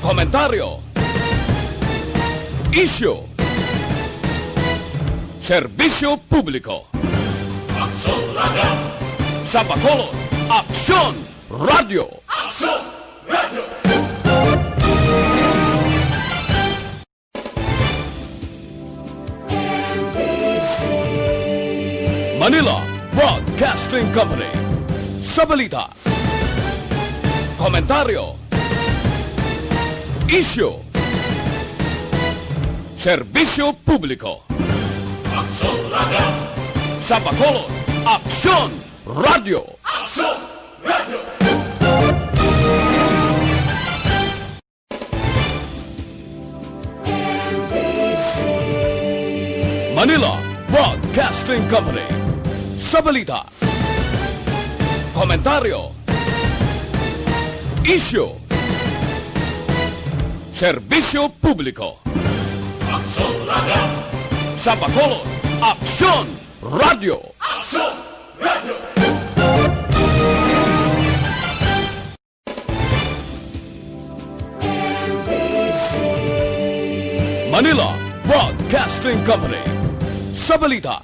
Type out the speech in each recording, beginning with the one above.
komentaryo, isyu, serbisyo publiko. Aksyon Radio! Sa Bacolod, Aksyon Radio! Aksyon Radio! Manila Broadcasting Company. Sa balita, komentaryo, isyu, serbisyo publiko. Aksyon Radio! Sa Bacolod, Aksyon Radio! Aksyon Radio! Manila Broadcasting Company. Sa balita, komentaryo, isyu, serbisyo publiko. Aksyon Radio! Sa Bacolod, Aksyon Radio! Aksyon Radio! Manila Broadcasting Company. Sa balita,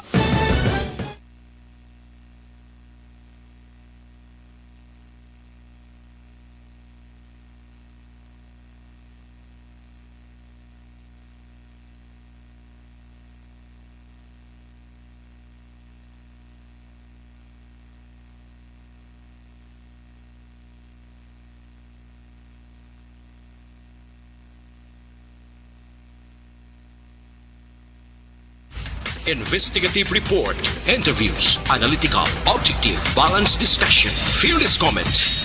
investigative report, interviews, analytical, objective, balanced discussion, fearless comments.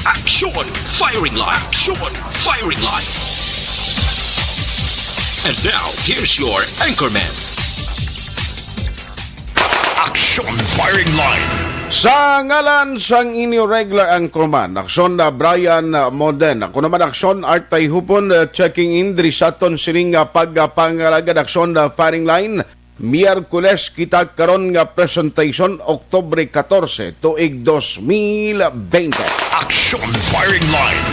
Action! Firing line! Action! Firing line! And now, here's your anchorman. Action! Firing line! Sa ngalan sang inyo regular anchorman, aksyon na Brian Moden. Ako naman aksyon Artay Hupon, checking in diri sa aton sining pagpangalagad aksyon na firing line. Miyerkules kita karon nga presentation Oktubre 14 tuig 2020. Action Firing Line.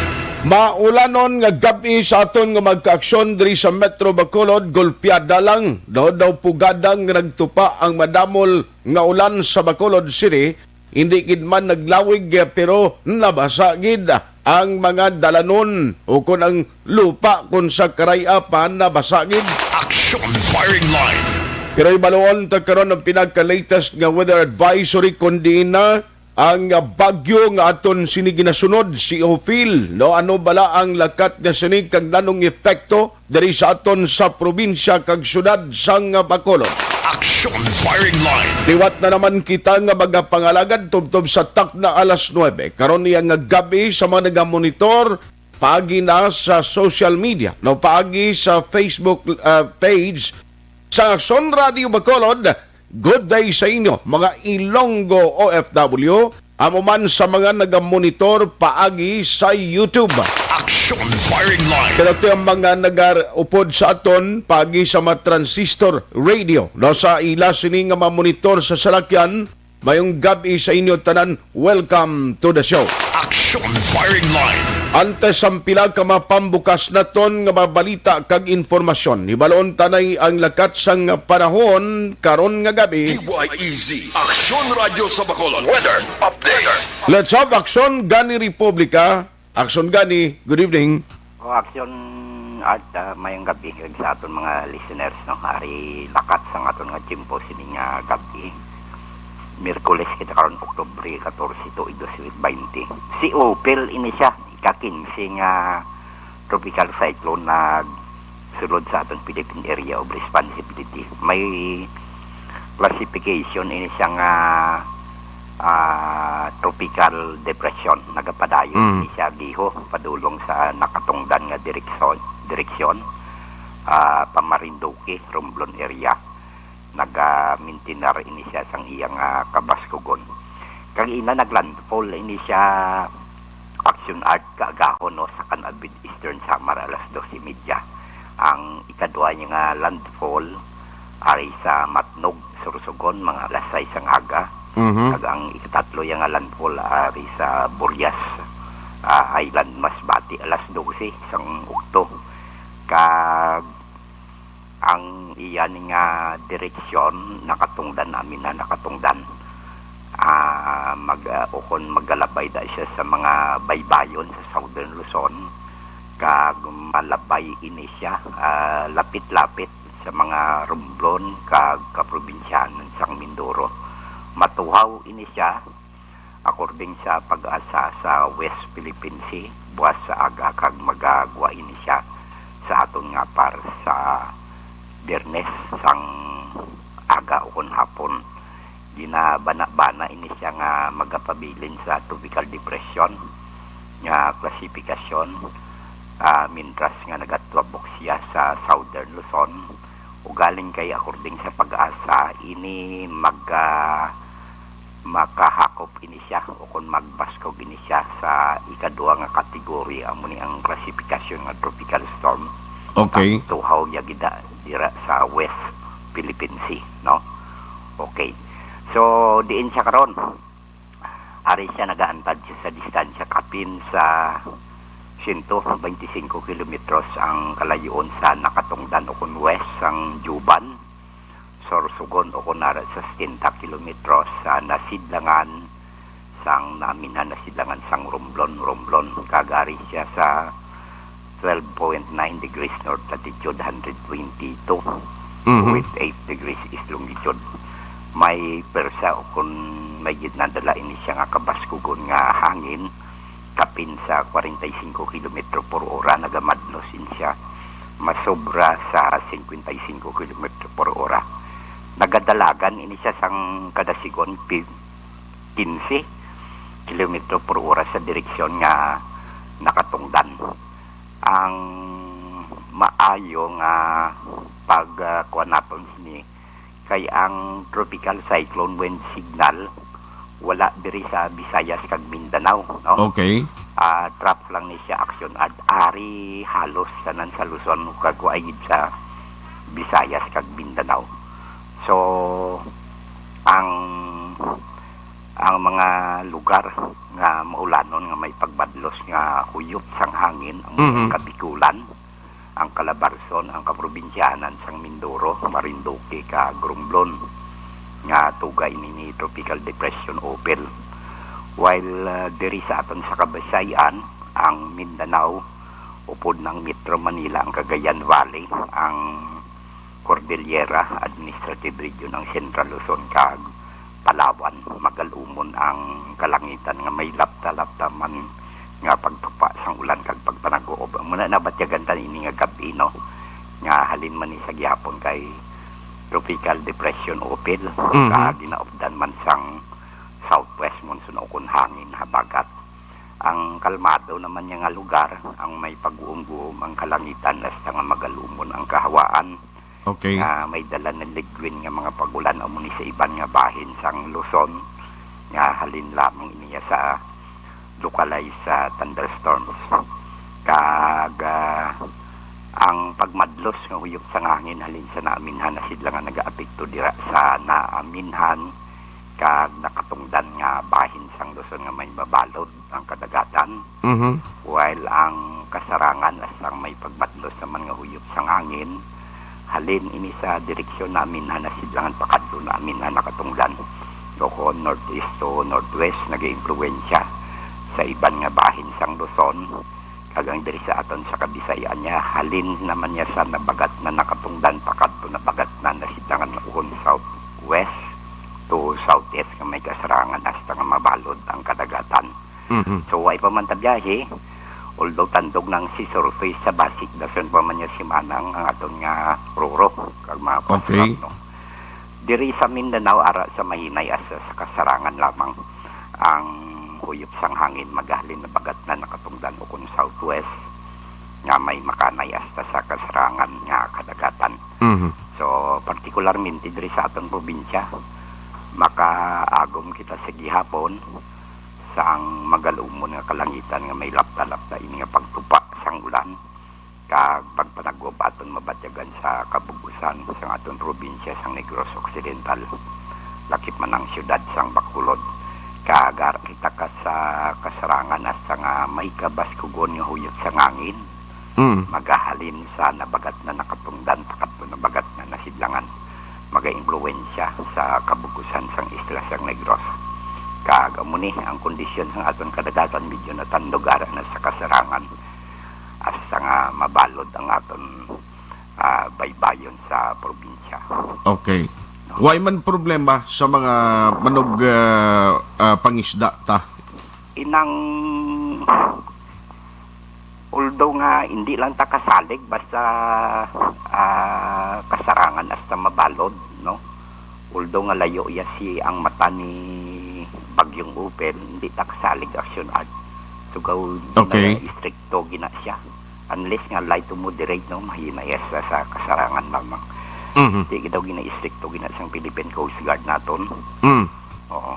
Maulanon nga gabi sa aton nga magkaaksyon diri sa Metro Bacolod, golpeada lang daw pugadang nga nagtupa ang madamol nga ulan sa Bacolod City. Hindi gid man naglawig pero nabasa gid ang mga dalanon o kun ang lupa kun sa karayapan nabasa gid. Action Firing Line. Pero ibaluon ta karon ang pinaka-latest nga weather advisory kundi na ang bagyo nga aton sini ginasunod si Ophil. No, ano bala ang lakat nga sini kag nanong epekto diri sa aton sa probinsya kag syudad sang Bacolod. Action Firing Line. Liwat na naman kita nga magapangalagad tubtob sa tak na alas 9. Karon niya nga gabi sa mga nagamonitor paagi na sa social media. No, paagi sa Facebook page sa Aksyon Radio Bacolod. Good day sa inyo, mga Ilonggo OFW, amo man sa mga nagamonitor paagi sa YouTube. Action Firing Line. Pero ito ang mga nag-upod sa aton paagi sa mga transistor radio. No, sa ila sini nga mamonitor sa salakyan, mayong gabi sa inyo tanan, welcome to the show. Action Firing Line. Antes ang pila ka mapambukas na ton nga mabalita kag informasyon. Ibaloon tanay ang lakat sang panahon karon nga gabi. DYEZ Action Radio sa Bacolod. Weather Update. Let's have Aksyon Gani Republika. Aksyon Gani, good evening. O aksyon at mayong gabi sa aton mga listeners no hari lakat sa aton nga timpo sini nga gabi. Miyerkules kita karon Oktubre 14 to 2020. Si Ophil ini siya ika-15 nga tropical cyclone na sulod sa aton Philippine Area of Responsibility. May classification ini siya nga tropical depression nagapadayon ni siya giho padulong sa nakatungdan nga direksyon Pamarinduque, Romblon area. Naga-mintinar ini siya sang iyang kabaskugon. Kag ina naglandfall ini siya action art kaagahon no sa Canabid Eastern Samar alas 12:30. Ang ikadua niya nga landfall ari sa Matnog, Sorsogon mga alas 6 ang aga. Kag ang ikatatlo yung landfall ari sa Burias, Highland Masbate alas 12 sang Ukto. Kag ang iyan nga direksyon nakatungdan namin na nakatungdan ukon maggalabay da siya sa mga baybayon sa Southern Luzon, kag malabay ini siya lapit-lapit sa mga Romblon kag kaprobinsyanan sang Mindoro. Matuhaw ini siya according sa pag-asa sa West Philippine Sea, buwas sa aga kag magagwa ini siya sa aton nga par sa Biyernes sang aga ukon hapon. Ginabana-bana ini siya nga magapabilin sa tropical depression nga klasifikasyon, mintras nga nagatwabok siya sa Southern Luzon. Ugaling kay according sa pag-asa ini makahakop ini siya o kung magbaskog ini siya sa ikaduha nga kategorya amo ni ang klasifikasyon nga tropical storm. Okay. Tuhaw yagida dira sa West Philippine Sea, no? Okay. So diin siya karon. Ari siya nagaantad siya sa distansya kapin sa 125 kilometros ang kalayoon sa nakatungdan o kung west sang Juban. Sorsogon o kunara sa 60 kilometros sa nasidlangan sang namin nasidlangan sang Romblon. Kagari siya sa 12.9 degrees north latitude, 122 with 8 degrees east longitude. May persa o kung may ginadala ini siya nga kabaskugon nga hangin kapin sa 45 kilometro per ora, nagamadlos in siya masobra sa 55 kilometro per ora. Nagadalagan ini siya sang kadasigon 15 kilometro per ora sa direksyon nga nakatungdan. Ang maayo nga pagkuanapon ni kay ang tropical cyclone wind signal wala diri sa Visayas kag Mindanao, no? Okay. Trap lang ni siya aksyon at ari halos sanan sa Luzon kag waayid sa Visayas kag Mindanao. So ang mga lugar nga maulanon nga may pagbadlos nga huyop sang hangin ang Kabikulan, ang Calabarzon, ang kaprobinsyanan sang Mindoro, Marinduque kag Romblon nga tugay ni tropical depression Opel. While diri sa aton sa Kabisayan, ang Mindanao upod ng Metro Manila, ang Cagayan Valley, ang Cordillera Administrative Region ng Central Luzon kag Palawan, magalumon ang kalangitan nga may lapta-lapta man nga pagtupa sang ulan kag pagpanag-uob. Muna na batyagan tan ini nga gabi, no? Nga halin man ni sa gihapon kay tropical depression Opel, kag ginaupdan man sang southwest monsoon o kun hangin habagat. Ang kalmado naman nga lugar, ang may pag-uum-buom ang kalangitan hasta nga magalumon ang kahawaan. Okay. May dala ng ligwin nga mga pagulan o muni sa iban nga bahin sang Luzon nga halin lamang iniya sa localized thunderstorms. Kag ang pagmadlos nga huyop sa hangin halin sa naaminhan na sila nga nagaapekto dira sa naaminhan kag nakatungdan nga bahin sang Luzon nga may mabalod ang kadagatan. While ang kasarangan asang may pagmadlos naman nga huyop sa hangin halin ini sa direksyon namin na nasidlangan pakadlo namin na nakatungdan doko northeast to northwest, nag-iimpluwensya sa iban nga bahin sang Luzon kagang diri sa aton sa Kabisayan niya halin naman niya sa nabagat na nakatungdan pakadlo nabagat na nasidlangan ukon southwest to southeast nga may kasarangan hasta nga mabalod ang kadagatan. So way pa man ta biyahe, although tandog ng si surface sa basic dason pa man niya si manang ang aton nga ruro kag mga Okay. no. Diri sa Mindanao ara sa mahinay asa sa kasarangan lamang ang huyop sang hangin magahalin na bagat na nakatungdan o kung southwest nga may makanay hasta sa kasarangan nga kadagatan. So particularmente diri sa aton probinsya makaagom kita sa gihapon sang magalumon nga kalangitan nga may lapta-lapta ini nga pagtupa sang ulan kag pagpanaggob aton mabatyagan sa kabugusan sang aton probinsya sang Negros Occidental, lakip man ang siyudad sang Bacolod kag agar kita ka sa kasarangan na sa nga may kabaskugon nga huyot sa ngangin. Magahalin sa nabagat na nakatungdan, takatlo nabagat na nasidlangan. Maga-impluensya sa kabugusan sang Isla sang Negros. Kagamuni ang kondisyon sang aton kadagatan medyo natandog ara na sa kasarangan. Asa nga mabalod ang aton baybayon sa probinsya. Okay. Why man problema sa mga manog pangisda ta? Inang although nga hindi lang ta kasalig basta kasarangan hasta mabalod, no? Although nga layo ya si ang mata ni Bagyong Upel, hindi ta kasalig action art. So okay. Stricto gina siya. Unless nga light to moderate, no, mahinayas sa kasarangan lamang. Hindi kita gina-stricto gina sang Philippine Coast Guard naton. Oo.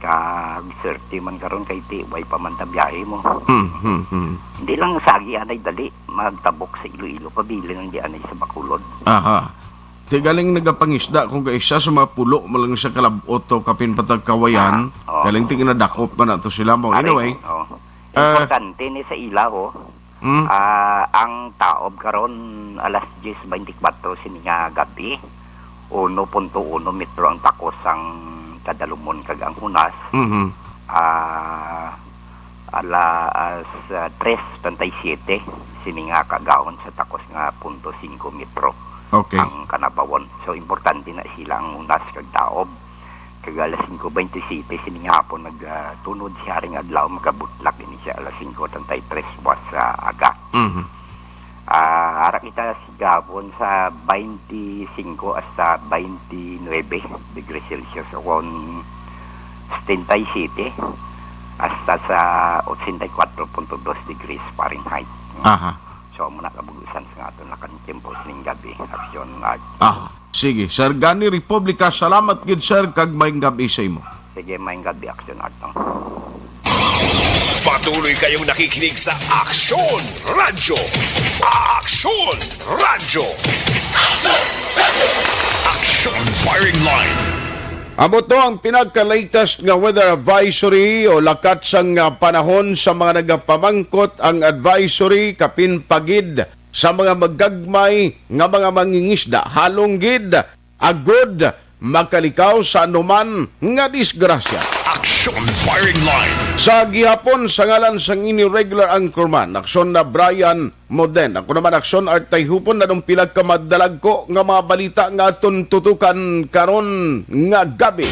Kag-certi man karon kay way pa man ta biyahe mo. Hindi lang sagi anay dali, magtabok sa Iloilo, pabili ng di anay sa Bacolod. Aha. Ti galing nagapangisda kung kaisa sa mga pulo mo lang sa kalabot o kapin patag kawayan, galing ti ginadakop man ato sila mo. Anyway, importante ni sa ilaw, ang taob karon alas 10:24 sininga gabi, 1.1 metro ang takos ang kadalumon kag ang hunas. Alas 3:37 sininga kagaon sa takos nga 0.5 metro. Okay. Ang kanabawon. So importante na sila ang hunas kag taob. Kag alas 5:27 sininga hapon nagtunod siya ring adlaw makabutlak ini siya alas 5:33 buwas sa aga. Ara kita sigabon sa 25 hasta 29 degrees Celsius on 77 hasta sa 84.2 degrees Fahrenheit. Aha. So muna kabugusan sa aton lakan tiempo ning gabi aksyon Sige, Sir Gani Republika, salamat gid sir kag maayong gabi sa imo. sige may gabi aksyon atong. Patuloy kayong nakikinig sa Aksyon Radyo. Aksyon Radyo. Aksyon Firing Line. Amo to ang pinagka-latest nga weather advisory o lakat sang panahon sa mga nagapamangkot. Ang advisory kapin pagid sa mga magagmay nga mga mangingisda. Halong gid agod makalikaw sa anuman nga disgrasya. Aksyon Firing Line. Sa gihapon sa ngalan sang inyo regular anchorman, aksyon na Brian Moden. Ako naman aksyon Artay Hupon na nung pilag ka madalag ko nga mga balita nga aton tutukan karon nga gabi.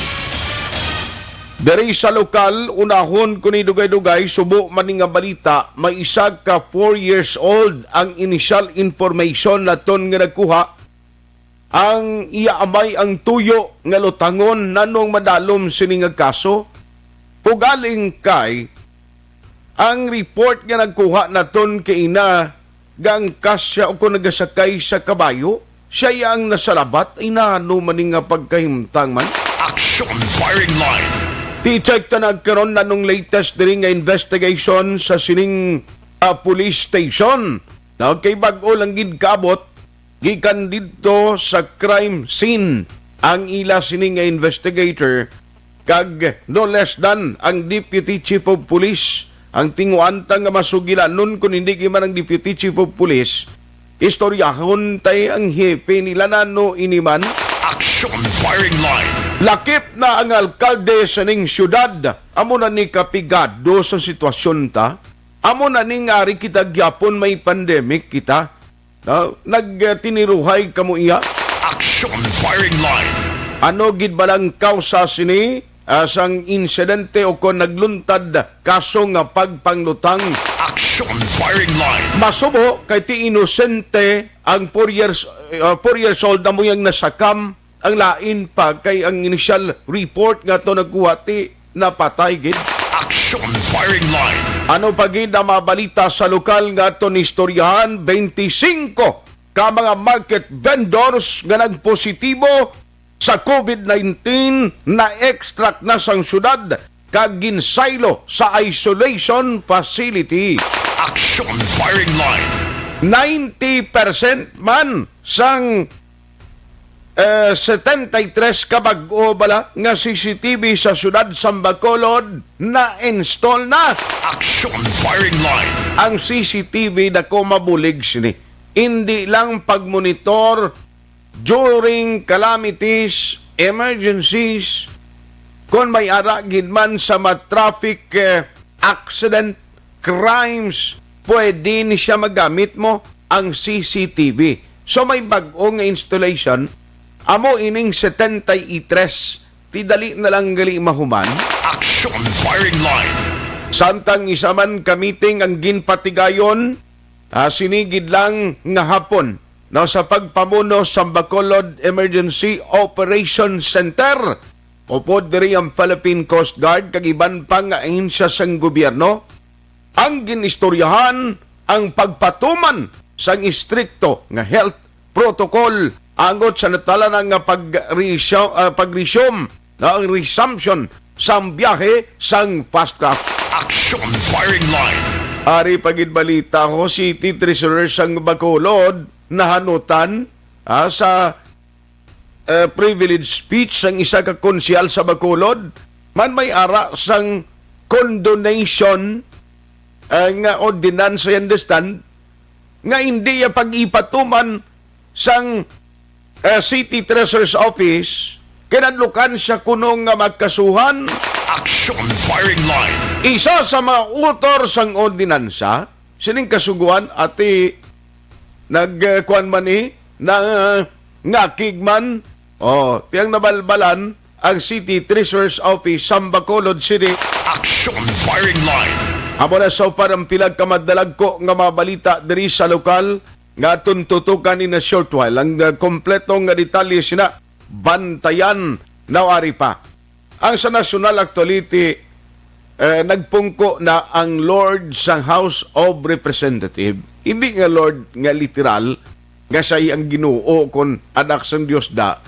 Diri sa lokal, unahon ko ni dugay-dugay, subo man nga balita, may isa ka 4 years old ang initial information na ton nga nagkuha. Ang iaamay ang tuyo nga lutangon nanong madalom sini nga kaso. Pugaling kay ang report nga nagkuha naton kay ina gang kasya o kung nagasakay sa kabayo, siya ang nasalabat inano maning nga pagkahimtang man. Aksyon Firing Line. Ti-check ta nagkaroon na nung latest diri nga investigation sa sining police station. Na kay bag-o lang gid kabot gikan didto sa crime scene ang ila sining nga investigator kag no less than ang Deputy Chief of Police ang tinguanta nga masugila nun kung hindi man ang Deputy Chief of Police istoryahon tay ang hepe nila nano iniman. Aksyon Firing Line. Lakip na ang alkalde sa ning syudad. Amo na ni kapigado sa sitwasyon ta. Amo na ni ngari kita gyapon may pandemic kita. Nagtiniruhay kamo iya. Aksyon Firing Line. Ano gid balang kausa sini sang insidente o kon nagluntad kaso nga pagpanglutang. Aksyon Firing Line. Masubo kay ti inosente ang 4 years old na mo yung nasakam. Ang lain pa kay ang initial report nga to nagkuha ti napatay gid. Aksyon Firing Line. Ano pa gid na mabalita sa lokal nga to ni istoryahan 25 ka mga market vendors nga nagpositibo sa COVID-19 na extract na sang syudad kag ginsaylo sa isolation facility. Aksyon Firing Line. 90% man sang 73 kabag-o bala nga CCTV sa syudad sa Bacolod na install na. Action firing line. Ang CCTV na ko mabulig sini. Hindi lang pagmonitor during calamities, emergencies, kung may aragid man sa traffic accident, crimes, pwede ni siya magamit mo ang CCTV. So may bag-o nga installation, amo ining 73, tidali na lang gali mahuman. Action firing line. Samtang isa man kamiting ang ginpatigayon, sinigid lang nga hapon no, sa pagpamuno sa Bacolod Emergency Operation Center. Upod diri ang Philippine Coast Guard kag iban pa nga ahensya sang gobyerno. Ang ginistoryahan ang pagpatuman sang istrikto nga health protocol angot sa natalanan nga pag-resume na ang resumption sang biyahe sang fast craft. Action firing line. Ari pagid balita ko City Treasurer sang Bacolod nahanutan sa privilege speech sang isa ka konsyal sa Bacolod man may ara sang condonation nga ordinance I understand nga hindi ya pag-ipatuman sang City Treasurer's Office kinadlukan siya kunong nga magkasuhan. Action firing line. Isa sa mga utor sang ordinansa sining kasuguan ati nagkuan man na ngakig man tiyang nabalbalan ang City Treasurer's Office sa Bacolod City. Action firing line. Amo na so parang pilag kamadalag ko nga mabalita diri sa lokal nga tuntutukan ni na short while. Ang kompletong nga detalye sina bantayan nawari pa. Ang sa National Actuality nagpungko na ang Lord sang House of Representative. Hindi nga Lord nga literal nga siya ang Ginoo kon anak sang Dios da,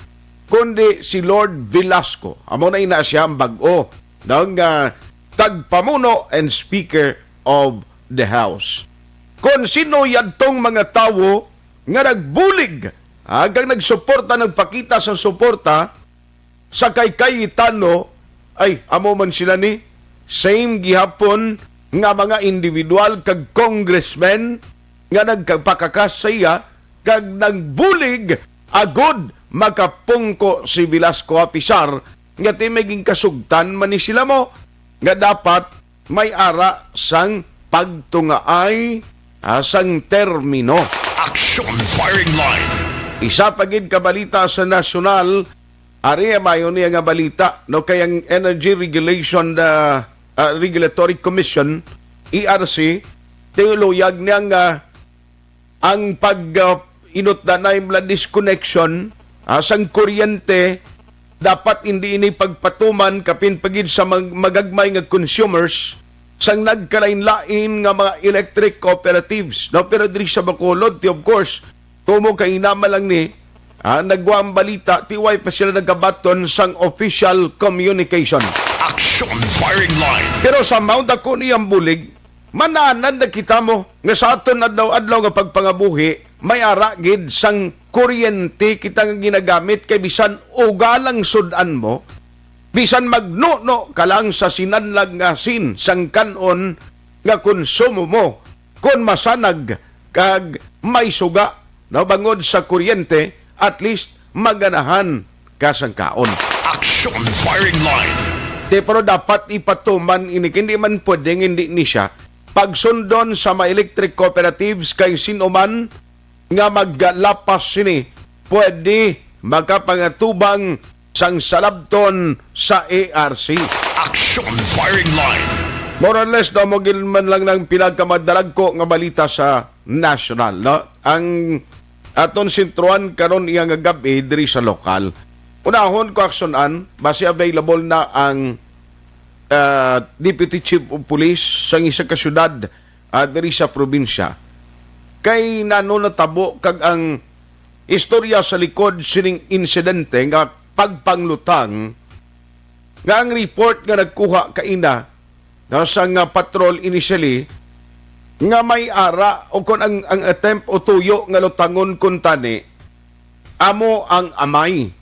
kundi si Lord Velasco. Amo na ina siya ang bag-o daw nga tagpamuno and Speaker of the House. Kung sino yadtong mga tawo nga nagbulig hanggang nagsuporta, nagpakita sa suporta sa kay Cayetano, ay amo man sila ni same gihapon nga mga individual kag congressmen nga nagpakakasaya kag nagbulig agod makapungko si Velasco Apisar nga timeging kasugtan man ni sila mo nga dapat may ara sang pagtungaay sang termino. Action firing line. Isa pagid kabalita sa nasyonal, ari mayon niya nga balita no kay ang Energy Regulatory Commission ERC tinuluyag niya nga ang inot na na disconnection sang kuryente dapat hindi ini pagpatuman kapin pagid sa magagmay nga consumers sang nagkalain-lain nga mga electric cooperatives. No, pero diri sa Bacolod, of course, tumo kay inama lang ni nagwang balita, tiway pa sila nagabaton sang official communication. Action firing line. Pero sa Mount ako niyang bulig, mananan na kita mo nga sa aton adlaw-adlaw nga pagpangabuhi, may aragid sang kuryente kita nga ginagamit kay bisan ugalang sudan mo, bisan magnuno ka lang sa sinanlag nga sang kanon nga konsumo mo, kung masanag kag may suga na bangod sa kuryente, at least maganahan ka sang kaon. Action firing line. Pero dapat ipatuman ini, hindi man pwedeng hindi ni siya pagsundon sa mga electric cooperatives kay sino man nga maglapas sini pwede makapangatubang sang salabton sa ARC. Action firing line. More or less, no, mogil man lang ng pinagkamadalag ko nga balita sa national. No? Ang aton sintruan karon iya nga gabi diri sa lokal. Unahon ko aksonan, base available na ang Deputy Chief of Police sang isa ka syudad diri sa probinsya. Kay nano natabo kag ang istorya sa likod sining insidente nga pagpanglutang nga ang report nga nagkuha kaina sa nga patrol initially nga may ara o kung ang attempt o tuyo nga lutangon kun tani amo ang amay.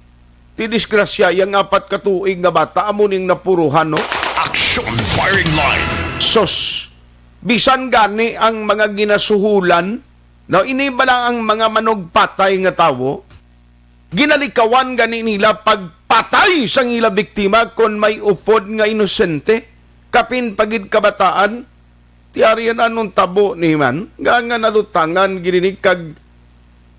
Ti disgrasya yang apat katuig nga bata amo ning napuruhan no. Action firing line. Sos. Bisan gani ang mga ginasuhulan, no, iniba lang ang mga manugpatay nga tawo, ginalikawan gani nila pagpatay sang ila biktima kon may upod nga inosente, kapin pagid kabataan, tiyarian anong tabo ni man, nga nalutangan gininig kag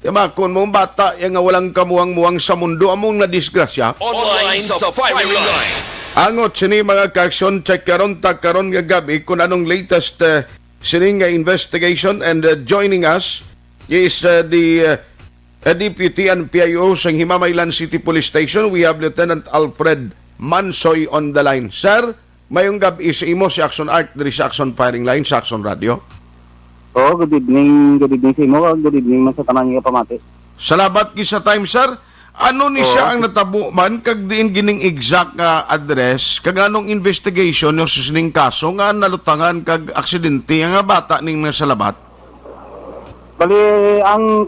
timakon mong bata yang nga walang kamuang-muang sa mundo among nadisgrasya. Online sa firing line. Angot sini mga kaaksyon, check karon nga gabi kung anong latest sini nga investigation, and joining us is the Deputy and PIO sa Himamaylan City Police Station. We have Lieutenant Alfred Mansoy on the line. Sir, mayong gabi sa imo si Action Art, diri sa Action Firing Line, sa Action Radio. Oh, good evening sa imo, good evening man sa tanan nga pamati. Salamat sa time, sir. Ano ni siya ang natabo man kag diin gining exact nga address kag anong investigation yung susining kaso nga nalutangan kag aksidente nga bata ning nasa labat? Bali ang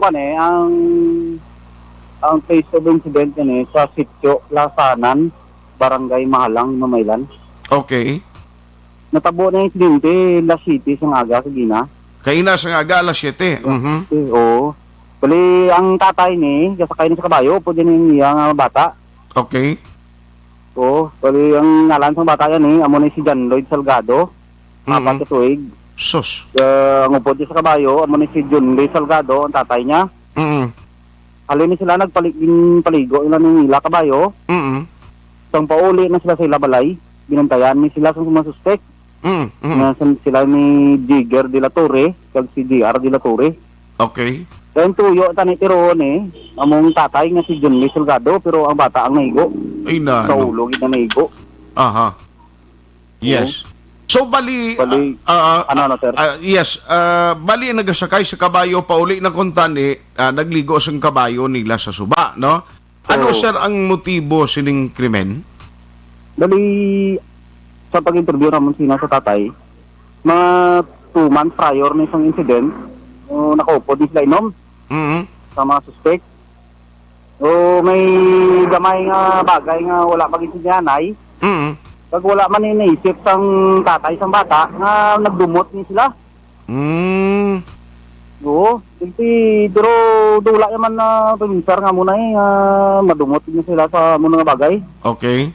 place of incident ni sa Sitio Lasanan, Barangay Mahalang, Mamaylan. Okay. Natabo na yung insidente La City sa aga kagina. Kaina sa aga alas 7. Oo. Bali ang tatay ni kasakay ni sa kabayo po din yung iyang bata. Okay. Oo. Bali ang ngalan sa bata yan amo ni si John Lloyd Salgado. Apat ka tuig. Sus. Ang upod niya sa kabayo, amo ni si John Lloyd Salgado, ang tatay niya. Halin ni sila paligo ilan ng ila kabayo. Sang pauli na sila sa ila balay, binantayan ni sila sa mga suspect. Nasan sila ni Jigger de la Torre, kag si DR de la Torre. Okay. Kaya tuyo tani tiroon among tatay nga si John Lee Salgado, pero ang bata ang naigo. Ay na. Sa ulo gid na naigo. Aha. Yes. So bali Sir? Yes, bali nagasakay sa kabayo pauli na kuntani, nagligo sa kabayo nila sa suba, no? Ano sir ang motibo sining krimen? Bali sa pag-interview naman sina sa tatay, mga 2 months prior na isang incident, nakaupo din sila inom sa mga suspect. May gamay nga bagay nga wala pag-insidyanay. Pag wala man iniisip sang tatay sang bata, nga nagdumot ni sila. Oo. Pero dula yaman na paminsar nga muna madumot ni sila sa muna nga bagay. Okay.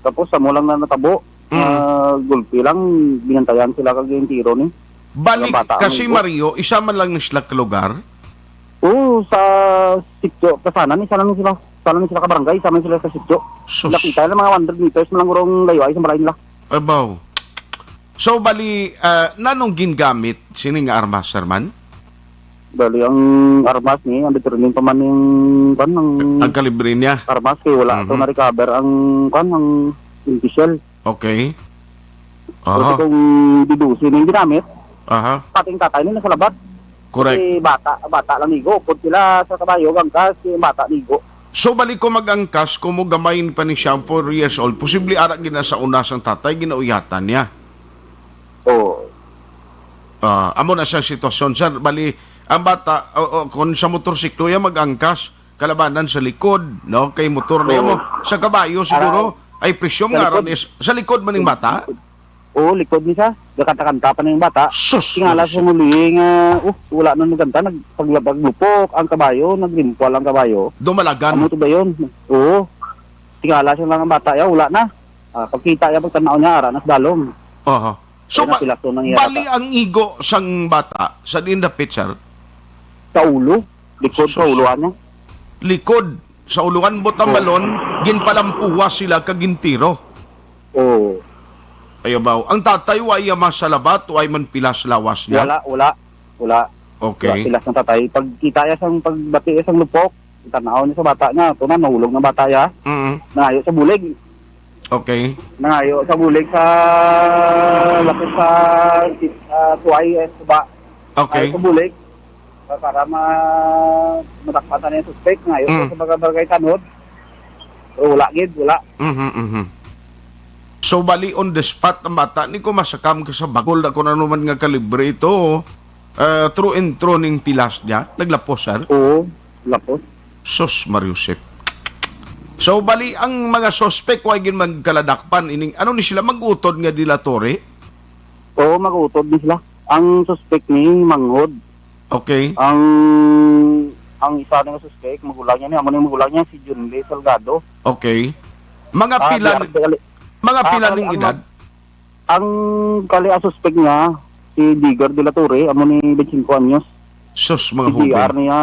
Tapos sa mulang na natabo. Gulpi lang, binantayan sila kag yung tiro ni. Balik kasi Mario, isa man lang sila ka lugar? Oo, sa sityo, kasanan, isa lang sila ka barangay, isa man sila sa sityo. Nakita na mga 100 meters malang urong layo ay sa balay nila. Abaw. So bali, nanong gingamit sining armas, sir man? Bali, ang armas ni, ang determine pa man yung ang kalibre niya? Armas, kaya wala ito na-recover ang official. Okay. Kasi kung didusin yung ginamit, pating tatay nila sa labat. Correct. Kasi bata lang nigo. Pud sila sa kabayo, gangkas, yung bata nigo. So balik ko mag-angkas, kung mo gamayin pa ni siya 4 years old, posible ara gina sa unas ang tatay, ginauyatan niya. Oo. Amo na siyang sitwasyon, sir. Bali, ang bata, kung sa motorsiklo yan mag-angkas, kalabanan sa likod, no? Kay motor na mo. Sa kabayo siguro, ay presyong nga ron is, sa likod man ng bata? Oo, likod ni siya. Nakanta-kanta pa na yung bata. Sus! Tingala sa muli nga, wala na naganta. Nagpaglapag-lupok ang kabayo, naglimpwal ang kabayo. Dumalagan? Ano to ba yun? Oo. Tingala siya lang ang bata, wala na. Pagkita niya, pagtanaw niya, aranas dalong. So, bali ang igo sang bata sa dindapit, sir? Sa ulo. Likod sa uluan niya. Likod. Sa uluan botang balon, ginpalampuwa sila kagintiro. Oo. Ayaw ba? Ang tatay, way mas sa labat, way man pilas lawas niya? Wala. Okay. Wala pilas ng tatay. Pagkita niya sang pagbati sang lupok, itanaw niya sa bata niya, ito na, nahulog ng bata niya. Nangayo sa bulig. Okay. Nangayo sa bulig sa lapit sa tuway, suba. Okay. Sa bulig. Para matakpatan niya yung suspect ngayon sa bagay tanod. Pero wala. So bali on the spot ang bata, ni ko masakam ka sa bagol na kung ano man nga kalibre ito, true and true ning pilas niya, naglapos, sir? Oo, lapos. Sus Mariusep. So bali ang mga suspect wa gin magkaladakpan ining ano ni sila magutod nga dilatore? Oo, mag-utod din sila. Ang suspect ni manghod. Okay. Ang isa nga suspect, magulang niya ni, amo na yung magulang niya, si Junley Salgado. Okay. Mga pila mga pila ning edad? Ang kali ang suspect niya, si Digger de la Torre, amo ni 25 anyos. Sus mga Si DR hubin. niya,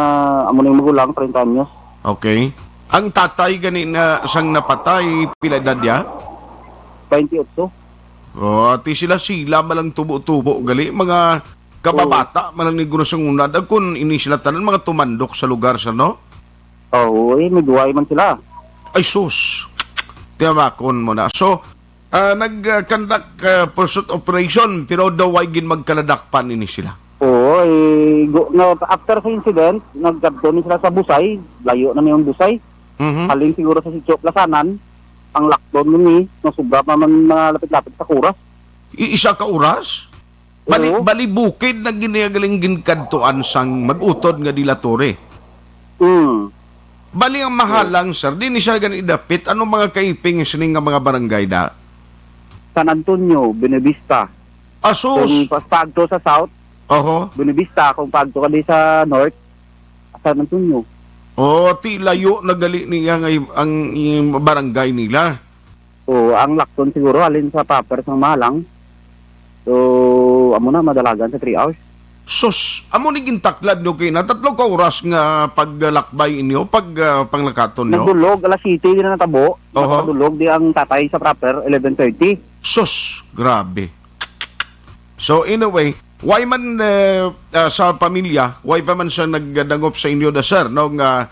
amo na yung magulang, 30 anyos. Okay. Ang tatay gani na sang napatay pila edad ya? 28. Oh, ati sila malang tubo-tubo gali mga kababata malang ni guno sang unad kun ini sila tanan mga tumandok sa lugar sa no. Oo, may duway man sila. Ay sus. Tiyamakon mo na. So, nag-conduct pursuit operation pero daw ay gin magkaladakpan ini sila. Oo, after sa incident, nagkadto ni sila sa Busay, layo na yung Busay. Mhm. Haling siguro sa Sitio Plasanan, ang lockdown ni nasubra pa man lapit-lapit sa Kuras. Isa ka oras? Oo. Bali bukid na ginagaling ginkadtuan sang magutod nga dilatore. Bali ang mahalang sir, di ni siya ganun idapit. Anong mga kaiping sining nga mga barangay da? San Antonio, Benavista. Asus! Kung pagto sa South, Oho. Benavista. Kung pagto ka di sa North, San Antonio. O, ti layo na gali niya ang barangay nila. So, ang lockdown siguro, alin sa papers ng Malang. So, amo na, madalagan sa 3 hours. Sus, amo ni gintaklad no kay na 3 ka oras nga paglakbay inyo, panglakaton nyo. Nagdulog, alas 7 din na natabo. Oho. Nakadulog di ang tatay sa proper, 11:30. Sus, grabe. So, in a way, why man sa pamilya, why pa man siya nagdangop sa inyo da sir, no, nga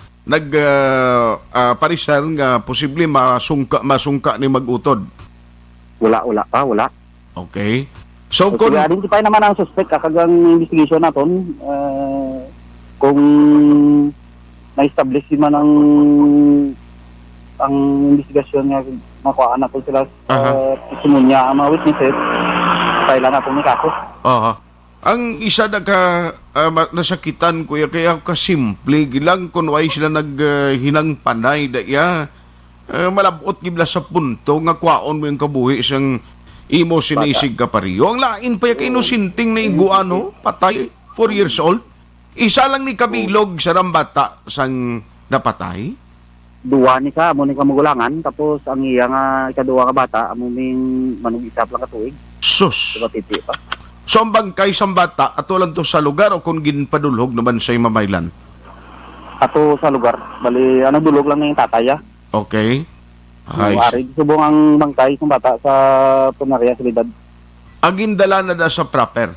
parisar nga posible masungka ni magutod. Wala pa. Okay. So, So, kung... identify naman ang suspect kakagang investigation naton kung na-establish man ang investigasyon nga makuhaan natin sila testimonya ang mga witnesses, kailan natin ni kaso. Aha. Ang isa nasakitan kuya kaya kasimple gilang kun way sila naghinang panay daya malabot gibla sa punto nga kwaon mo yung kabuhi sang imo sinisig ka pariyo. Ang lain pa yung inusinting na iguano, patay, 4 years old. Isa lang ni kabilog sa rambata sang napatay. Duwa ni ka, amo ni ka magulangan, tapos ang iya nga ikaduwa ka bata, amo ming manug-isap lang katuig, Sus. diba titi pa. So ang bangkay sang bata, ato lang to sa lugar o kung ginpadulhog naman sa mamaylan? Ato sa lugar, bali, dulog lang na yung tataya. Okay. Ay, Ari, subong ang bangkay ng bata sa Punaria Silidad. agindala na da sa proper.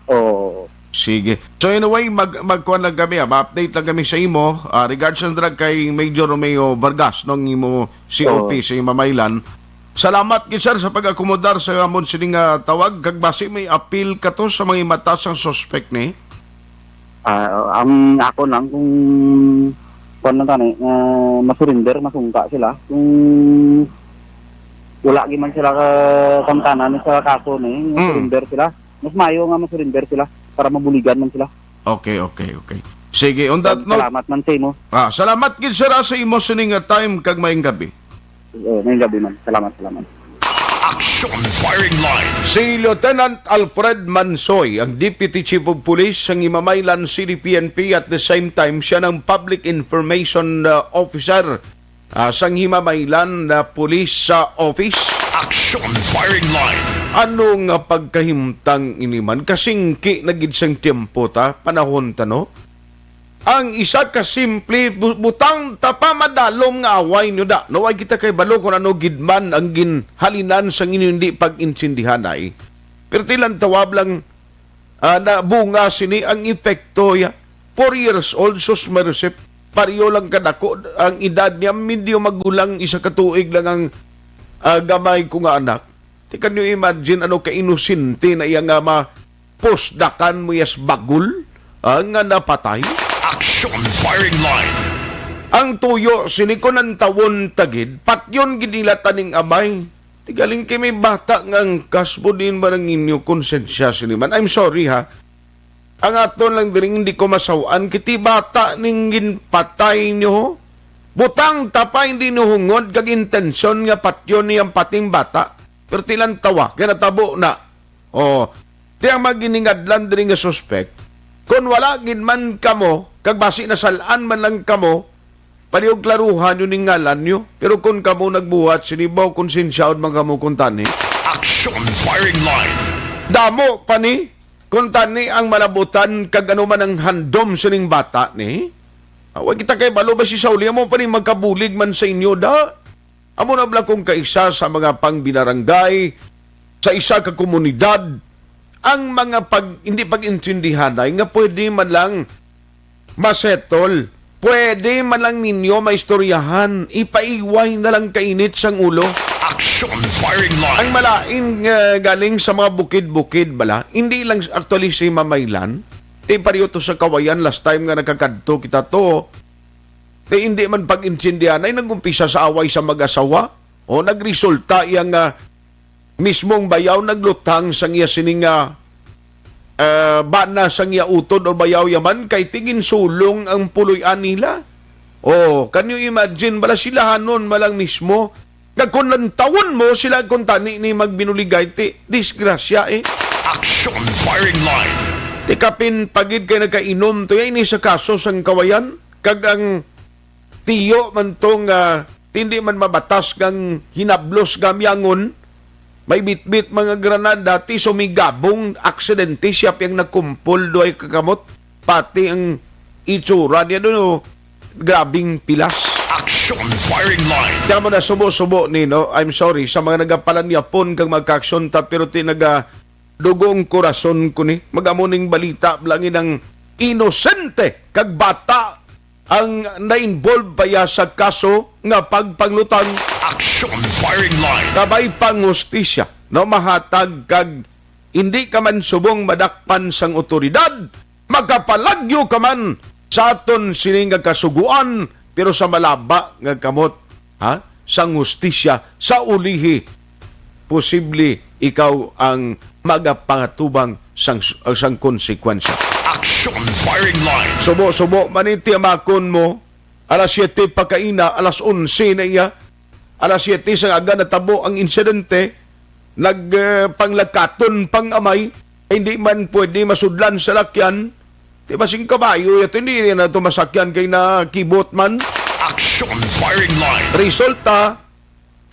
Oo. Sige. So anyway, magkuhan lang kami, ma-update lang kami sa imo. Regards ng drag kay Major Romeo Vargas, nung imo COP sa Mamaylan. Salamat kay sir sa pag-akomodar sa amon sining tawag. Kag base may appeal ka to sa mga matas ang suspect ni? Ang ako lang kung kung masurinder, masungka sila. Kung wala man sila kamtanan sa kaso ni, masurinder sila. Mas mayo nga masurinder sila para mabuligan man sila. Okay. Sige, on that note, Salamat man sa imo. salamat gid sir sa imo sining time kag maayong gabi. Ngayong gabi man. Salamat. Action Firing Line. Si Lieutenant Alfred Mansoy, ang Deputy Chief of Police ng Imamaylan City PNP at the same time siya ng Public Information Officer sang Himamaylan Police Office. Action Firing Line. Ano nga pagkahimtang iniman? Kasing nagid sang tiempo panahon no? Ang isa ka simple butang tapa madalom nga away nyo da. Naway kita kay balo kung ano gidman ang ginhalinan sa inyo hindi pag-insindihan ay. Pero tilang tawab lang na bunga sini ang epekto ya. 4 years old, sus marusip. Pariyo lang kadako. Ang edad niya, medyo magulang, isa katuig lang ang gamay ko nga anak. Can you imagine ano ka-inusinti na iya nga ma-postdakan mo yas bagul nga napatay? Action Firing Line. Ang tuyo, sinikonan tawon tagid, patyon ginilatan ning amay. Tigaling kay may bata nga ang kasbo din ba ng inyo konsensya siniman. I'm sorry ha. ang aton lang diring hindi ko masawaan, kiti bata ninggin patay nyo. Butang tapa hindi nuhungod kag intensyon nga patyon niyang pating bata. Pero tilang tawa, kaya natabo na. O, tiyang maginingadlan diring nga suspect, kung wala ginman kamo, kag basi nasalaan man lang kamo, palihog klaruhan yun yung ngalan nyo. Pero kung kamo nagbuhat, sinibaw konsensyaon mga kamo kung tani. Action firing line. Damo pa ni, kung tani ang malabutan, kag ano man ang handom sa ning bata ni. Awag kita kay balo ba si Sauli, amo pa ni magkabulig man sa inyo da. Amo na bala kung kaisa sa mga pangbinarangay, sa isa ka komunidad, ang mga hindi pag-intindihan ay nga pwede man lang masetol. Pwede man lang ninyo maistoryahan. Ipaiway na lang kainit sang ulo. Action firing line. Ang malain galing sa mga bukid-bukid bala, hindi lang actually si Mamaylan. Pariyo to sa Kawayan, last time nga nakakadto kita to. Hindi man pag-intindihan ay nagumpisa sa away sa mag-asawa. O nagresulta yang mismong bayaw naglutang sang iya sining bana sang iya utod o bayaw yaman kay tingin sulong ang puloy-an nila. O, can you imagine, bala sila hanon malang mismo. Kung tawon mo sila kung tani ni magbinuligay, disgrasya Action firing line. Tikapin pagid kay nagkainom to ini sa kaso sang Kawayan. Kag ang tiyo man tong hindi man mabatas kang hinablos gamyangon. May bitbit mga granada, ti sumigabong aksidente siya piyang nagkumpol doy kakamot. Pati ang itsura niya doon, grabing pilas. Action firing line. Diyan mo na subo-subo ni, no? I'm sorry, sa mga nagapalan yapon kang magka-action ta, pero dugong korason ko ni. Magamuning balita, langin ang inosente kag bata ang na-involve pa ya sa kaso nga pagpanglutang. Action firing line. Kabay pangustisya, no, mahatag kag hindi ka man subong madakpan sang otoridad, magkapalagyo ka man sa aton sining nga kasuguan, pero sa malaba nga kamot sang hustisya sa ulihi, posible ikaw ang magapangatubang sang konsekwensya. Action firing line. Subo-subo maniti amakon mo, alas 7 pagkaina, alas 11 na iya, alas 7 sa aga natabo ang insidente, nagpanglakaton pang-amay, hindi man pwede masudlan sa lakyan, di ba sing kabayo, ito hindi na ito masakyan kay na kibot man. Action firing line. Resulta,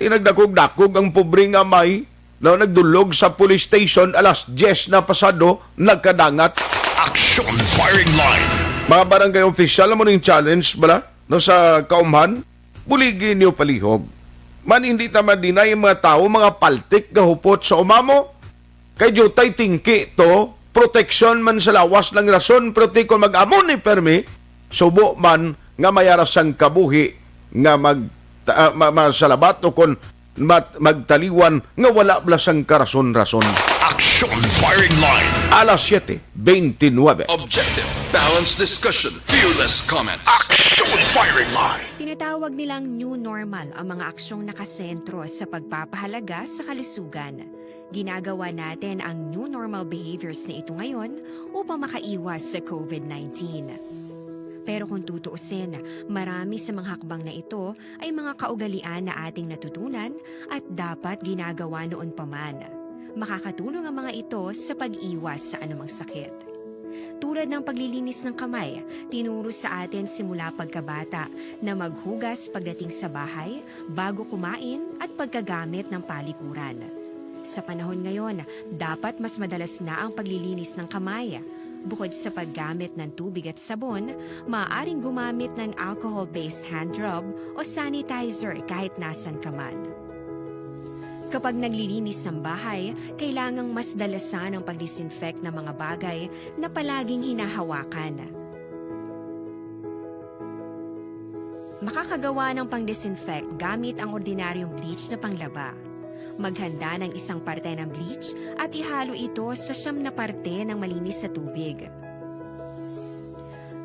tinagdakog-dakog ang pobreng amay, na nagdulog sa police station, alas 10 na pasado, nagkadangat. Action firing line. Mga barangay official, mo ning challenge bala, no, sa kaumhan, buligin niyo palihog. Man hindi tama dinay mga tao, mga paltik gahupot sa umamo. Kay jutay tingki to, protection man sa lawas ng rason, pero kung mag-amon ni permi, subo man nga mayaras ang kabuhi nga masalabat o kung magtaliwan nga wala blasang karason-rason. Action firing line. Alas 7:29. Objective, balanced discussion, fearless comments. Action firing line. Tinatawag nilang new normal ang mga aksyong nakasentro sa pagpapahalaga sa kalusugan. Ginagawa natin ang new normal behaviors na ito ngayon upang makaiwas sa COVID-19. Pero kung tutuusin, marami sa mga hakbang na ito ay mga kaugalian na ating natutunan at dapat ginagawa noon pa man. Makakatulong ang mga ito sa pag-iwas sa anumang sakit. Tulad ng paglilinis ng kamay, tinuro sa atin simula pagkabata na maghugas pagdating sa bahay, bago kumain at pagkagamit ng palikuran. Sa panahon ngayon, dapat mas madalas na ang paglilinis ng kamay. Bukod sa paggamit ng tubig at sabon, maaaring gumamit ng alcohol-based hand rub o sanitizer kahit nasan ka man. Kapag naglilinis ng bahay, kailangang mas dalasan ang pag-disinfect ng mga bagay na palaging hinahawakan. Makakagawa ng pang-disinfect gamit ang ordinaryong bleach na panglaba. Maghanda ng isang parte ng bleach at ihalo ito sa 9 na parte ng malinis na tubig.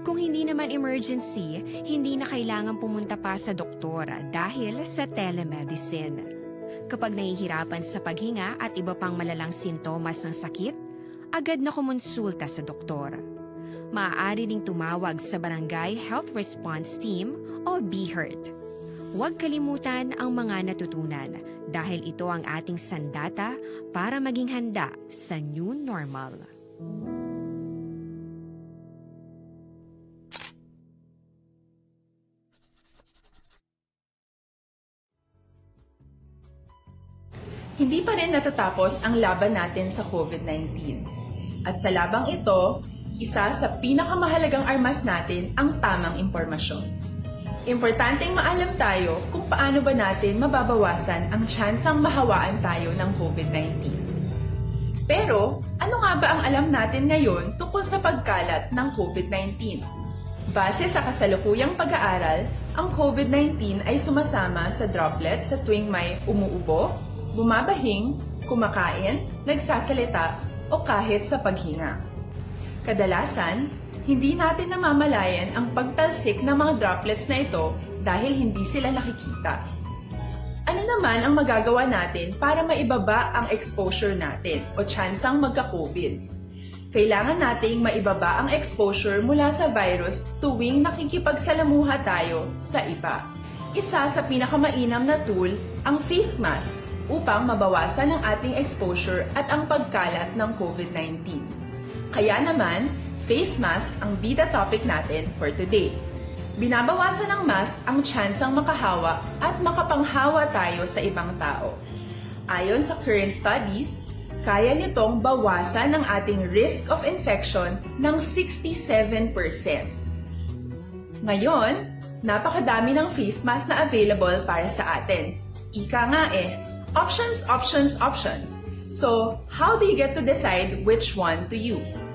Kung hindi naman emergency, hindi na kailangan pumunta pa sa doktor dahil sa telemedicine. Kapag nahihirapan sa paghinga at iba pang malalang sintomas ng sakit, agad na kumonsulta sa doktor. Maaari ring tumawag sa Barangay Health Response Team o BHERT. Huwag kalimutan ang mga natutunan dahil ito ang ating sandata para maging handa sa new normal. Hindi pa rin natatapos ang laban natin sa COVID-19. At sa labang ito, isa sa pinakamahalagang armas natin ang tamang impormasyon. Importanteng maalam tayo kung paano ba natin mababawasan ang tsansang mahawaan tayo ng COVID-19. Pero, ano nga ba ang alam natin ngayon tungkol sa pagkalat ng COVID-19? Base sa kasalukuyang pag-aaral, ang COVID-19 ay sumasama sa droplets sa tuwing may umuubo, bumabahing, kumakain, nagsasalita, o kahit sa paghinga. Kadalasan, hindi natin namamalayan ang pagtalsik ng mga droplets na ito dahil hindi sila nakikita. Ano naman ang magagawa natin para maibaba ang exposure natin o tsansang magka-COVID? Kailangan nating maibaba ang exposure mula sa virus tuwing nakikipagsalamuha tayo sa iba. Isa sa pinakamainam na tool ang face mask upang mabawasan ang ating exposure at ang pagkalat ng COVID-19. Kaya naman, face mask ang bida topic natin for today. Binabawasan ng mask ang tsansang makahawa at makapanghawa tayo sa ibang tao. Ayon sa current studies, kaya nitong bawasan ang ating risk of infection ng 67%. Ngayon, napakadami ng face mask na available para sa atin. Ika nga options, options, options. So, how do you get to decide which one to use?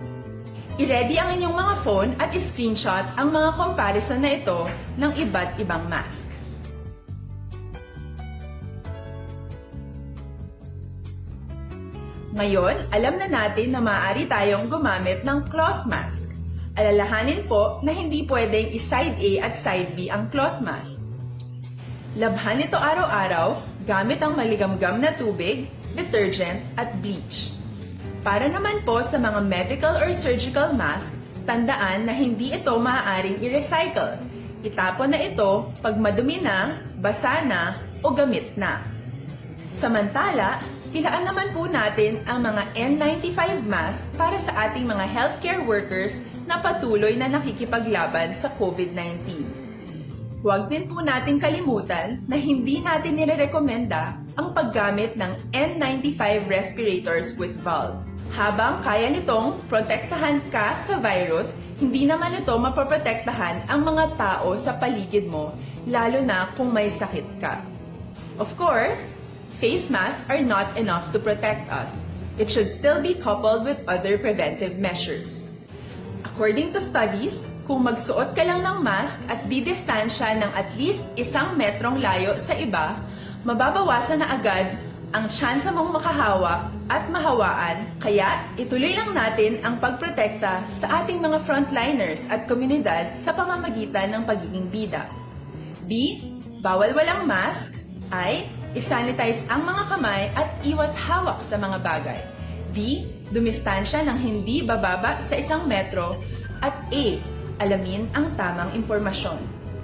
I-ready ang inyong mga phone at i-screenshot ang mga comparison na ito ng iba't ibang mask. Ngayon, alam na natin na maaari tayong gumamit ng cloth mask. Alalahanin po na hindi pwedeng i-side A at side B ang cloth mask. Labhan ito araw-araw gamit ang maligamgam na tubig, detergent at bleach. Para naman po sa mga medical or surgical mask, tandaan na hindi ito maaaring i-recycle. Itapon na ito pag madumi na, basa na, o gamit na. Samantala, ilaan naman po natin ang mga N95 mask para sa ating mga healthcare workers na patuloy na nakikipaglaban sa COVID-19. Huwag din po natin kalimutan na hindi natin nirerekomenda ang paggamit ng N95 respirators with valve. Habang kaya nitong protektahan ka sa virus, hindi naman ito mapoprotektahan ang mga tao sa paligid mo, lalo na kung may sakit ka. Of course, face masks are not enough to protect us. It should still be coupled with other preventive measures. According to studies, kung magsuot ka lang ng mask at didistansya ng at least 1 metrong layo sa iba, mababawasan na agad ang tsansa mong makahawa at mahawaan, kaya ituloy lang natin ang pagprotekta sa ating mga frontliners at komunidad sa pamamagitan ng pagiging bida. B. Bawal walang mask. I. Isanitize ang mga kamay at iwas hawak sa mga bagay. D. Dumistansya ng hindi bababa sa 1 metro. At A. Alamin ang tamang impormasyon.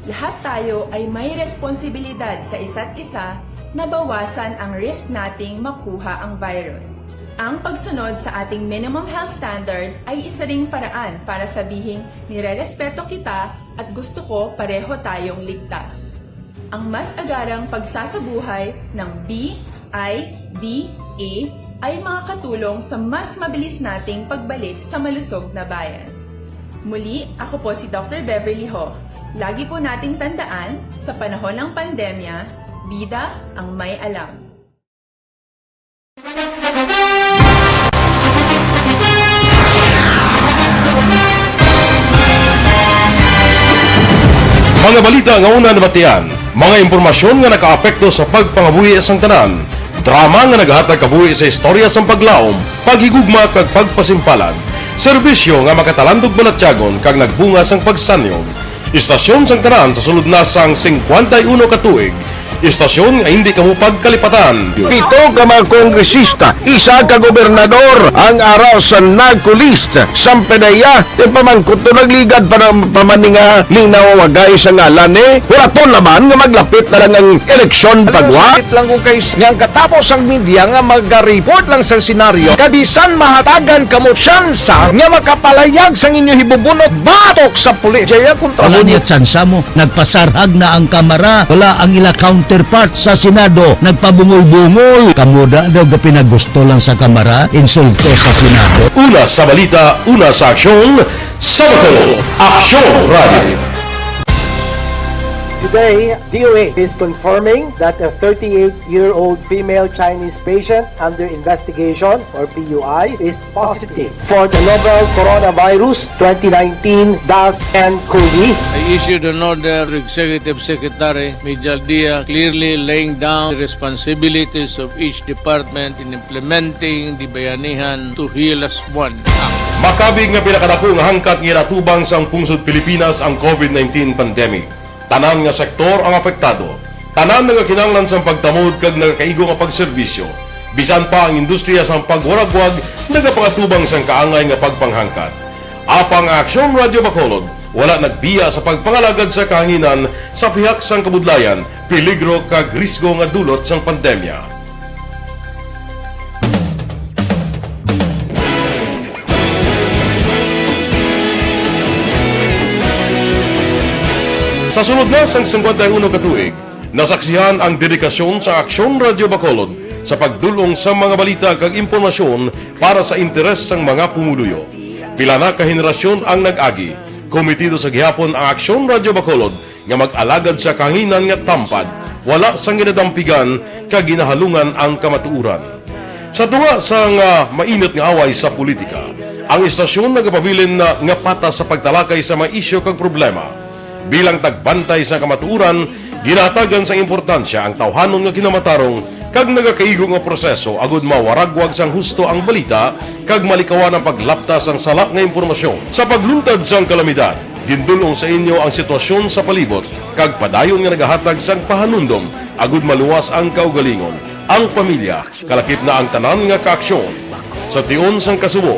Lahat tayo ay may responsibilidad sa isa't isa na bawasan ang risk nating makuha ang virus. Ang pagsunod sa ating minimum health standard ay isa ring paraan para sabihing nirerespeto kita at gusto ko pareho tayong ligtas. Ang mas agarang pagsasabuhay ng BIBA ay makakatulong sa mas mabilis nating pagbalik sa malusog na bayan. Muli, ako po si Dr. Beverly Ho. Lagi po nating tandaan, sa panahon ng pandemya, bida ang may alam. Mga balita nga una nabatian, mga impormasyon nga nakaapekto sa pagpangabuhi sang tanan, drama nga naghatag kabuhi sa istorya sang paglaom, paghigugma kag pagpasimpalan, serbisyo nga makatalandog balatyagon kag nagbunga sang pagsanyog, istasyon sang tanan sa sulod na sang 51 ka tuig, Istasyon nga hindi kamo pagkalipatan. Pito ka mga kongresista, isa ka gobernador, ang araw sa nagkulist, sampedaya, yung pamangkot to nagligad para pamaninga ning nawawagay sa ngalan wala to naman nga maglapit na lang ang eleksyon pagwa. Sakit lang ko guys, nga katapos ang media nga mag-report lang sa senaryo, kabisan mahatagan kamo tsansa nga makapalayag sa inyo hibubunot batok sa pulis. Jaya kontra Wala mo niya tsansa mo, nagpasarhag na ang kamara, wala ang ila counterpart sa Senado, nagpabungol-bungol. Kamuda daw ga pinagusto lang sa kamara, insulto sa Senado. Una sa balita, una sa aksyon, sa Bacolod, Aksyon Radio. Today, DOA is confirming that a 38-year-old female Chinese patient under investigation, or PUI, is positive for the novel coronavirus 2019 DAS-CoV. I issued an order to Executive Secretary Major Dia clearly laying down the responsibilities of each department in implementing the Bayanihan to Heal as One Act. Makabig nga pinakadako nga hangkat nga natubang sa pungsod Pilipinas ang COVID-19 pandemic. Tanan nga sektor ang apektado. Tanan nga kinahanglan sa pagtamod kag nagakaigo nga pagserbisyo. Bisan pa ang industriya sa pagwaragwag nagapangatubang sang kaangay nga pagpanghangkat. Apang Aksyon Radio Bacolod wala nagbiya sa pagpangalagad sa kahanginan sa pihak sang kabudlayan, peligro kag risgo nga dulot sang pandemya. Sa sunod na sang 51 katuig, nasaksihan ang dedikasyon sa Aksyon Radio Bacolod sa pagdulong sa mga balita kag impormasyon para sa interes sang mga pumuluyo. Pila na ka henerasyon ang nag-agi, komitido sa gihapon ang Aksyon Radio Bacolod nga mag-alagad sa kahanginan nga tampad, wala sang ginadampigan kag ginahalungan ang kamatuuran. Sa tunga sang mainit nga away sa politika, ang istasyon nagapabilin na nga patas sa pagtalakay sa mga isyu kag problema. Bilang tagbantay sa kamatuuran, ginatagan sa importansya ang tawhanon nga kinamatarong kag nagakaigo nga proseso agud mawaragwag sang husto ang balita kag malikawan ang paglaptas sang salak nga impormasyon. Sa pagluntad sang kalamidad, gindulong sa inyo ang sitwasyon sa palibot kag padayon nga nagahatag sang pahanundom agud maluwas ang kaugalingon. Ang pamilya, kalakip na ang tanan nga kaaksyon. Sa tion sang kasubo,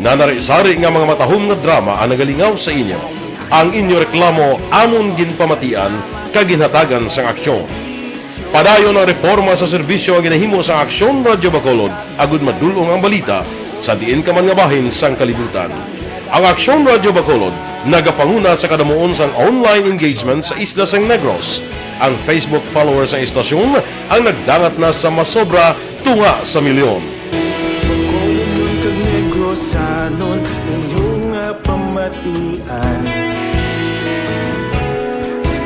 nanari-sari nga mga matahom nga drama ang nagalingaw sa inyo. Ang inyo reklamo amon ginpamatian kaginhatagan sang aksyon. Padayon ang reforma sa serbisyo ang ginahimo sa Aksyon Radio Bacolod agud madulong ang balita sa diin ka man nga bahin sang kalibutan. Ang Aksyon Radio Bacolod nagapanguna sa kadamuon sang online engagement sa isla sang Negros. Ang Facebook followers sa istasyon ang nagdangat na sa masobra tunga sa milyon. Bacolod kag Negros sanon inyong pamatian.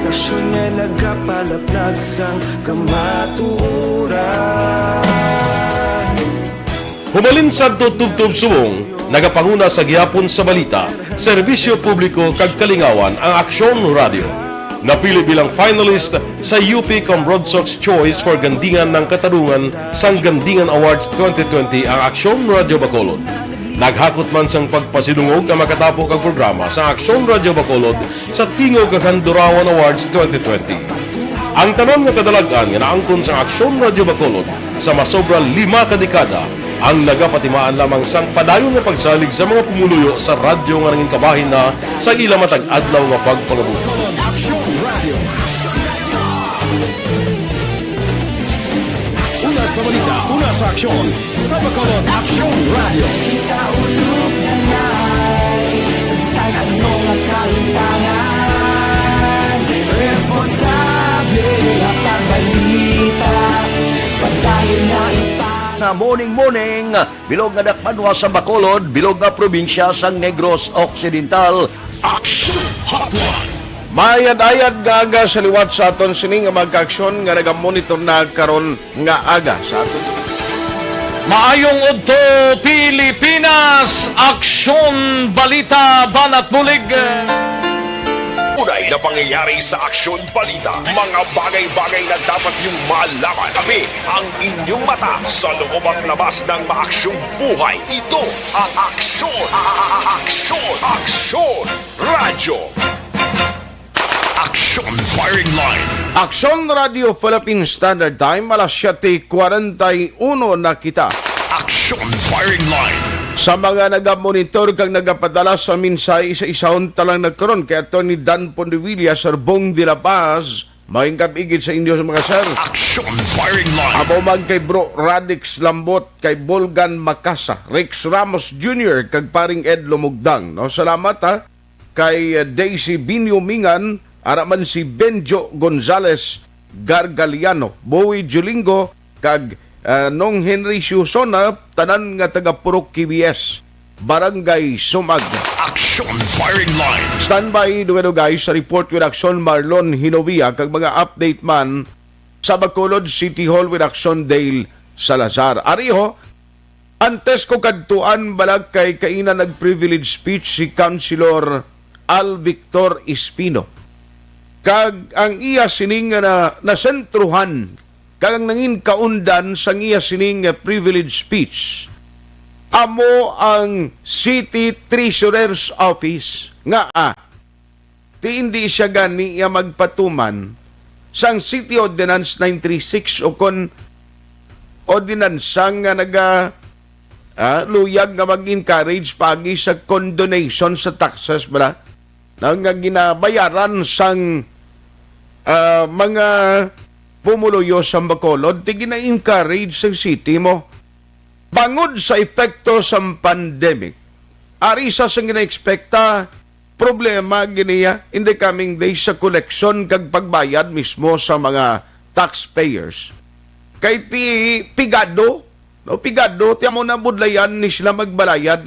Stasyon nga nagapalaplag sang kamaturan. Humalin sa tutubtub subong, nagapanguna sa gihapon sa balita, serbisyo publiko kag kalingawan ang Aksyon Radio. Napili bilang finalist sa UP Broadsox Choice for Gandingan ng Katarungan sang Gandingan Awards 2020 ang Aksyon Radio Bacolod. Naghakot man sang pagpasidungog ang makatapo kag programa sa Aksyon Radio Bacolod sa Tingog kag Handurawan Awards 2020. Ang tanon nga kadalagan nga naangkon sa Aksyon Radio Bacolod sa masobra 5 ka dekada ang nagapatimaan lamang sang padayon nga pagsalig sa mga pumuluyo sa radyo nga nangin kabahin na sa ila matag adlaw nga pagpangabuhi. Una sa balita, una sa aksyon, sa Bacolod Aksyon Radio. Ikaulog na ngay, sagsag anong kahintangan. Responsable at ang balita, pagkain na na morning, bilog nga dakpanwa sa Bacolod, bilog nga probinsya sang Negros Occidental. Aksyon Hotline. Mayad-ayad nga aga sa liwat sa aton sining nga magkaaksyon nga nagamonitor na karon nga aga sa aton. Maayong udto Pilipinas, Aksyon Balita Banat Bulig. Unay na pangyayari sa Aksyon Balita. Mga bagay-bagay na dapat niyong malaman. Kami ang inyong mata sa loob at labas ng maaksyong buhay. Ito ang Aksyon! Aksyon! Aksyon! Radyo! Aksyon! Action Firing Line. Aksyon Radio Philippine Standard Time, alas 7:41 na kita. Action Firing Line. Sa mga nagamonitor kang nagapadala sa minsay sa isahon talang nagkaroon kay Atty. Dan Pondevilla, Sarbong de la Paz, maingkap igid sa inyo mga sir. Action Firing Line. Abo man kay Bro Radix Lambot, kay Bolgan Macasa, Rex Ramos Jr., kag paring Ed Lumugdang. No, salamat ha. Kay Daisy Binyumingan, araman si Benjo Gonzales Gargaliano, Bowie Julingo, kag Nong Henry Susona, tanan nga taga Purok KBS, Barangay Sumag. Action Firing Line. Standby duwelo guys sa report with action Marlon Hinovia, kag mga update man sa Bacolod City Hall with action Dale Salazar. Ariho, antes ko kadtuan balag kay kaina nag-privilege speech si Councilor Al Victor Espino. Kag ang iya sining na nasentruhan, kag ang nangin kaundan sa iya sining privilege speech, amo ang City Treasurer's Office nga ti hindi siya gani iya magpatuman sang City Ordinance 936 o kon ordinance nga naga luyag nga mag-encourage pagi sa condonation sa taxes bala na nga ginabayaran sang mga pumuluyo sa Bacolod, ti gina-encourage sa city mo. Bangod sa epekto sa pandemic, arisa sa gina-expecta problema giniya in the coming days sa collection kag pagbayad mismo sa mga taxpayers. Kay ti pigado, no, pigado, ti amo na budlayan ni sila magbalayad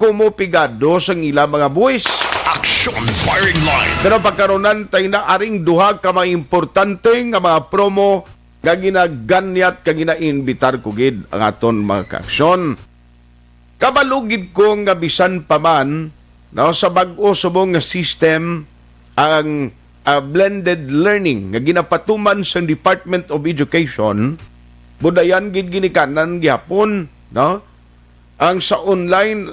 kumo pigado sa ila mga buwis. Action Firing Line. Pero pagkaronan tayo na aring duha ka mga importante nga mga promo nga ginaganyat ka ginainbitar ko gid ang aton mga kaaksyon. Kabalugid ko nga bisan paman no, sa bag-o subong nga system ang blended learning nga ginapatuman sa Department of Education, budayan gid ginikanan gyapon no. Ang sa online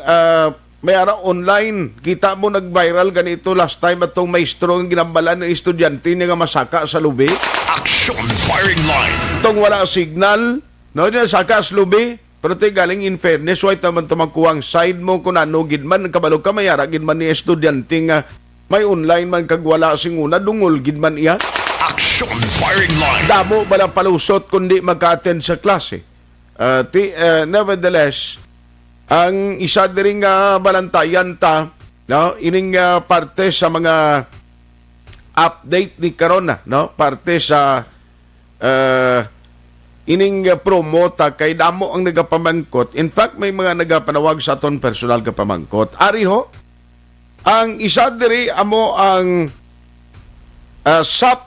may ara online, kita mo nag-viral ganito last time atong maestro ang ginambalan ng estudyante niya nga masaka sa lubi. Action Firing Line. Itong wala signal, no, niya saka sa lubi, pero ito galing in fairness, why taman tumagkuwang side mo kung ano, gidman, kabalog ka, mayara, gidman ni estudyante nga may online man kag wala singuna, dungol, gidman iya. Action Firing Line. Damo bala palusot kundi magka-attend sa klase. Nevertheless, ang isa diri nga balantayan ta, no, ining parte sa mga update ni Corona, no, parte sa ining promo ta kay damo ang nagapamangkot. In fact, may mga nagapanawag sa aton personal ka pamangkot. Ariho, ang isa diri amo ang SAP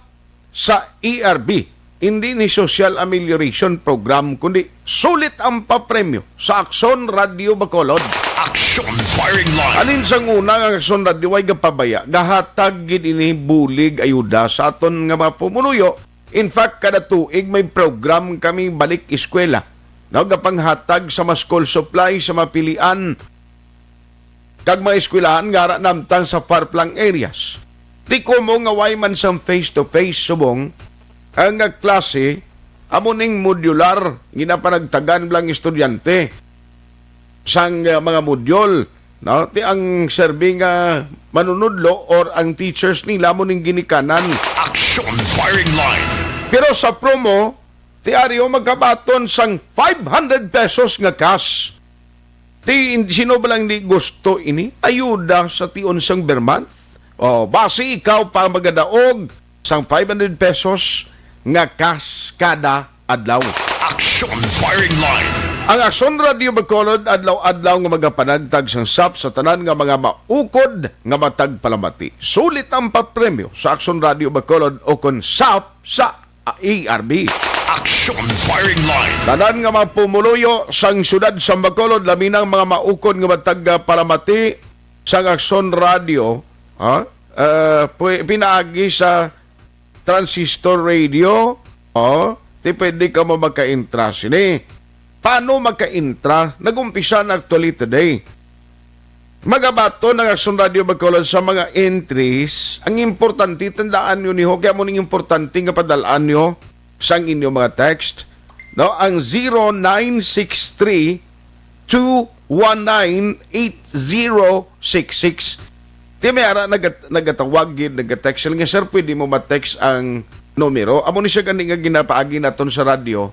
sa ERB. Hindi ni Social Amelioration Program, kundi sulit ang papremyo sa Aksyon Radio Bacolod. Action Firing Line. Alin sa una ang Aksyon Radio ay gapabaya, gahatag gid ini bulig ayuda sa aton nga mga pumunuyo. In fact, kada tuig may program kami balik eskwela. Gapanghatag sa mga school supply sa mapilian kag mga eskwelahan nga namtang sa far-flung areas. Ti ko mo nga way man sa face-to-face subong ang klase, amuning modular, ginapanagtagan lang estudyante sang mga module. No? Ti ang serving manunudlo or ang teachers nila amuning ginikanan. Action Firing Line. Pero sa promo, ti ariyo magkabaton sang 500 pesos nga cash. Ti sino ba lang di gusto ini? Ayuda sa tion sang per month. O, basi ikaw pa magadaog sang 500 pesos nga cash kada adlaw. Action Firing Line. Ang Aksyon Radio Bacolod adlaw-adlaw nga magapanagtag sang SAP sa tanan nga mga maukod nga matag palamati. Sulit ang papremyo sa Aksyon Radio Bacolod o kon SAP sa ERB. Action Firing Line. Tanan nga mga pumuluyo sang syudad sa Bacolod, labi ng mga maukod nga matag palamati sang Aksyon Radio, pinaagi sa transistor radio, pwede ka mo magka-intra sini. Paano magka-intra? Nag-umpisa na actually today. magabato ng Aksyon Radio Bacolod sa mga entries, ang importante, tandaan nyo niyo, kaya mo ning importante nga padalaan nyo sa inyong mga text, no? Ang 0963-219-8066. Di may ara nagatawag yun, nagatext nga, sir, pwede mo ma-text ang numero. Amo ni siya gani nga ginapaagi naton sa radio.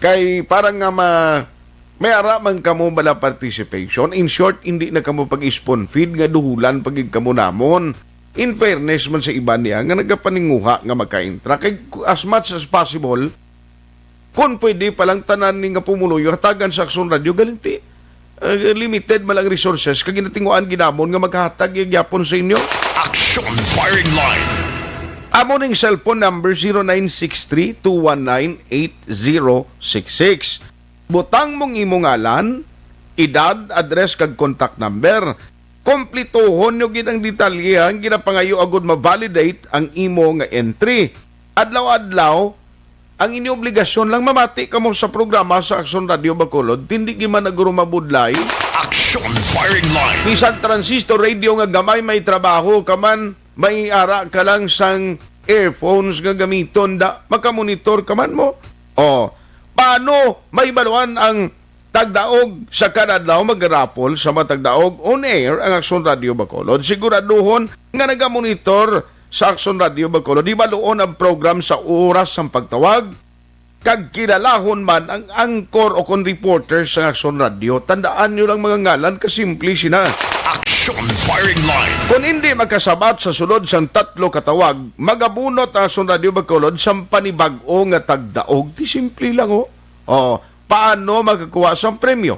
Kay parang nga may ara man kamo bala participation. In short, hindi na kamo pag-spoon feed nga duhulan pagid kamo namon. In fairness man sa iba niya nga nagapaninguha nga magka-intra. Kay as much as possible, kung pwede palang tanan ni nga pumuloy, hatagan sa Aksyon Radio, galinti. Limited malang resources, kag ginatinguan ginamon nga maghatag yung yapon sa inyo. Action Firing Line. Amo ning cellphone number 0963-219-8066. Butang mong imong ngalan, edad, address kag contact number. Kompletohon nyo gid ang detalye ang ginapangayo agud ma-validate ang imo nga entry. Adlaw-adlaw, ang inyong obligasyon lang mamati kamo sa programa sa Aksyon Radio Bacolod, hindi giman naguro mabudlay. Action Firing Line. Bisan transistor radio nga gamay may trabaho kaman, may ara ka lang sang earphones nga gamiton da, makamonitor kaman mo. O, paano may baluan ang tagdaog sa kanadlaw magrapol sa matagdaog on air ang Aksyon Radio Bacolod? Siguraduhon nga nagamonitor sa Aksyon Radio Bacolod, di baluon ang program sa oras ng pagtawag, kag kilalahon man ang anchor o kon reporter sa Aksyon Radio. Tandaan nyo lang mga ngalan, kasimple sina. Action Firing Line. Kung hindi magkasabat sa sulod sang tatlo katawag, magabunot ang Aksyon Radio Bacolod sa panibag-o nga tagdaog. Di simple lang o. O, paano magkakuha sa premyo?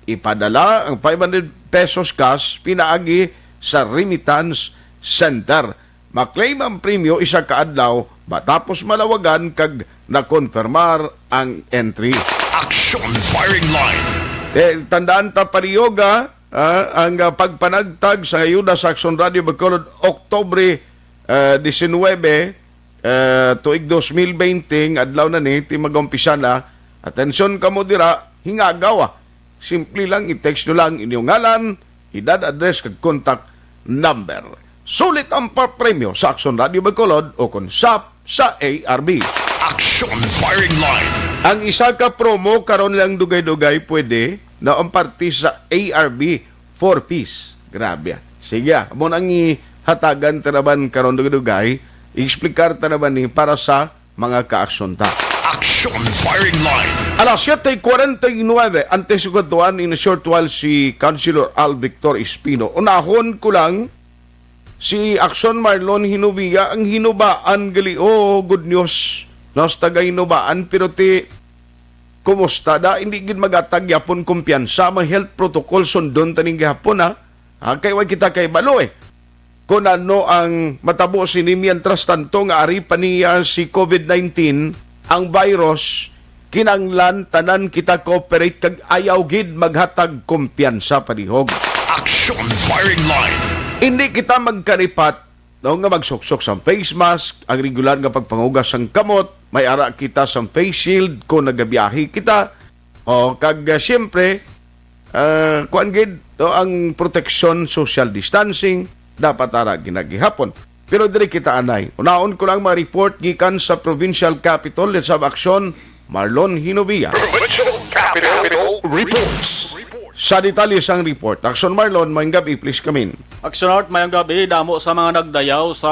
Ipadala ang 500 pesos cash pinaagi sa Remittance Center. Maklaim ang premyo isa kaadlaw matapos malawagan kag nakonfirmar ang entry. Action Firing Line. Tandaan ta pariyoga ang pagpanagtag sa ayuda sa Aksyon Radio Bacolod Oktubre 19 tuig 2020 adlaw na ni timagumpisya na. Atensyon kamo dira, hingagawa. Simple lang i-text nyo lang inyong ngalan, edad, address kag contact number. Sulit ang papremyo sa Aksyon Radio Bacolod o konsap sa ARB. Action Firing Line. Ang isa ka promo karon lang dugay-dugay pwede na ang party sa ARB 4-piece. Grabe. Sige, mo nang ihatagan tanaban karon dugay-dugay, i-explicar tanaban ni para sa mga kaaksyon ta. Action Firing Line. Alas 7:49, antes ko katuan in a short while si Councilor Al Victor Espino. Unahon ko lang si Aksyon Marlon Hinubia ang hinubaan gali good news nos taga hinubaan pero ti kumusta da hindi gid magatag yapon kumpiyansa ma health protocol sundon taning gihapon kay wa kita kay balo kung ano ang matabo sini mientras tanto nga ari pa niya si COVID-19 ang virus kinanglan tanan kita cooperate kag ayaw gid maghatag kumpiyansa palihog. Action Firing Line. Hindi kita magkaripat nga magsuksok sa face mask, ang regular nga pagpangugas ng kamot, may ara kita sa face shield kung nagabiyahe kita, o kag siyempre, kuan gid ang protection, social distancing, dapat ara ginagihapon. Pero diri kita anay. Unaon ko lang ma-report gikan sa Provincial Capital sa Aksyon, Marlon Hinubia. Provincial Capital Reports. Sa detalye sang report, Aksyon Marlon, mayang gabi, please come in. Aksyon Art, mayang gabi, damo sa mga nagdayaw sa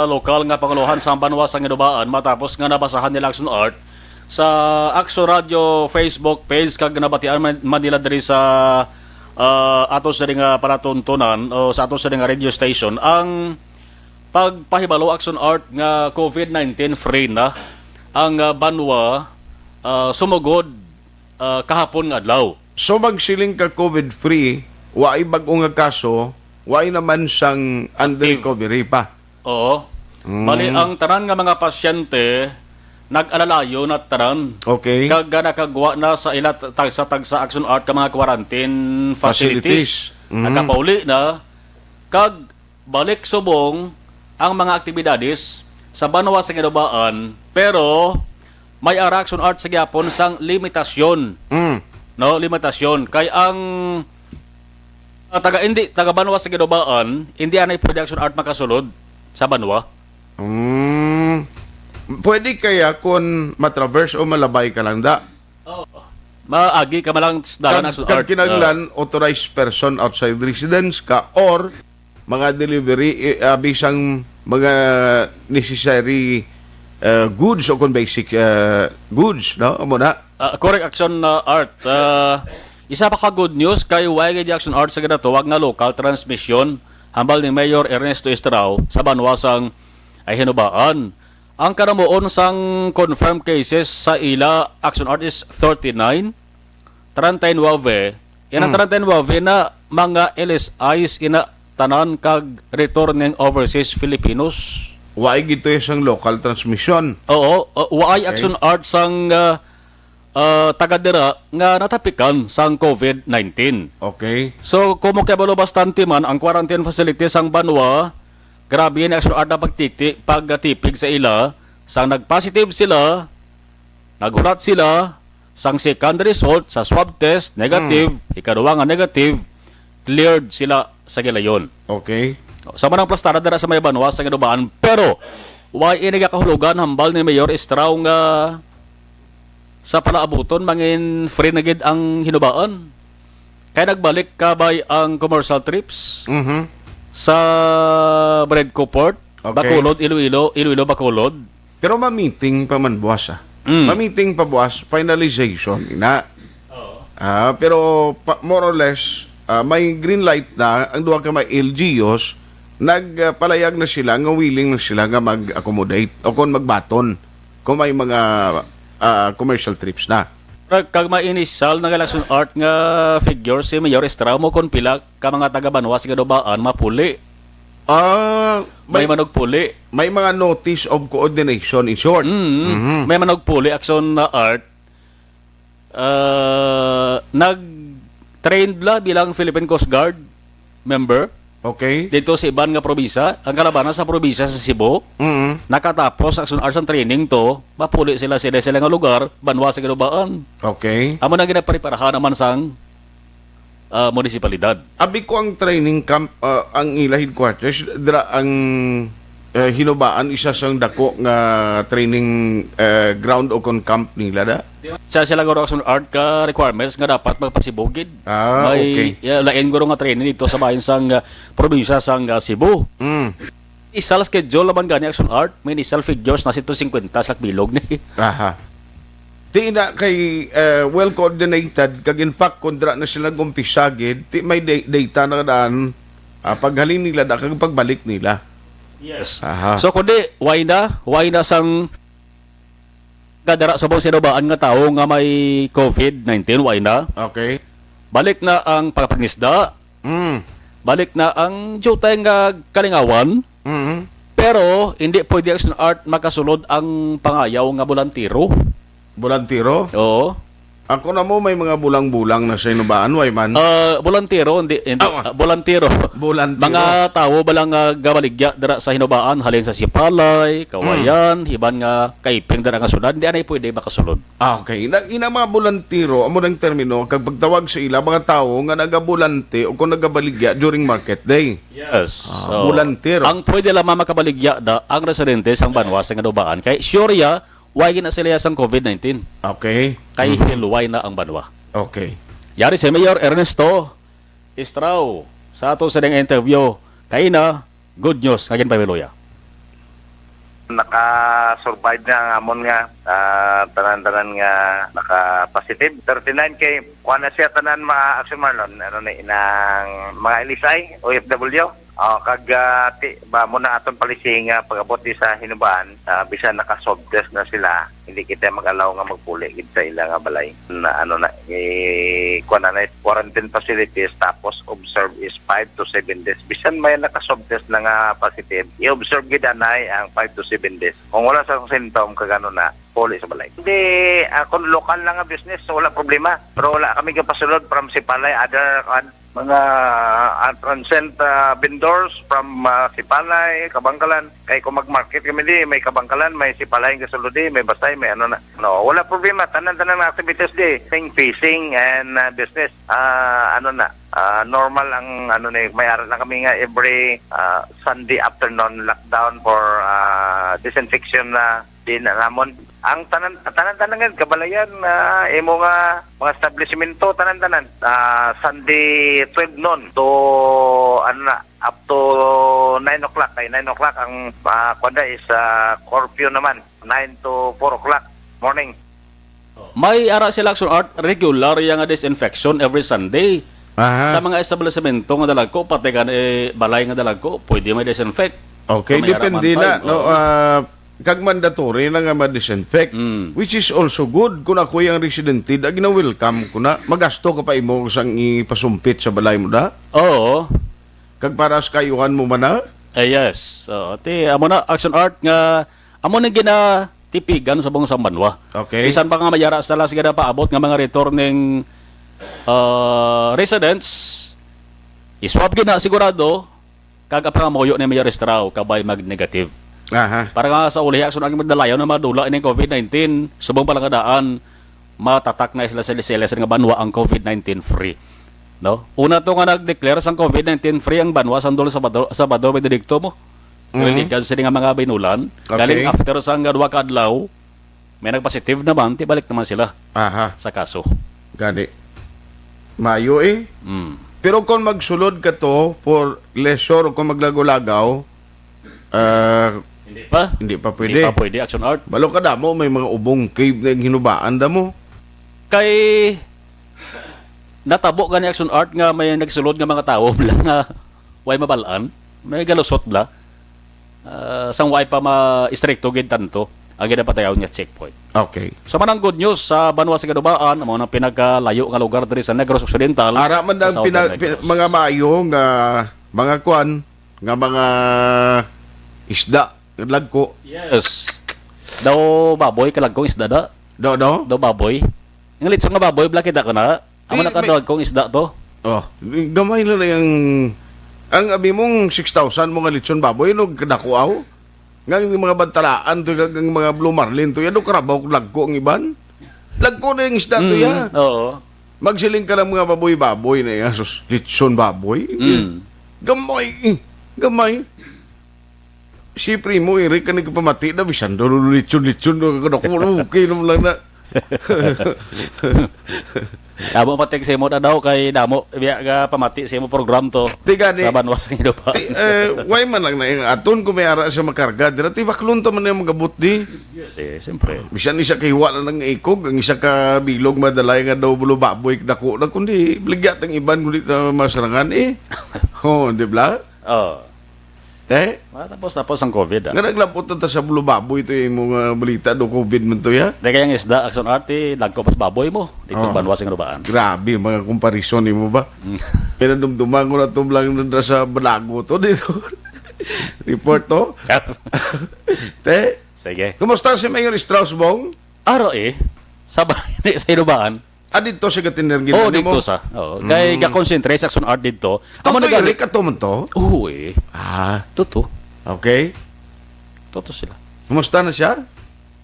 lokal nga panguluhan sa Banwa sa Ngidubaan matapos nga nabasahan nila Aksyon Art sa Aksyon Radio Facebook page kag nabatian Manila diri sa ato sa nga panatuntunan o sa ato sa nga radio station ang pagpahibalo Aksyon Art nga COVID-19 free na ang Banwa sumugod kahapon nga adlaw. So magsiling ka COVID-free, waay bagong nga kaso, waay naman siyang under recovery pa. Oo. Bali, ang tanan nga mga pasyente, nag-alalayo na tanan. Okay. Kag nakagwa na sa ila sa Aksyon Art ka mga quarantine facilities. Nakapauli na. Kag balik subong ang mga aktibidades sa Banwa sa Ngidubaan, pero may Aksyon Art sa gyapon sang limitasyon. No, limitasyon kay ang Taga Banwa sa Ginobaan, hindi anay production art makasulod sa Banwa. Pwede kaya kung matraverse o malabay ka lang da? Maagi ka malang dalan action art. Kinaglan, authorized person outside residence ka or mga delivery, bisang mga necessary goods o kung basic goods, no? Amo na? Correct action art. Isa pa ka good news kay YG Action Art sa ginatuwag nga local transmission hambal ni Mayor Ernesto Estrao sa Banwasang ay hinubaan. Ang karamuon sang confirmed cases sa ila Action Art is 39. 39 yan ang 39 na mga LSIs ina tanan kag returning overseas Filipinos. Why gito isang local transmission? Oo, why Action Art sang taga-dira nga natapikan sang COVID-19. Okay. So, kung makabalo bastante man ang quarantine facilities sang Banwa, grabe yung Action Art na pagtipig sa ila, sang nag-positive sila, naghulat sila, sang second result sa swab test, negative, ikaduwa nga negative, cleared sila sa gilayon. Okay. Sa manang plastada dira sa may Banwa sa Ginobaan, pero why inigakahulugan hambal ni Mayor Estrao nga sa palaabuton mangin free na gid ang hinubaan. Kaya nagbalik kabay ang commercial trips sa Bredco Port, Bacolod, Iloilo, Bacolod. Pero ma-meeting pa man buwas Ma-meeting pa buwas, finalization ina. Pero more or less, may green light na ang duha ka may LGUs, nagpalayag na sila, nga willing na sila nga mag-accommodate o kung magbaton kung may mga commercial trips na. Kag ma-initial na Action Art nga figure si Mayor Estrao mo kon pila ka mga taga Banwa sa Ginobaan mapuli. May manog puli. May mga notice of coordination in short. May manog puli Action Art. Nag-trained la bilang Philippine Coast Guard member. Okay. Dito sa iban nga probisa, ang kalabanan sa probisa sa Cebu. Nakatapos Action Arts ang training to, mapuli sila nga lugar, Banwa sa Ginobaan. Okay. Amo na ginapare-parahan naman sang munisipalidad. Abi ko ang training camp, ang ila headquarters, dira ang hinubaan isa sang dako nga training ground o kon camp nila da. Sa sila guro Action Art ka requirements nga dapat magpasibugid. Okay. Lain guro nga training dito sa bayan sang probinsya sang Cebu. Isal schedule laban gani Action Art, may isal figures na 150 sa bilog ni. Ti na kay well coordinated kag in fact kondra na sila gumpisagid, ti may data na daan paghalin nila da kag pagbalik nila. Yes. So kundi why na sang kadara sa buong sinubaan nga tao nga may COVID-19 why na? Okay. Balik na ang pagpangisda. Balik na ang jutay nga kalingawan. Pero hindi pwede Action Art makasulod ang pangayaw nga bolantiro. Bolantiro? Oo. Ako na mo may mga bulang-bulang na sa inubaan, way man. Bolantiro, hindi bolantiro. Mga tao balang gabaligya dara sa hinubaan halin sa Sipalay, Kawayan, hiban nga kaiping dara nga syudad, di anay pwede makasulod. Okay. Ina mga bolantiro, amo nang termino kag pagtawag sa ila mga tao nga nagabulante o kung nagabaligya during market day. Yes. Bolantiro. Ang pwede lamang makabaligya da ang residente sang Banwa sa hinubaan kay Surya why gina sila sang COVID-19. Okay. Kay hilway na ang Banwa. Okay. Yari si Mayor Ernesto Estrao sa ato sa interview. Kay na, good news. Kagin pa Beloya. Naka-survive na ang amon nga. Tanan-tanan nga naka-positive. 39 kay kuha na siya tanan mga Action Marlon. Inang mga LSI, OFW. Kag ba mo na aton palising pag-abot sa hinubaan, bisan naka-swab test na sila, hindi kita mag-allow nga magpuli gid sa ila nga balay. Na kuha na quarantine facilities tapos observe is 5 to 7 days. Bisan may naka-swab test na nga positive, i-observe gid anay ang 5 to 7 days. Kung wala sa symptom kagano na puli sa balay. Hindi ako local lang nga business, so wala problema. Pero wala kami kapasulod from Sipalay, other mga transient vendors from Sipalay, Kabangkalan. Kaya kung mag-market kami di, may Kabangkalan, may Sipalay, Gasoludi, may Basay, may ano na. No, wala problema. Tanan-tanan na activities di. Fishing and business. Normal ang may aral na kami nga every Sunday afternoon lockdown for disinfection na din namon. Ang tanan-tanan kabalayan imo nga mga establishmento tanan-tanan Sunday 12 noon to up to 9 o'clock. Kay 9 o'clock ang kwanda is curfew naman 9 to 4 o'clock morning. May ara sila Action Art regular yung disinfection every Sunday. Aha. Sa mga establishmento nga dalagko pati kan balay nga dalagko pwede may disinfect. Okay, depende na no kag mandatory na nga ma-disinfect which is also good kung ako yung residente da gina-welcome ko na magasto ka pa imo sang ipasumpit sa balay mo da. Oo. Kag para sa kayuhan mo man na. Yes. So, amo na Action Art nga amo na gina tipigan sa buong Sambanwa. Okay. Bisan pa nga mayara sa las gina paabot nga mga returning residents iswab gina sigurado kag apangamoyo ni mayor Estrao kabay mag-negative. Aha. Para nga sa uli action ang magdalayaw na madula ini COVID-19 subong palangadaan matatak na sila sa nga banwa ang COVID-19 free. No? Una to nga nag-declare sang COVID-19 free ang banwa sandol sa Sabado Benedicto mo. Religan sila nga mga binulan. Okay. Galing after sang duwa ka adlaw may nagpositive naman tibalik naman sila. Aha. Sa kaso. Gani. Mayo Pero kung magsulod ka to for leisure kung maglago-lagaw hindi pa pwede. Hindi pa pwede Action Art. Balo ka damo may mga ubong cave na hinubaan damo. Kay natabo gani Action Art nga may nagsulod nga mga tao bla nga way mabalaan, may galusot bla. Sang way pa ma-stricto gid tanto ang ginapatayaw nga checkpoint. Okay. So manang good news sa Banwa sa Ganubaan, amo nang pinagkalayo nga lugar diri sa Negros Occidental. Ara man ang mga maayo nga mga kwan nga mga isda lagko. Yes. Daw baboy kalagkong isda da. Daw baboy. Ang litsong nga baboy bla kita kana. Amo na kalagkong isda to. Oh, gamay na yung ang abi mong 6,000 mga litson baboy no kadakuaw. Nga mga bantalaan to ang mga blue marlin to yan do karabaw lagko ang iban. Lagko na yung isda to ya. Oo. Magsiling ka lang mga baboy na yan. Sus, litson baboy. Gamay. Si Primo, Eric, ka nagpamati na, bisan do, litson, okay naman lang na. Damo patik sa imo na daw kay damo biya ga pamati sa imo program to sa Banwa sa Ganubaan. Why man lang na yung aton kung may ara sa makarga, dira tibaklon ta man yung magabot di. Yes, siyempre. Bisan isa kay hiwa lang ng ikog, ang isa ka bilog madalay nga daw bulo baboy dako na kundi bligat ang iban kundi masarangan di bla? Tapos ang COVID. Nga naglapot ta sa bulo baboy ito yung mga balita do COVID man to ya. Di kayang isda, Action Art, lagko pas baboy mo dito sa Banwa sa Ganubaan. Grabe, mga comparison mo ba? Pero dumduman ko na ito lang na sa balago to dito. Report to. Sige. Kumusta si Mayor Strauss-Bong? Aro sa Ganubaan. Dito sa Katinergin. Dito sa. Kay ga-concentrate sa Action Art dito. Amo Eric ato man to? Oo Toto. Okay. Toto sila. Kumusta na siya?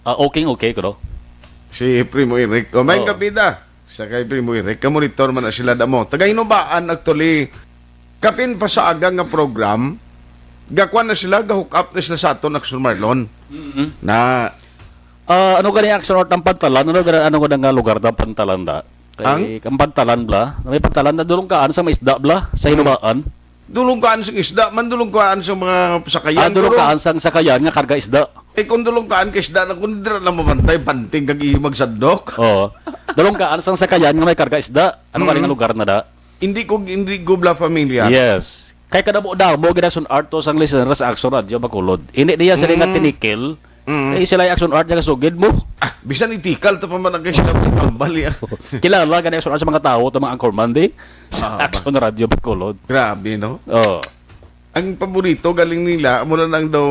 Okay ko no. Si Primo Eric. May kapida. Sa kay Primo Eric. Kamonitor man na sila damo. Tagahinubaan actually. Kapin pa sa agang nga program. Gakwan na sila. Ga-hook up na sila sa aton Action Marlon. Na ano gani Action Art ng Pantalan? Ano gani nga lugar ng Pantalan da? Kay ang Pantalan bla. May Pantalan na dulong kaan sa may isda bla sa Hinubaan. Dulong kaan sa isda, man dulong kaan sa mga sakayan. Dulong kaan sa sakayan nga karga isda. Kung dulong kaan ka isda na kung dira lang mamantay panting kag ihimag sandok. Dulong kaan sa sakayan nga may karga isda. Ano nga lugar na da? Hindi ko bla familiar. Yes. Kay kadamo mo Action Art to sang listener sa Action Radio Bacolod. Ini diya sila nga tinikil. Kay sila Action Art nga sugid mo. Bisan itikal ta pa man ang sila tambal ya. Kilala gani Action Art sa mga tao to mga anchorman di sa Action Radio Bacolod. Grabe no. Ang paborito galing nila mula nang daw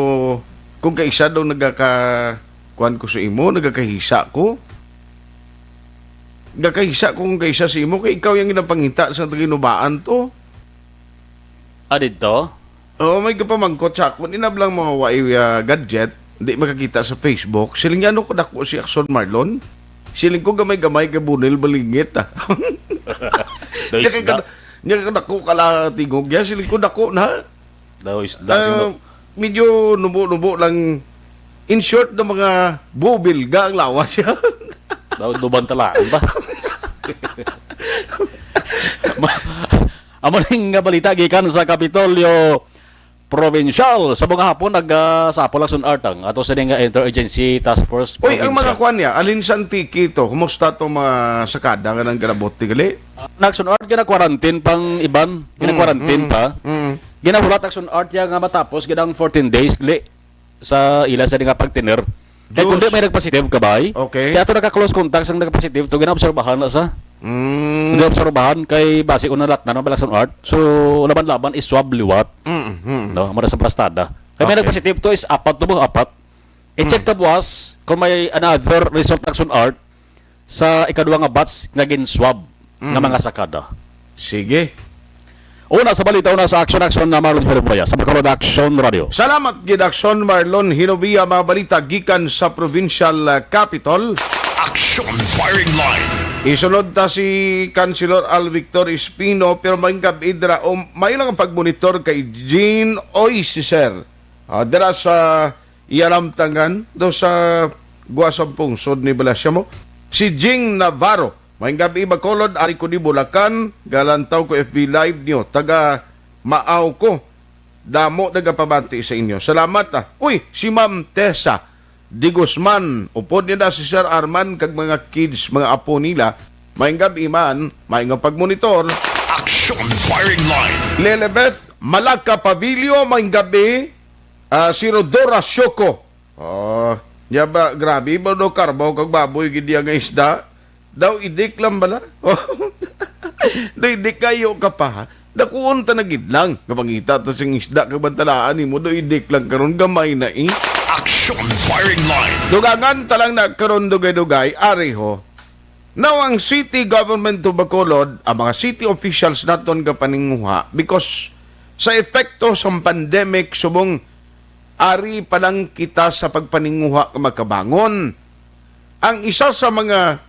kung kaisa daw nagaka kuan ko sa imo, nagakahisa ko. gakaysa kung kaysa si mo, kay ikaw yung ginapangita sa taginubaan to. Dito? Oo, may kapamangkot sa ako. Inablang mga gadget, hindi makakita sa Facebook. Siling ano ko dako si Axon Marlon? Siling ko gamay-gamay kay Bunil Balingit. Niya ka dako kala tingog ya. Siling ko dako na. Medyo nubo-nubo lang. In short, na mga bubilga ang lawas siya. Duban talaan ba? Amo ning balita gikan sa Kapitolyo Provincial sa mga hapon nag-sapol lang sun artang ato sa nga Interagency Task Force Uy, ang mga Provincial. kwan niya, alin sa antiki to? Kumusta to mga sakada nga ng galabot ni gali? Nagsun art gina quarantine pang iban, gina quarantine pa. Ginahulat nagsun art ya nga matapos ginang 14 days gali sa ila sa nga pagtiner. Kaya kung di may nagpositive ka ba? Okay. Kaya ito nagka-close contact sang nagpositive to gina-obserbahan na sa. Gina-obserbahan kay base ko na lahat na ng balasan art. So, laban-laban is swab liwat. No, mara sa plastada. Kaya may nagpositive to is apat to mo, apat. I-check to buwas kung may another result action art sa ikaduwa nga batch nga gin-swab ng mga sakada. Sige. Una sa balita, una sa action na Marlon Hinovia sa Bacolod Action Radio. Salamat gid Axon Marlon Hinovia, mga balita gikan sa provincial capital. Action firing line. Isunod ta si Councilor Al Victor Espino, pero may kabidra o may lang ang pagmonitor kay Jean Oisiser. Dira sa Iaramtangan, do sa Guasampung, sud ni Balasya mo. Si Jing Navarro, may gabi Bacolod, ari ko di Bulacan, galantaw ko FB Live niyo, taga Maaw ko. Damo nagapabati sa inyo. Salamat Uy, si Ma'am Tessa Di Guzman, upod niya si Sir Arman kag mga kids, mga apo nila, may gabi man, may nga pagmonitor. Action firing line. Lelebeth Malaka Pavilio, may gabi, si Rodora Syoko. Niya ba, grabe ba do karbaw kag baboy gidya nga isda? Daw idik lang bala? Daw idik kayo ka pa ha? Dakuon ta na gidlang. Kapangita ta sing isda kag bantalaan mo, daw idik lang karon gamay na Action firing line. Dugangan talang na karon dugay-dugay, ari ho. Now, ang city government to Bacolod, ang mga city officials naton kapaninguha, because sa epekto sa pandemic, subong ari pa lang kita sa pagpaninguha makabangon. Ang isa sa mga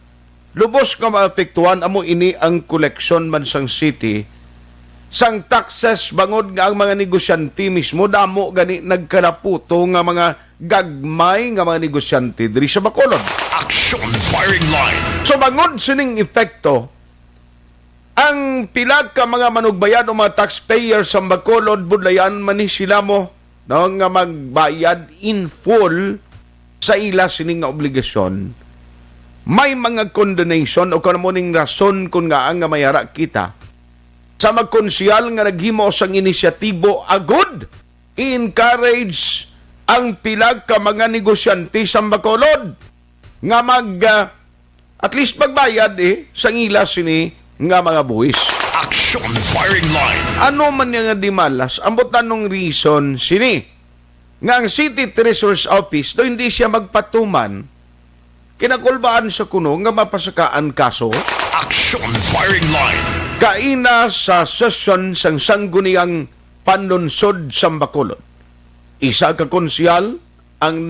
lubos ka maapektuhan, amo ini ang koleksyon man sang city, sang taxes bangod nga ang mga negosyante mismo, damo gani nagkalaputo nga mga gagmay nga mga negosyante diri sa Bacolod. Action firing line. So bangod sining epekto, ang pila ka mga manugbayad o mga taxpayers sa Bacolod, budlayan man ni sila mo nga magbayad in full sa ila sining nga obligasyon. May mga condonation o kanamuning rason kung nga ang mayara kita sa magkonsyal nga naghimo sang inisyatibo agud i-encourage ang pilag ka mga negosyante sa Bacolod nga at least magbayad sang ila sini nga mga buwis. Action firing line. Ano man nga di malas, ambot tanong reason sini nga ang City Treasurer's Office do hindi siya magpatuman kinakulbaan sa kuno nga mapasakaan kaso. Action firing line. Kaina sa session sang sangguniang panlunsod sa Bacolod. Isa ka konsyal ang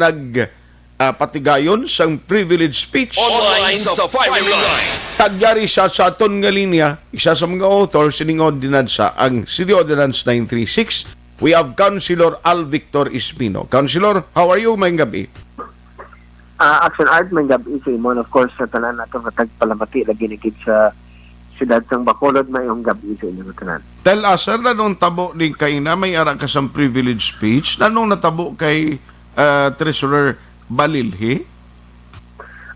patigayon sang privilege speech. Online sa firing line. Tagyari siya sa aton nga linya, isa sa mga author sining ordinansa, ang City Ordinance 936. We have Councilor Al Victor Espino. Councilor, how are you? May gabi. Action art may gabi sa imon, of course, sa tanan nato nga tagpalamati lagi nikid sa siyudad sang Bacolod, mayong gabi sa inyong tanan. Tell us, sir, nanong tabo din kay na may ara ka sang privilege speech? Nanong natabo kay Treasurer Balilhi?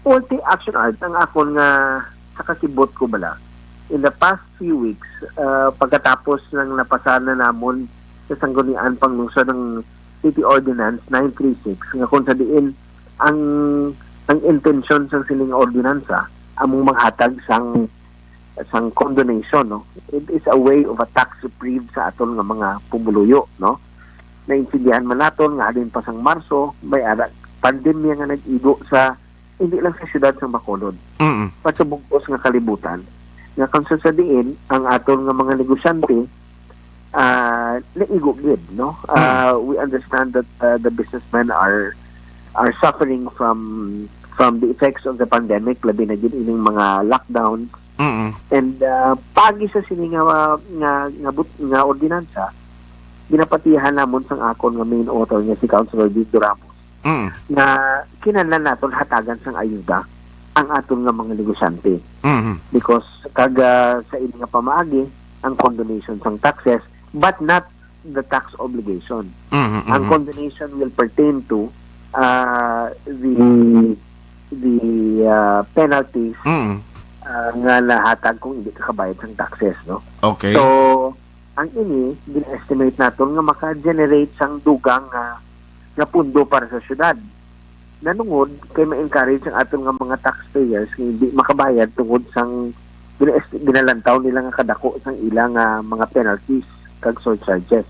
Ulti action art ang akon nga sa kasibot ko bala. In the past few weeks, pagkatapos ng napasana namon sa sanggunian panglungsod ng City Ordinance 936, nga kung sa diin ang intensyon sa siling ordinansa among maghatag sang condonation, no? It is a way of a tax reprieve sa aton nga mga pumuluyo, no? Naintindihan man naton nga alin pa sang Marso may pandemya nga nag-igo sa hindi lang sa syudad sa Bacolod, Mm. pa sa bugos nga kalibutan, nga kung sasadiin, ang aton nga mga negosyante, naigo gid, no? We understand that the businessmen are suffering from the effects of the pandemic, labi na gid ining mga lockdown. Mm. And pagi sa sini nga ordinansa, ginapatihan namon sang akon nga main author nga si Councilor Dito Ramos Mm. na kinahanglan naton hatagan sang ayuda ang aton nga mga negosyante. Mm. Because kaga sa ini nga pamaagi ang condonation sang taxes but not the tax obligation. Mm. Ang condonation will pertain to the penalties Mm. nga nahatag kung hindi ka kabayad sang taxes, no? Okay. So ang ini gina-estimate naton nga maka-generate sang dugang nga pundo para sa syudad. Nanungod kay ma-encourage ang aton nga mga taxpayers nga hindi makabayad tungod sang ginalantaw nila nga kadako sang ilang mga penalties kag surcharges.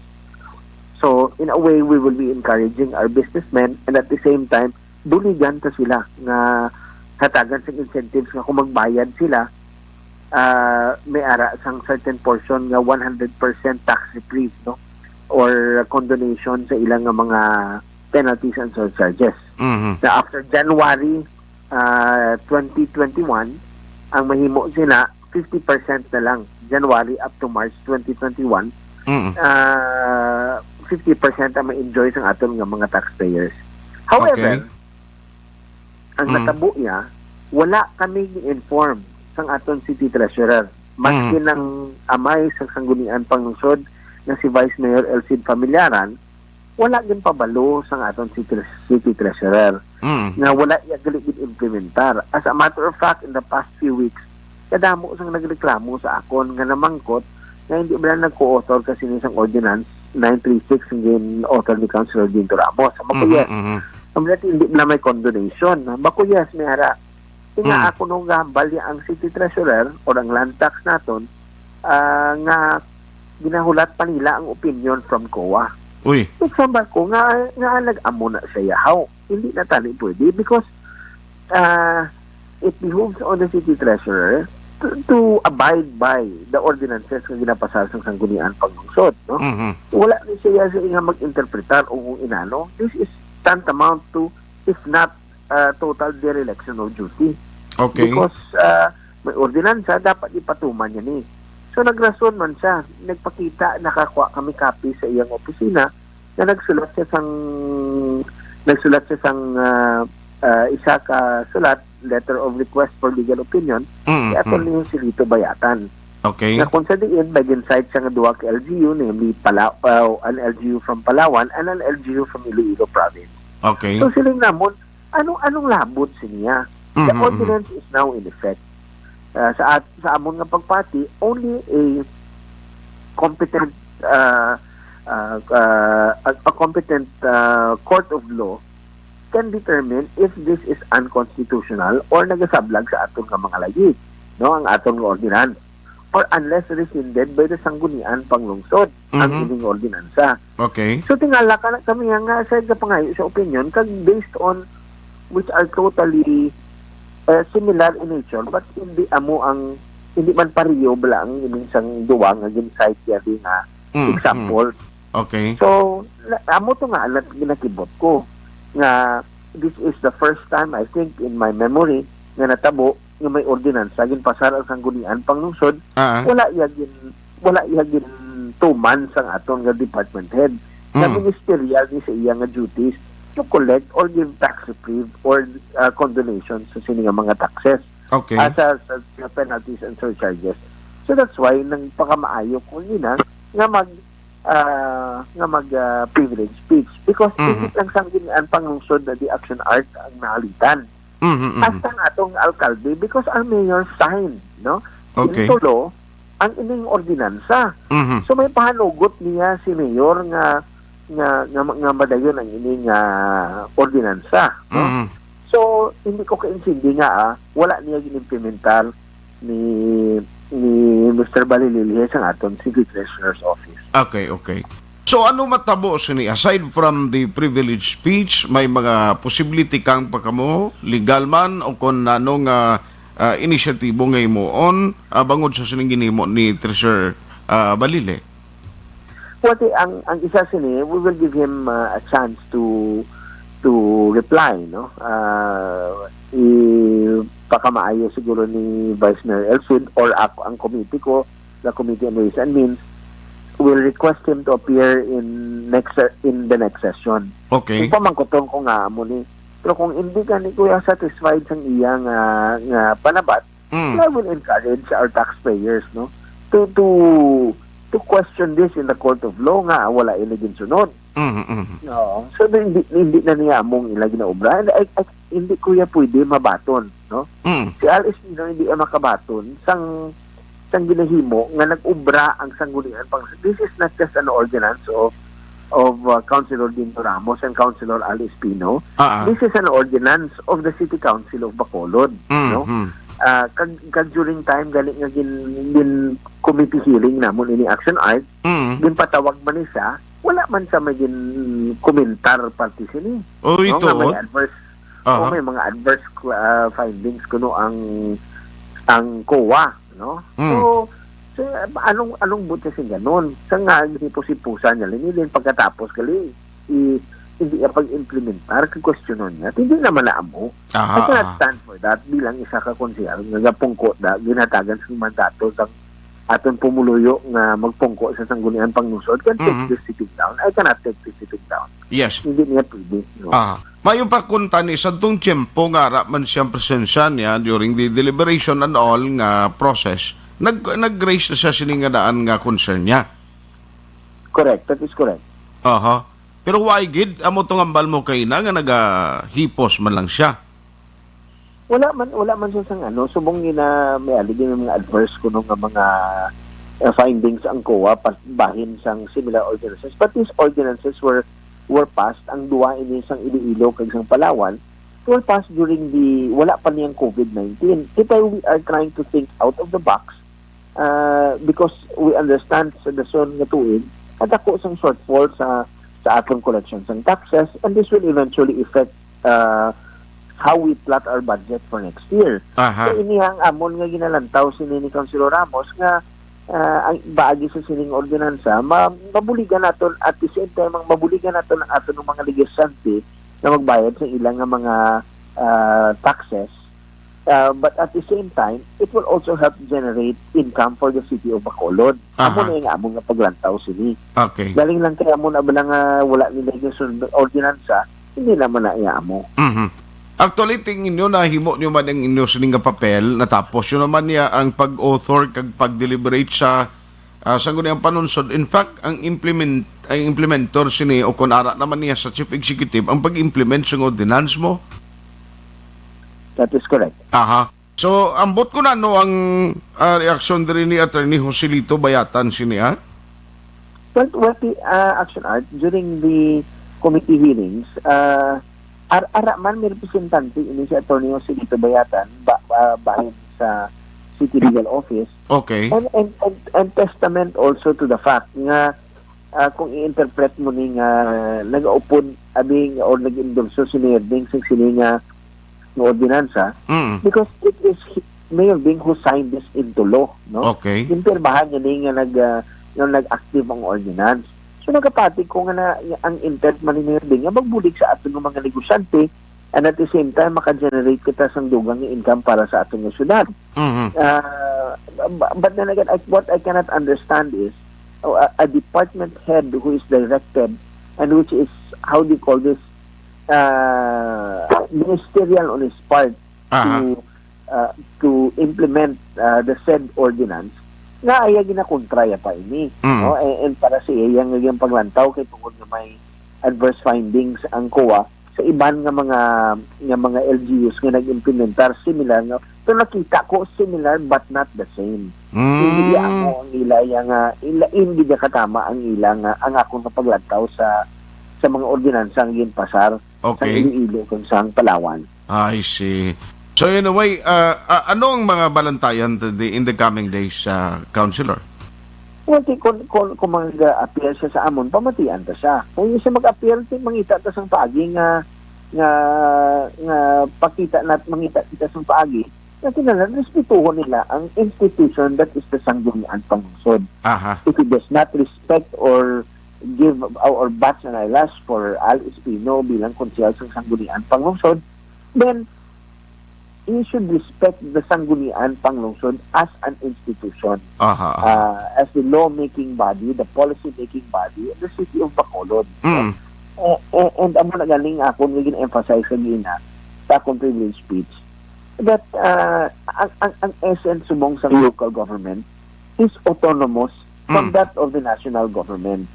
So in a way we will be encouraging our businessmen and at the same time duligan ta sila nga hatagan sang incentives nga kung magbayad sila may ara sang certain portion nga 100% tax reprieve, no, or condonation sa ilang nga mga penalties and surcharges. Mm. Na after January 2021 ang mahimo sila 50% na lang. January up to March 2021 Mm. 50% ang ma-enjoy sang aton nga mga taxpayers. However, Okay. ang natabo niya, wala kami inform sang aton city treasurer. Maski ng amay sa sanggunian panglungsod na si Vice Mayor Elcid Familiaran, wala din pabalo sang aton city treasurer. Mm. Na wala gali implementar. As a matter of fact, in the past few weeks, kadamo sang nagreklamo sa akon nga namangkot na hindi ba nag-co-author kasi nisang ordinance 936 ng author ni Councilor Dinto Ramos. Bakuyas. Hindi na may condonation. Bakuyas, may hara. Tinga ako nung gambal ang city treasurer o ang land tax naton nga ginahulat pa nila ang opinion from COA. Uy. Example ko, nga nag-amo na siya yahaw. Hindi na tali pwede because it behooves on the city treasurer to abide by the ordinances na ginapasal sa sanggunian panglungsod, no? Mm-hmm. Wala ni siya sa nga mag-interpretar o kung inano. This is tantamount to, if not total dereliction of duty. Okay. Because may ordinansa, dapat ipatuman niya ni. So nagrason man siya, nagpakita, nakakuha kami copy sa iyang opisina na nagsulat siya sang isa ka sulat, letter of request for legal opinion, kaya ito niyo si Lito Bayatan. Okay. Na kung sa diin, by ginsight siya nga duwa ka LGU, namely an LGU from Palawan and an LGU from Iloilo Province. Okay. So siling namon, anong labot siya? The ordinance is now in effect. Sa amon nga pagpati, only a competent court of law can determine if this is unconstitutional or nagasablag sa aton nga mga lagi, no, ang aton nga ordinance, or unless rescinded by the sanggunian panglungsod ang ining ordinansa. Okay. So tingala kami nga sa pangayo sa opinion kag based on which are totally similar in nature but hindi man pariyo bala ang ining sang duwa nga ginsite ya nga example. Okay. So amo to nga alat ginakibot ko nga this is the first time I think in my memory nga natabo nga may ordinance gin pasar ang sanggunian panglungsod. Wala yagin 2 months ang aton nga department head na ministerial ni sa iya nga duties to collect or give tax reprieve or condonation sa sini nga mga taxes. Okay. Sa penalties and surcharges. So that's why nang pakamaayo ko nila nga mag privilege speech because hindi lang sanggunian panglungsod na the action art ang nahalitan. Hasta ang atong alkalde because our mayor signed, no? Okay. Tulo ang ining ordinansa. So may pahanugot niya si mayor nga madayon ang ining ordinansa, no? So hindi ko kaintindi nga wala niya ginimplementar ni Mr. Balililhe sa aton City Treasurer's Office. Okay. So ano matabo sini aside from the privilege speech, may mga possibility kang pakamo legal man o kon nanong inisyatibo ngay mo on bangod sa sining ginimo ni Treasurer Balile? Pwede, ang isa sini, we will give him a chance to reply, no? Ipakamaayo siguro ni Vice Mayor Elfin or ako, ang committee ko, the Committee on Ways and Means, will request him to appear in the next session. Okay. Kung pamangkotong ko nga mo ni, pero kung hindi ka ni Kuya satisfied sa iyang nga panabat, I will encourage our taxpayers, no, to question this in the court of law nga wala iligin sunod. No. So hindi na niya mong ilagi na obra. And hindi Kuya pwede mabaton, no? Si Alice hindi makabaton sang ginahimo nga nag-ubra ang sanggunian pang this is not just an ordinance of Councilor Dino Ramos and Councilor Alice Pino. This is an ordinance of the City Council of Bacolod, no? Kag during time galing nga gin committee hearing namon ini Action Art, gin patawag man ni siya, wala man sa magin komentar parte sini. Oh, ito. No, may adverse may mga adverse findings kuno ang COA, no? So anong buti sa ganon? Sa nga hipusipusan niya din pagkatapos gali hindi pag-implementar kung questionon niya, hindi naman naamo. I cannot stand for that bilang isa ka konsehal nga pungko da ginatagan sa mandato sa aton pumuluyo nga magpungko sa sanggunian pangnusod can take this sitting down. I cannot take this sitting down. Yes. Hindi niya pwede. No? Mayo pa kunta ni sa itong tiyempo nga man siyang presensya niya during the deliberation and all nga process, nag-raise na siya siningadaan nga concern niya. Correct. That is correct. Pero why gid amo tong ambal mo kay na nga nagahipos man lang siya? Wala man siya sang subong gina may aligin ng mga adverse kuno nga mga findings ang COA bahin sang similar ordinances. But these ordinances were passed ang duwa ini sang Iloilo kag sang Palawan were passed during the wala pa niyang COVID-19. Kita we are trying to think out of the box because we understand sa dason nga tuig at ako sang shortfall sa atong collections and taxes, and this will eventually affect how we plot our budget for next year. So inihang amon nga ginalantaw sini ni Councilor Ramos nga ang baagi sa sining ordinansa, mabuligan naton at the same time mabuligan naton ang aton ng mga legisante na magbayad sa ilang nga mga taxes. But at the same time, it will also help generate income for the city of Bacolod. Amo na yung among nga paglantaw sini. Okay. Galing lang kaya mo na ba nga wala nila yung ordinansa, hindi naman na iamo. Actually, tingin nyo na himo nyo man ang inyo sining nga papel, natapos yun naman niya ang pag-author kag pag-deliberate sa sangguniang panunsod. In fact, ang implementor sini o kunara naman niya sa Chief Executive ang pag-implement sa ordinance mo. That is correct. So, ambot ko na ang reaksyon din ni Attorney Joselito Bayatan siniya? Well, the Action Art, during the committee hearings, ara man may representante ini si Attorney Joselito Bayatan bahin sa City Legal Office. Okay. And testament also to the fact nga kung i-interpret mo ni nga nag-upod abing or nag-endorso sinerding sa sini nga ordinansa because it is Mayor Bing who signed this into law, no? Okay. Impirmahan niya nga nag-active ang ordinance. So nagapati ko nga na ang intent man ni Mayor Bing nga magbulig sa aton ng mga negosyante and at the same time maka-generate kita sang dugang income para sa aton nga syudad. But then again, what I cannot understand is a department head who is directed and which is, how do you call this, ministerial on his part to implement the said ordinance nga ay ginakontraya pa ini no? And para sa iyang nga paglantaw kay tungod nga may adverse findings ang COA sa iban nga mga LGUs nga nag-implementar similar nga so nakita ko similar but not the same. Hindi ako ang hindi nga katama ang ilang ang akong paglantaw sa mga ordinansang ginpasar sa Iloilo kung saan Palawan. I see. So anyway, ano ang mga balantayan in the coming days, Councilor? Kung mag-appear siya sa amon, pamatian ta siya. Kung yung siya mag-appear, mangita ta sang paagi nga pakita nat mangita kita sang paagi. Na tinalan, respetuhon nila ang institution that is the sanggunian panglungsod. If it does not respect or give or bats an eyelash for Al Espino bilang konsyal sa sanggunian panglungsod, then you should respect the sanggunian panglungsod as an institution, as the law-making body, the policy-making body of the city of Bacolod. And amo na galing ako naging emphasize kanina sa akong privilege speech that ang essence subong sa local government is autonomous from that of the national government.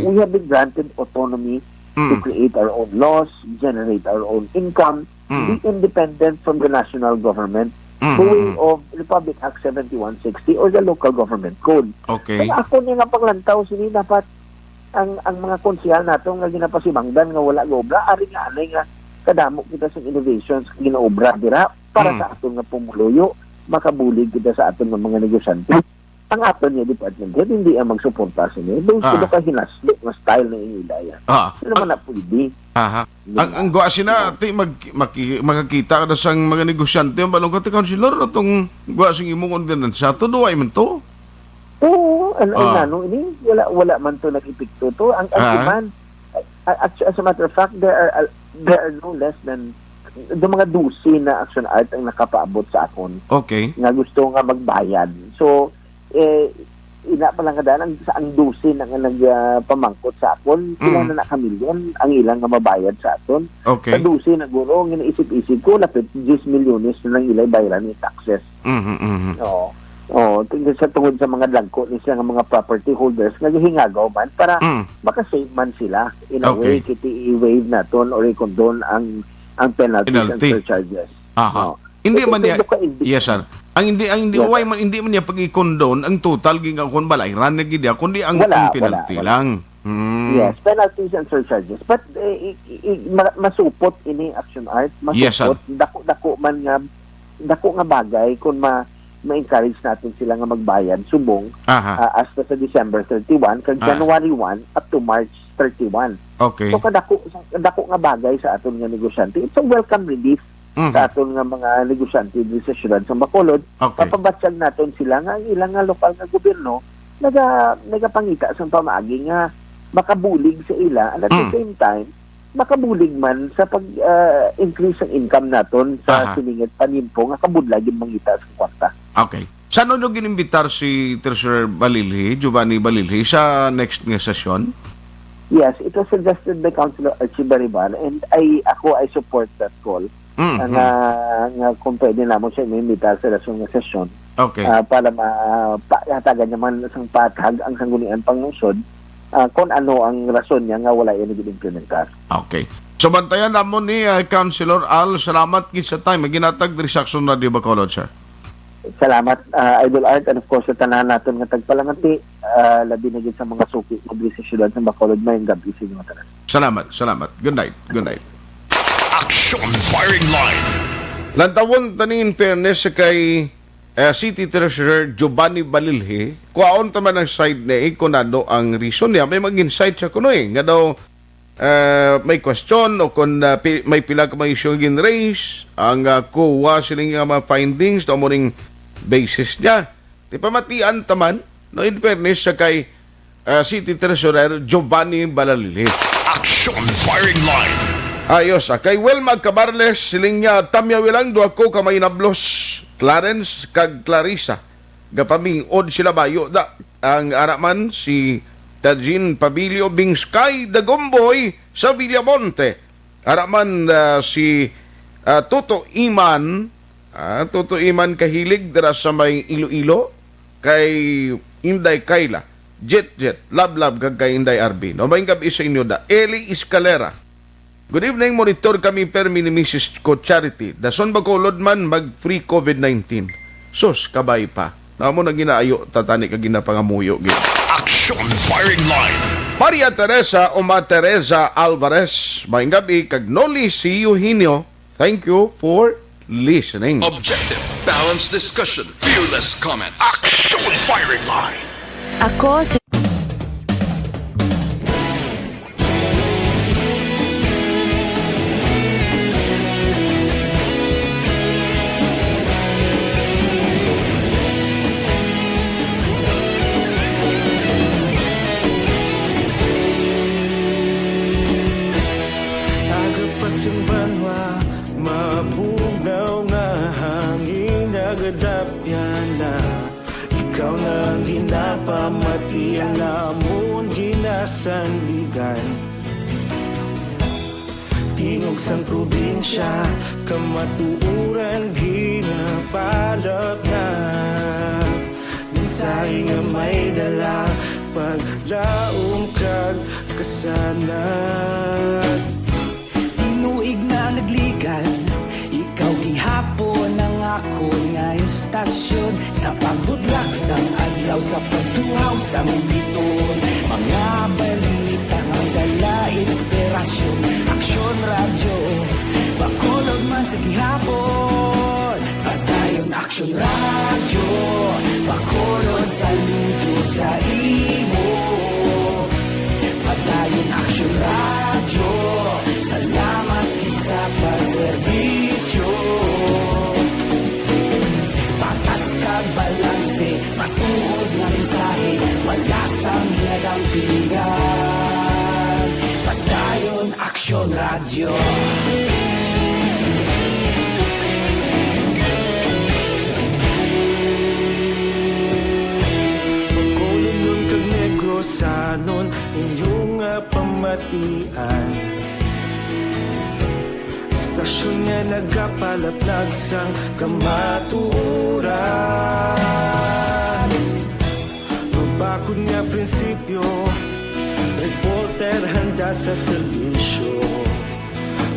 We have been granted autonomy to create our own laws, generate our own income, be independent from the national government, the way of Republic Act 7160 or the local government code. Kaya ako niya nga paglantaw, sini dapat ang mga konsyal nato nga ginapasimangdan nga wala gobra, ari nga anay nga kadamo kita sa innovations ginaobra dira para sa aton nga pumuluyo, makabulig kita sa aton nga mga negosyante. Ang aton niya department head hindi ang magsuporta sa niya. Doon sila ka hinasli nga style na inilaya. Hindi naman na pwede. Ang guwa sina, makakita ka na sang mga negosyante, ang balong kati councilor, itong guwa sing imong ordinansa, tuduay man to? Oo, ini wala man to nag-epekto to. Ang man, as a matter of fact, there are no less than the mga dusin na action art ang nakapaabot sa akon. Nga gusto nga magbayad. So, ina pa lang kadaan ang dusin ang nagpamangkot sa akon. Sila na nakamilyon ang ilang nga mabayad sa aton. Sa dusin na guro, ginaisip-isip ko, lapit 10 milyones na lang ilay bayaran ni taxes. Tingnan sa tungod sa mga dagko ni sila nga mga property holders nga hingagaw man para makasave man sila in a way kiti i-waive naton or i-condone ang penalties and surcharges. Hindi man niya. Yes sir. Ang hindi man niya pag-i-condone ang total gingakon balay ran na gid kundi ang penalty lang. Yes, penalties and surcharges. But masupot ini action art, masupot dako man nga bagay kung ma-encourage natin sila nga magbayad subong as sa December 31 kag January 1 up to March 31. So kadako nga bagay sa aton nga negosyante. It's a welcome relief sa aton nga mga negosyante dito sa siyudad sa Bacolod. Papabatsyag natin sila nga ang ilang nga lokal nga gobyerno nagapangita sa pamaagi nga makabulig sa ila and at the same time makabulig man sa pag-increase ng income naton sa siningit panimpo nga kabudlagin mangita sa kwarta. Saan nyo ginimbitar si Treasurer Balilhi, Giovanni Balilhi, sa next nga session? Yes, it was suggested by Councilor Archie Bariban and I support that call. Nga kung pwede naman siya inimbitar sa rason nga session para mahatagan naman sang patag ang sanggunian panglungsod kung ano ang rason niya nga wala yan nag-implementar. So bantayan namon ni Councilor Al, salamat gid sa time ginatag diri sa Action Radio Bacolod, sir. Salamat Idol Art and of course sa tanan naton nga tagpalangati labi na gid sa mga suki sa siyudad sa Bacolod mayong gabi sa inyo tanan. Salamat. Good night. Action Firing Line. Lantawon tanin fairness sa kay City Treasurer Giovanni Balilhi, kuaon taman ang side na kunado ang reason niya. May mag-insight siya kuno nga daw may question o kung may pila ka mga issue gin-raise, ang kuha siling mga findings na morning basis niya. Di pamatian taman, no, in fairness sa kay City Treasurer Giovanni Balilhi. Action Firing Line. Ayos, kay Wilma Cabarles, siling niya, tamyawilang duwa ko kamay nablos, Clarence kag Clarissa. Gapamingod sila bayo da. Ang araman si Tajin Pabilio Bingskay Dagomboy sa Villamonte. Araman si Toto Iman, Toto Iman kahilig dara sa may Iloilo, kay Inday Kayla, Jet, Lab kag kay Inday Arbi. No, may gabi sa inyo da. Eli Escalera. Good evening, monitor kami permi ni Mrs. Ko Charity. Dason Bacolod man mag-free COVID-19. Sus, kabay pa. Namo na ginaayo, tatani ka ginapangamuyo. Action Firing Line. Maria Teresa o Ma Teresa Alvarez. Maing gabi, kag Noli si Eugenio. Thank you for listening. Objective, balanced discussion, fearless comments. Action Firing Line. Ako si Agapasumbanwa, mabugaw nga hangin agadapyan na. Ikaw na ginapamati ang namon ginasandigan. Tingog sang probinsya, kamatuuran ginapalap na. Minsay nga may dala, paglaong kag kasanat. Tinuig na nagligan, ikaw gihapon ang ako nga istasyon. Sa pagbudlak sang adlaw, sa pagtuhaw sang biton. Mga balita nga dala inspirasyon. Aksyon radyo, bakolog man sa gihapon. Padayon aksyon radyo, bakolog sa luto sa imo. Padayon aksyon radyo, salamat isa pa serbisyo. Patas ka balanse, matuod na mensahe, wala sang hiyadang pilihan. Padayon aksyon radyo. Pagkulong nun kag negosanon, inyong pamatian. Istasyon nga nagapalaplag sang kamatuuran. Mabakod nga prinsipyo, reporter handa sa serbisyo.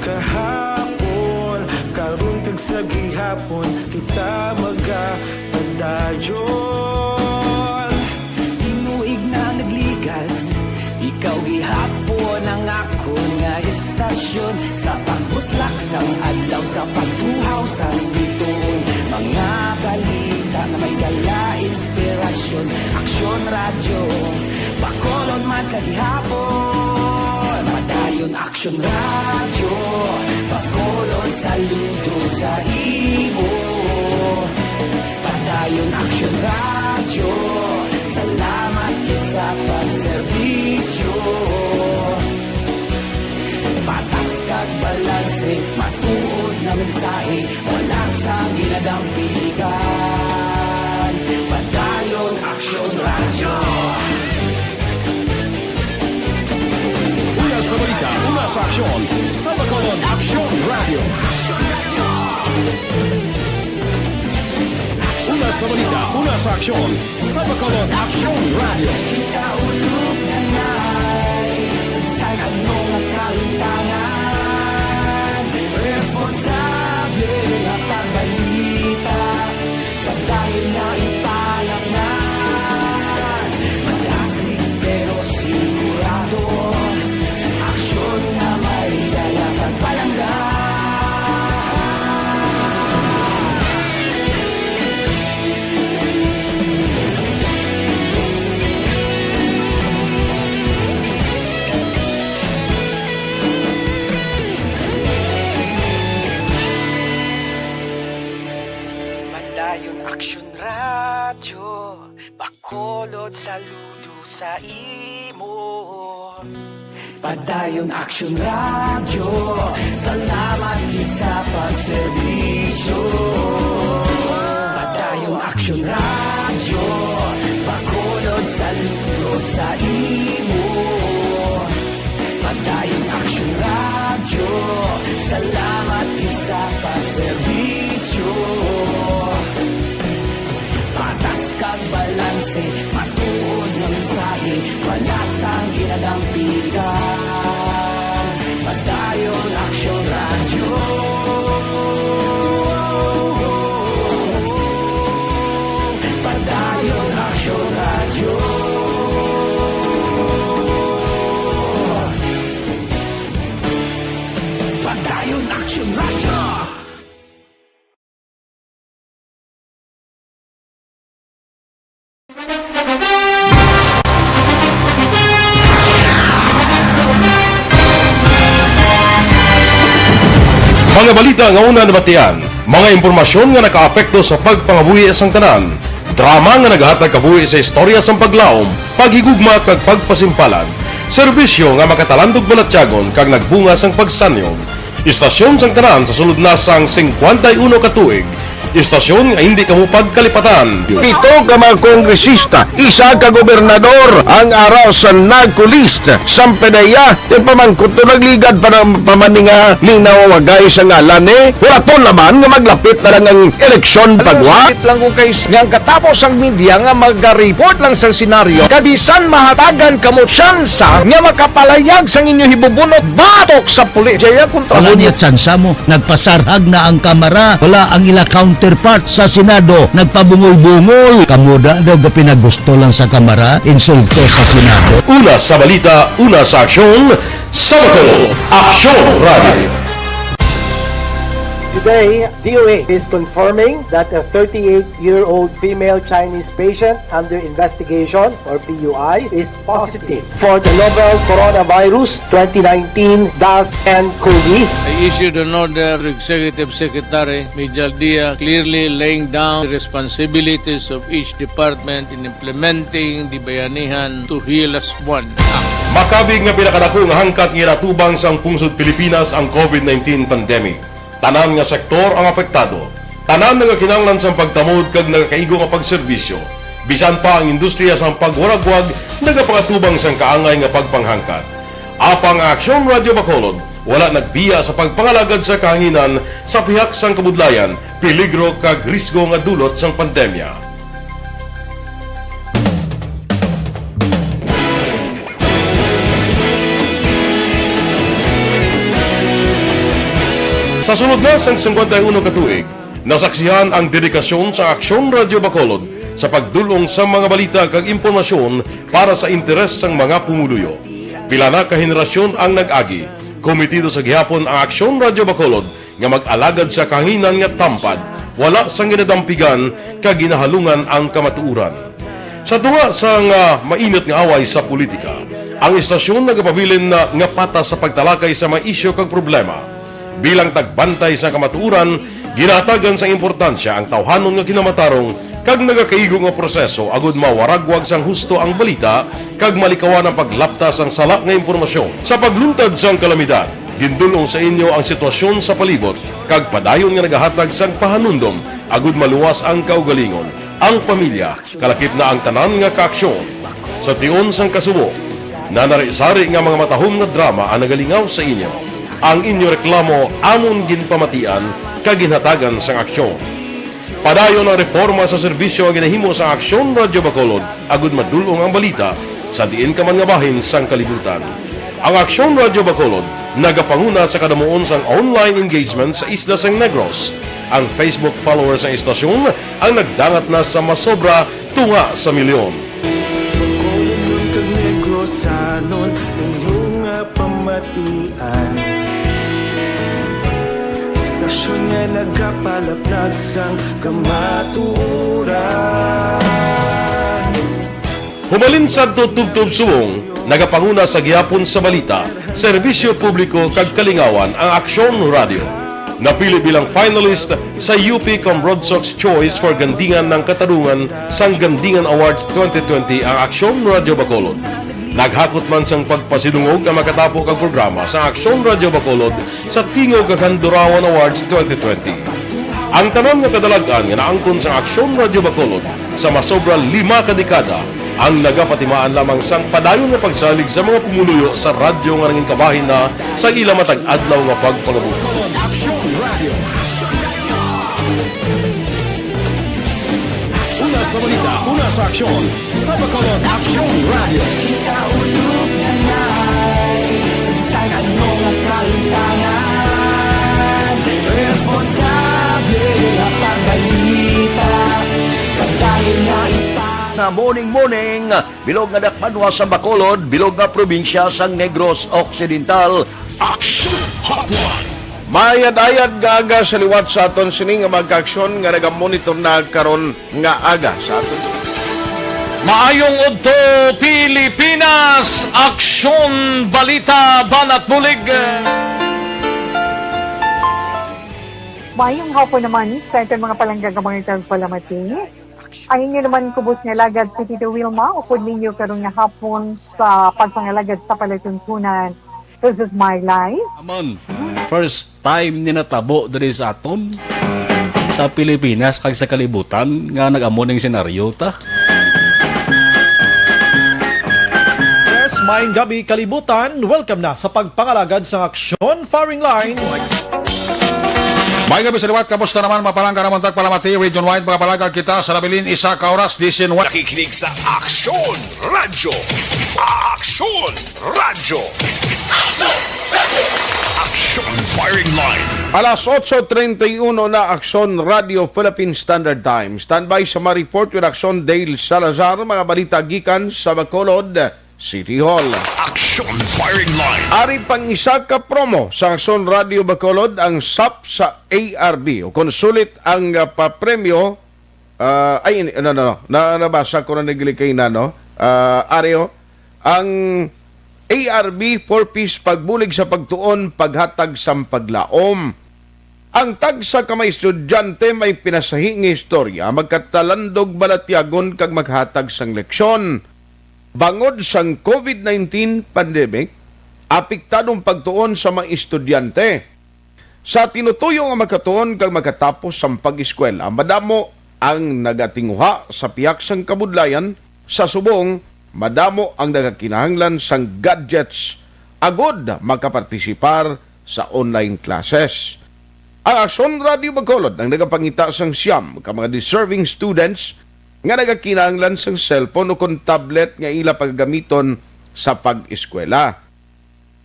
Kahapon, karon kag sa gihapon, kita magapadayon. Tinuig na nagligan, ikaw gihapon ang ako nga istasyon. Sa pagbutlak sang adlaw, sa pagtuhaw sang biton. Mga balita na may dala inspirasyon. Aksyon radyo, bakolon man sa gihapon. Padayon aksyon radyo, bakolon saludo sa imo. Padayon aksyon radyo, salamat sa pagserbisyo. Patas kag balanse, matuod na mensahe, wala sang ginadampiligan. Padayon aksyon radyo. Una sa balita, una sa aksyon, sa Bacolod Aksyon Radio. Una sa balita, una sa aksyon, sa Bacolod Aksyon Radio. Ikaulog na na'y sagsay ang mga kalintangan. Responsable na pagbalita, dahil na ipalaknan. Malasig pero sigurado, aksyon na may dala pagpalanggan. Padayon aksyon radyo, bakolod saludo sa imo. Padayon aksyon radyo, salamat gid sa pagserbisyo. Padayon aksyon radyo, bakolod saludo sa imo. Padayon aksyon radyo, salamat gid sa pagserbisyo. Patas kag balanse, matuod na mensahe, wala sang ginadampiligan. Padayon aksyon radyo. Padayon aksyon radyo. Padayon aksyon radyo. Mga balita nga una nabatian, mga impormasyon nga nakaapekto sa pagpangabuhi sang tanan, drama nga naghatag kabuhi sa istorya sang paglaom, paghigugma kag pagpasimpalan, serbisyo nga makatalandog balatyagon kag nagbunga sang pagsanyog, istasyon sang tanan sa sulod na sang 51 ka tuig, istasyon nga hindi kamo pagkalipatan. Pito ka mga kongresista, isa ka gobernador, ang araw sa nagkulist, sampedaya, yung pamangkot na nagligad para pamaninga linawagay sa ngalan wala to naman nga maglapit na lang ang eleksyon pagwa. Sakit lang ko guys, nga katapos ang media nga mag-report lang sa senaryo, kabisan mahatagan kamo tsansa nga makapalayag sang inyo hibubunot batok sa pulis. Jaya kontra Wala niya tsansa mo, nagpasarhag na ang kamera, wala ang ila counterpart sa Senado, nagpabungol-bungol. Kamuda daw ga pinagusto lang sa kamera, insulto sa Senado. Una sa balita, una sa aksyon, Sabado, Aksyon Radio. Today, DOA is confirming that a 38-year-old female Chinese patient under investigation, or PUI, is positive for the novel coronavirus 2019 DAS-CoV. I issued an order to Executive Secretary Major Dia clearly laying down the responsibilities of each department in implementing the Bayanihan to Heal as One Act. Makabig nga pinakadako nga hangkat nga natubang sang pungsod Pilipinas ang COVID-19 pandemic. Tanan nga sektor ang apektado. Tanan nga kinahanglan sang pagtamod kag nagakaigo nga pagserbisyo. Bisan pa ang industriya sang pagwaragwag nagapangatubang sang kaangay nga pagpanghangkat. Apang Aksyon Radio Bacolod wala nagbiya sa pagpangalagad sa kahanginan sa pihak sang kabudlayan, peligro kag risgo nga dulot sang pandemya. Sa sunod na sang 51 ka tuig, nasaksihan ang dedikasyon sa Aksyon Radio Bacolod sa pagdulong sa mga balita kag impormasyon para sa interes sang mga pumuluyo. Pila na ka henerasyon ang nag-agi, komitido sa gihapon ang Aksyon Radio Bacolod nga mag-alagad sa kahanginan nga tampad, wala sang ginadampigan kag ginahalungan ang kamatuuran. Sa tunga sang mainit nga away sa politika, ang istasyon nagapabilin na nga patas sa pagtalakay sa mga isyu kag problema. Bilang tagbantay sa kamatuuran, ginatagan sa importansya ang tawhanon nga kinamatarong kag nagakaigo nga proseso agud mawaragwag sang husto ang balita kag malikawan ang paglapta sang sala nga impormasyon. Sa pagluntad sang kalamidad, gindulong sa inyo ang sitwasyon sa palibot kag padayon nga nagahatag sang pahanundom agud maluwas ang kaugalingon, ang pamilya, kalakip na ang tanan nga kaaksyon. Sa tion sang kasubo, nanari-sari nga mga matahom nga drama ang nagalingaw sa inyo. Ang inyo reklamo amon ginpamatian kaginhatagan sang aksyon. Padayon ang reforma sa serbisyo ang ginahimo sa Aksyon Radio Bacolod agud madulong ang balita sa diin ka man nga bahin sang kalibutan. Ang Aksyon Radio Bacolod nagapanguna sa kadamuon sang online engagement sa isla sang Negros. Ang Facebook followers sa istasyon ang nagdangat na sa masobra tunga sa milyon. Bacolod kag Negros anon inyong pamatian. Stasyon nga nagapalaplag sang kamaturan. Humalin sa tutubtub suwong, nagapanguna sa gihapon sa balita, serbisyo publiko kag kalingawan ang Aksyon Radio. Napili bilang finalist sa UP Comrade Sox Choice for Gandingan ng Katarungan sang Gandingan Awards 2020 ang Aksyon Radio Bacolod. Naghakot man sang pagpasidungog ang makatapo kag programa sa Aksyon Radio Bacolod sa Tingog kag Handurawan Awards 2020. Ang tanan nga kadalagan nga naangkon sa Aksyon Radio Bacolod sa masobra 5 ka dekada ang nagapatimaan lamang sang padayon nga pagsalig sa mga pumuluyo sa radyo nga nanging kabahin na sa ila matag adlaw nga pagpangabuhi. Una sa balita, una sa aksyon, sa Bacolod Aksyon Radio. Ikaulog na na'y saysay anong kailangan. Responsable at pagbalita, kagaya na Na morning, bilog nga dakpanwa sa Bacolod, bilog nga probinsya sang Negros Occidental. Action Hotline. Mayad-ayad nga aga sa liwat sa aton sining nga magkaaksyon nga nagamonitor na karon nga aga sa aton. Maayong udto Pilipinas, Aksyon Balita Banat Bulig. Mayong hapon naman sa ito mga palanggang mga palamati. Ay inyo naman kubos nga lagad si Tito Wilma, upod ninyo karong nga hapon sa pagpangalagad sa palatuntunan. This is my life. Amon, first time ni natabo diri sa aton sa Pilipinas kag sa kalibutan nga nag-amo ning senaryo ta. Yes, maayong gabi kalibutan. Welcome na sa pagpangalagad sa Aksyon Firing Line. May gabi sa liwat, kamusta naman mapalangga naman tagpalamati, region-wide mga palagag kita sa labilin isa ka oras, disin one. Nakikinig sa Aksyon Radyo. Aksyon Radyo. Aksyon Firing Line. Alas 8:31 na Aksyon Radio Philippine Standard Time. Standby sa mga report with Aksyon Dale Salazar, mga balita gikan sa Bacolod City Hall. Aksyon Firing Line. Ari pang isa ka promo sa Aksyon Radio Bacolod ang SAP sa ARB o kung sulit ang papremyo nabasa ko na naglikay na Areo ang ARB 4-piece pagbulig sa pagtuon paghatag sa paglaom. Ang tag sa kamay estudyante may pinasahi nga istorya magkatalandog balatyagon kag maghatag sang leksyon. Bangod sang COVID-19 pandemic, apektadong pagtuon sa mga estudyante. Sa tinutuyo nga makatuon kag makatapos sa pag-eskwela, madamo ang nagatinguha sa piyak sang kabudlayan sa subong, madamo ang nagakinahanglan sang gadgets agod makapartisipar sa online classes. Ang Aksyon Radio Bacolod ang nagapangita sang siyam ka mga deserving students nga nagakinahanglan sang cellphone o kung tablet nga ila paggamiton sa pag-eskwela.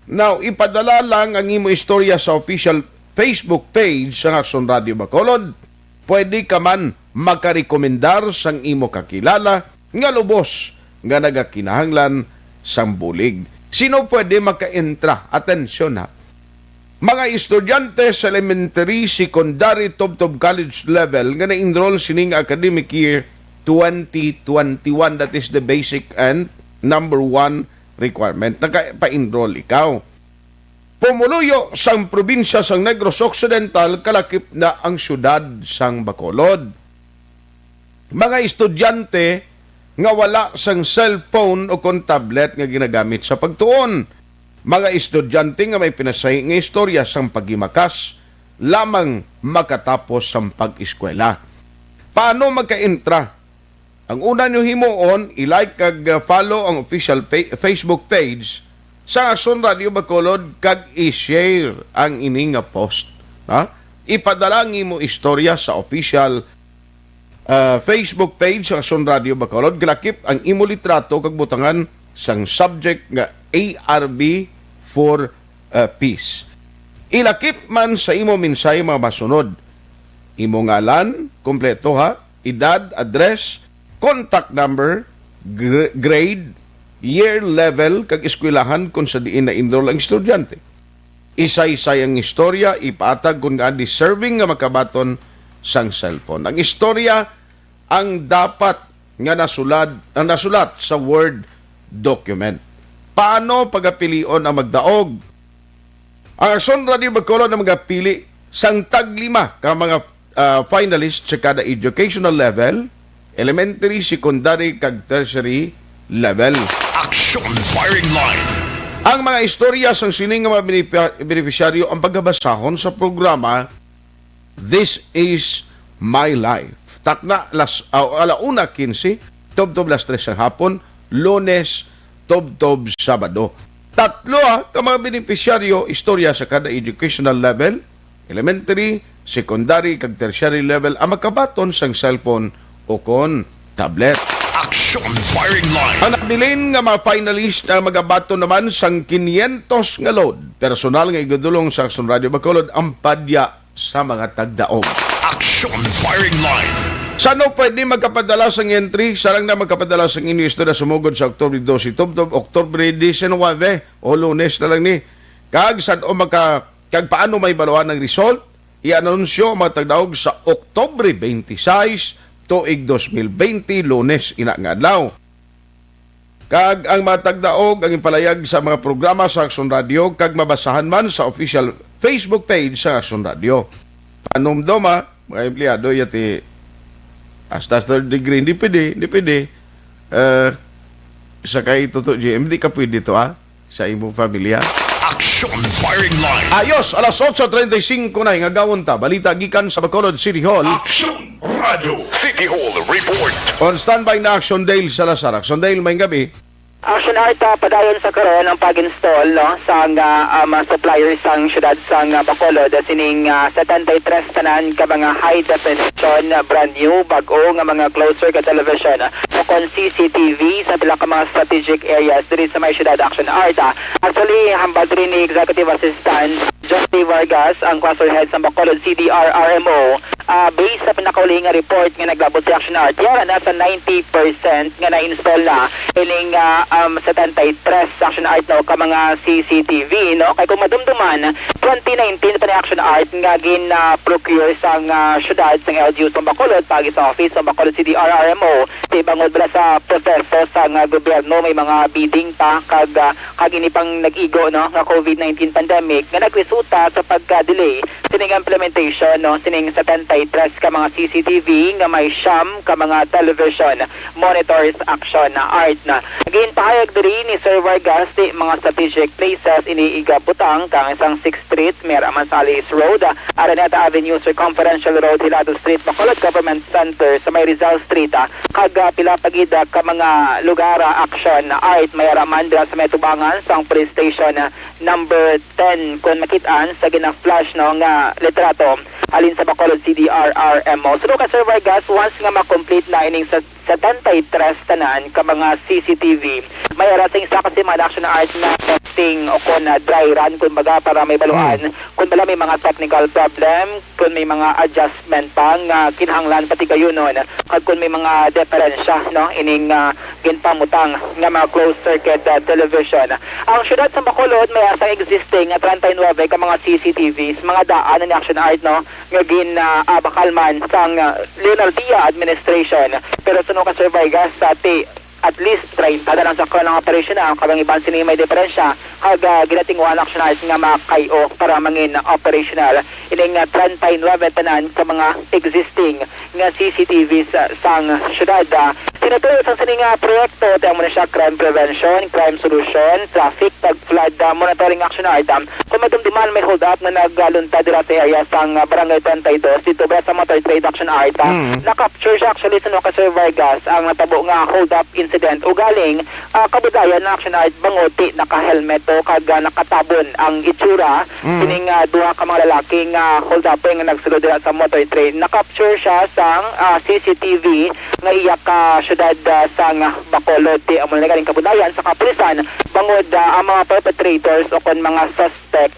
Now, ipadala lang ang imo istorya sa official Facebook page sa Aksyon Radio Bacolod. Pwede ka man makarekomendar sang imo kakilala nga lubos nga nagakinahanglan sang bulig. Sino pwede maka-entra? Atensyon ha. Mga estudyante sa elementary, secondary, top college level nga na-enroll sining academic year 2021, that is the basic and number 1 requirement. Naka-pa-enroll ikaw. Pumuluyo sang probinsya sang Negros Occidental, kalakip na ang syudad sang Bacolod. Mga estudyante nga wala sang cellphone o kung tablet nga ginagamit sa pagtuon. Mga estudyante nga may pinasay nga istorya sang pagimakas lamang makatapos sang pag-eskwela. Paano magka-entra? Ang una nyo himuon, i-like kag follow ang official Facebook page sa Aksyon Radio Bacolod kag i-share ang ining post. Ha? Ipadala mo istorya sa official Facebook page sa Aksyon Radio Bacolod. Galakip ang imo litrato kag butangan sang subject nga ARB for peace. Ilakip man sa imo minsay mga masunod. Imo ngalan, kompleto ha, edad, address, contact number, grade, year level, kag eskwelahan kung sa diin na enroll ang estudyante. Isa-isay ang istorya, ipatag kung nga deserving nga makabaton sang cellphone. Ang istorya ang dapat nga nasulat sa Word document. Paano pagapilion ang magdaog? Ang Aksyon Radio Bacolod na magapili sang tag-5 ka mga finalists sa kada educational level, elementary, secondary, kag tertiary level. Aksyon Firing Line. Ang mga istorya sang sining nga mga beneficiaryo ang pagbabasahon sa programa This is My Life. Takna alauna 15, tob-tob las 3 sa hapon, Lunes, tob-tob Sabado. Tatlo ka mga beneficiaryo istorya sa kada educational level, elementary, secondary, kag tertiary level ang makabaton sang cellphone o kon tablet. Aksyon Firing Line. Ang nabilin nga mga finalist na magabato naman sang 500 nga load. Personal nga igadulong sa Aksyon Radio Bacolod ang padya sa mga tagdaog. Aksyon Firing Line. Sano pwede magkapadala sang entry? Sarang na magkapadala sang inyo istorya sumugod sa Oktobre 12, Oktobre 19 o Lunes na lang ni. Kag saan o kag paano may baluan ng result? I-anunsyo mga tagdaog sa Oktobre 26 tuig 2020, Lunes ina nga adlaw. Kag ang matagdaog ang ipalayag sa mga programa sa Aksyon Radio kag mabasahan man sa official Facebook page sa Aksyon Radio. Anumdoma, mga empleyado yati hasta third degree, hindi pwede. Sa kay Toto GM, hindi ka pwede to sa imong pamilya. Action Firing Line. Ayos, alas 8:35 na nga gawon ta. Balita gikan sa Bacolod City Hall. Action Radio City Hall Report. On standby na Action Dale Salazar. Action Dale, may gabi. Action Art padayon sa karon ang pag-install sa suppliers sang syudad sang Bacolod sining 73 tanan ka mga high definition brand new bag-o nga mga closer ka television kon CCTV sa pila ka mga strategic areas diri sa may syudad. Action Art actually hambal diri ni Executive Assistant Justy Vargas ang cluster head sa Bacolod CDR-RMO based sa pinakauling nga report nga naglabot si Action Art yara nasa 90% nga na-install na ining 73 Action Art ka mga CCTV kay kung madumduman 2019 pa ni Action Art nga procure sang syudad sang LGU sa Bacolod pagi sa office sa Bacolod CDR-RMO di bangod bala sa proseso sang gobyerno may mga bidding pa kag ini pang nag-igo nga COVID-19 pandemic nga nagresulta sa pagka-delay sining implementation sining 73 ka mga CCTV nga may siyam ka mga television monitors Action Art na again pahayag diri ni Sir Vargas di mga strategic places iniiga butang kang isang 6th Street, Mira Manzales Road, Araneta Avenue, Circumferential Road, Hilado Street, Bacolod Government Center sa may Rizal Street, kag pila pagida ka mga lugar Action Art may araman dira sa may tubangan sang police station number 10 kung makitaan sa gina-flash nga litrato alin sa Bacolod CDR-RMO. So ka Sir Vargas, once nga ma-complete na ining sa 73 tanan ka mga CCTV, may arasing sa kasi mga Action Art na testing o kung dry run kung baga para may baluan kung bala may mga technical problem, kung may mga adjustment pang kinahanglan pati kayo nun kag kung may mga diferensya ining ginpamutang nga mga closed circuit television. Ang syudad sa Bacolod may asang existing 39 ka mga CCTVs, mga daan ni Action Art nga bakalman sang Leonardia administration pero suno ka Sir Vargas sa at least 30 na lang sa kalang operation na kabang iban sini may diferensya kag ginatinguan Action Art nga makayo para mangin operational ining 39 tanan sa mga existing nga CCTVs sang syudad. Sinutuloy sa sining proyekto tayo muna siya crime prevention, crime solution, traffic, flood monitoring Action Art. Kung madumduman may hold up na nagluntad dira sa area sang Barangay 32 dito ba sa motor trade Action Art. Na-capture siya actually sa Sir Vargas ang natabo nga hold up incident ugaling kabudayan na Action Art bangoti naka-helmet o kag nakatabon ang itsura sining duha ka mga lalaking hold up nga nagsulod dira sa motor trade. Na-capture siya sang CCTV nga iya ka syudad sang Bacolod ti amo na galing kabudayan sa kapulisan bangod ang mga perpetrators o kon mga suspect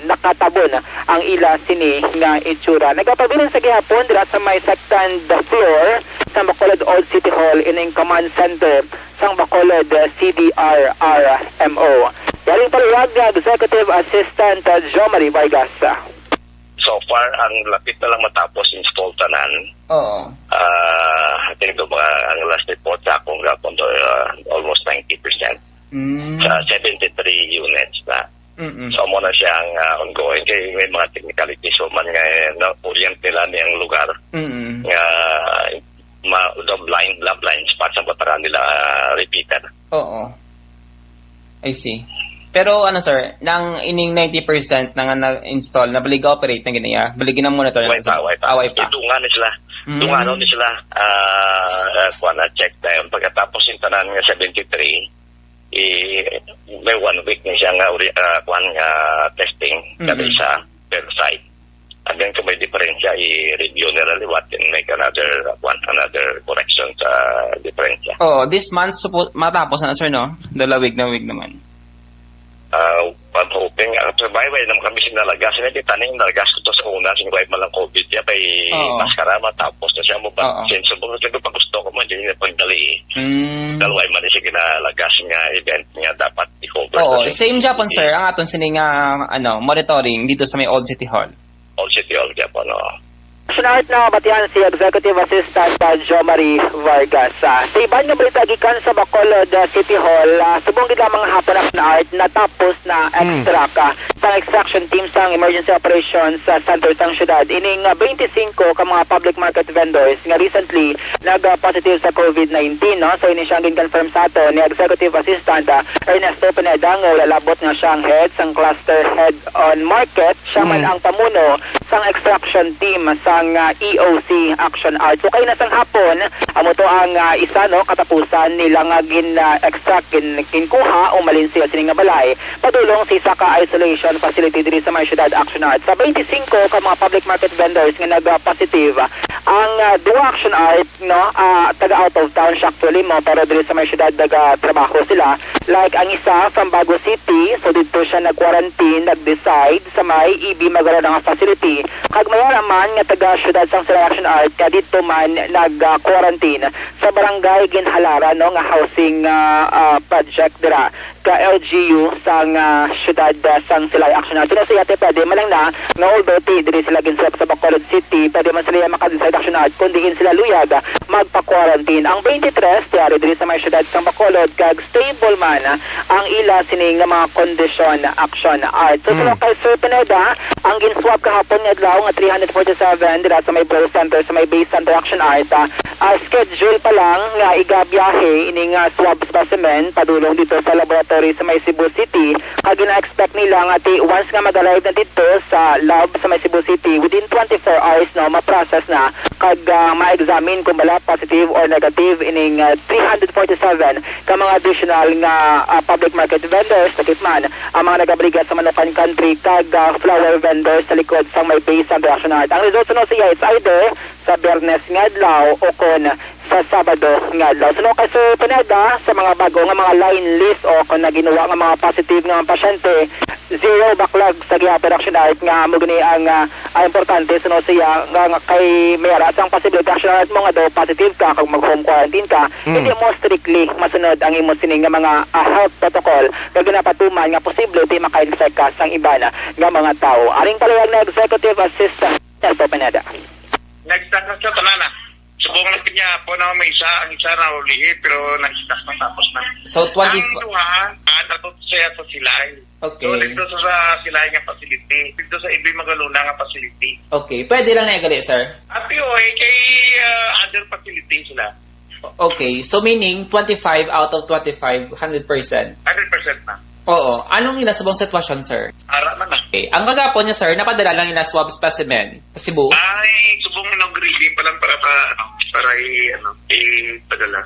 nakatabon ang ila sini nga itsura. Nagapabilin sa gihapon dira sa may second floor sa Bacolod Old City Hall ining command center sang Bacolod CDR-RMO. Yaring palihag Executive Assistant Jomari Vargas. So far, ang lapit na lang matapos install tanan. Oo. I think ang last report sa akong gapon almost 90%. Sa 73 units na. So muna siyang ongoing kay may mga technicalities so man nga na-orient nila niyang lugar. Nga love line spots ang patara nila repeated. Oo. I see. Pero sir, nang ining 90% na nga na-install, nabalik operate na ganaya, baligin ang monitor na sa away pa. Dungan ni sila. Dungan ni sila. Kuha na check na yun. Pagkatapos yung tanan nga 73, may 1 week na siya nga kuha nga testing kada isa per site. And then kung may diferensya, i-review nila liwat and make another correction sa diferensya. Oh, this month matapos na sir, no? Dalawig na week naman. I'm hoping survival naman kami sinalagas na di taning nalagas ko to sa una sinugay man lang COVID ya kay maskara matapos na siya mo ba senso mo kasi pag gusto ko man din na pagdali dalaway man siya ginalagas nga event nga dapat i-cover. Same Japan sir ang aton sining monitoring dito sa may Old City Hall. Old City Hall Japan Action na batihan si Executive Assistant Jo Marie Vargas. Sa iban nga balita gikan sa Bacolod City Hall, subong gid lamang hapon na art natapos na extract sa extraction team sang Emergency Operations sa Center sang syudad. Ining 25 ka mga public market vendors nga recently nag-positive sa COVID-19. No? So ini siyang confirm sa ato ni Executive Assistant Ernesto Pineda nga lalabot nga siyang head sang cluster head on market. Siya man ang pamuno sang extraction team sang EOC Action Art. So kay nasang hapon, amo to ang isa no katapusan nila nga extract kinkuha o malinsil sining nga balay padulong sa isa ka isolation facility diri sa may syudad Action Art. Sa 25 ka mga public market vendors nga nag-positive, ang duwa Action Art no taga out of town siya actually mo pero diri sa may syudad trabaho sila. Like ang isa from Bago City, so dito siya nag-quarantine, nag-decide sa may EB Magalona nga facility. Kag mayor man nga taga syudad sang Sila Action Art dito man nag-quarantine sa barangay Ginhalara no nga housing project dira ka LGU sang syudad sang Sila Action Art. Sino siya pwede man lang na nga although diri sila ginswap sa Bacolod City, pwede man sila maka-decide Action Art kundi sila luyag magpa-quarantine. Ang 23 tiyari diri sa may syudad sang Bacolod kag stable man ang ila sining nga mga kondisyon Action Art. So kay Sir Pineda, ang ginswap kahapon nga adlaw nga 347 dira sa may Pro Center sa may Base Center Action Art. Schedule pa lang nga igabiyahe ining swab specimen padulong dito sa laboratory sa may Cebu City. Kag gina-expect nila nga once nga mag-arrive na dito sa lab sa may Cebu City within 24 hours no ma-process na kag ma-examine kung bala positive or negative ining 347 ka mga additional nga public market vendors sakit man ang mga nagabrigat sa Manukan Country kag flower vendors sa likod sa may Base Center Action Art. Ang results no siya it's either sa Biyernes nga adlaw o kon sa Sabado nga adlaw. So kay Sir Pineda sa mga bago nga mga line list o kung naginawa nga mga positive nga pasyente, zero backlog sa gihapon Action Art nga mo gani ang importante suno siya nga kay mayara sang possibility Action Art mo nga daw positive ka kag mag-home quarantine ka, hindi mo strictly masunod ang imo sining nga mga health protocol kag ginapatuman nga posible di maka-infect ka sang iba na nga mga tao. Aring palayag na Executive Assistant Ernesto Pineda. Nag-stack na siya tanana. Subong lang niya po na may isa, ang isa na ulihi, pero nag-stack na tapos na. So, 20... Ang duha, natut siya sa Silay. Okay. So, dito sa Silay nga facility. Dito sa Ibi Magaluna nga facility. Okay. Pwede lang na igali, sir? Ati kay other facility sila. Okay. So, meaning, 25 out of 25, 100%? 100% na. Oo. Anong inasubong sitwasyon, sir? Ara man na. Okay. Ang gagapon niya, sir, napadala lang ina-swab specimen sa Cebu? Ay, subong nag-reading pa lang para ipadala.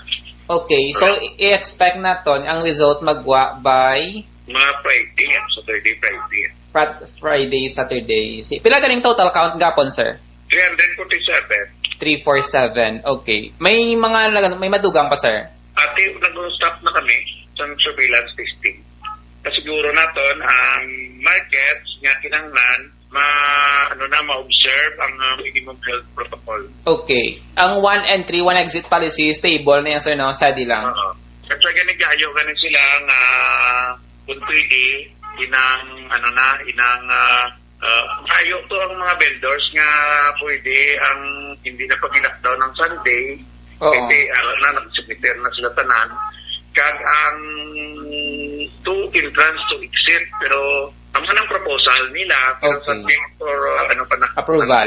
Okay. So, i-expect natin ang result magwa by? Mga Friday, Friday, Saturday. Pila ganing total count gapon, sir? 347. 347. Okay. May madugang pa, sir? Ate, nag-stop na kami sa surveillance testing. Kasiguro naton ang markets nga kinahanglan ma-observe ang minimum health protocol. Okay. Ang 1 entry, 1 exit policy stable na yan, sir, no? Steady lang. Kasi ganig-gayo ganin sila nga kung pwede kayo to ang mga vendors nga pwede ang hindi na pag-lockdown ng Sunday. Hindi, nag-submiter na sila tanan. Kag ang to entrance to exit, pero ang manang proposal nila pero subject for approval.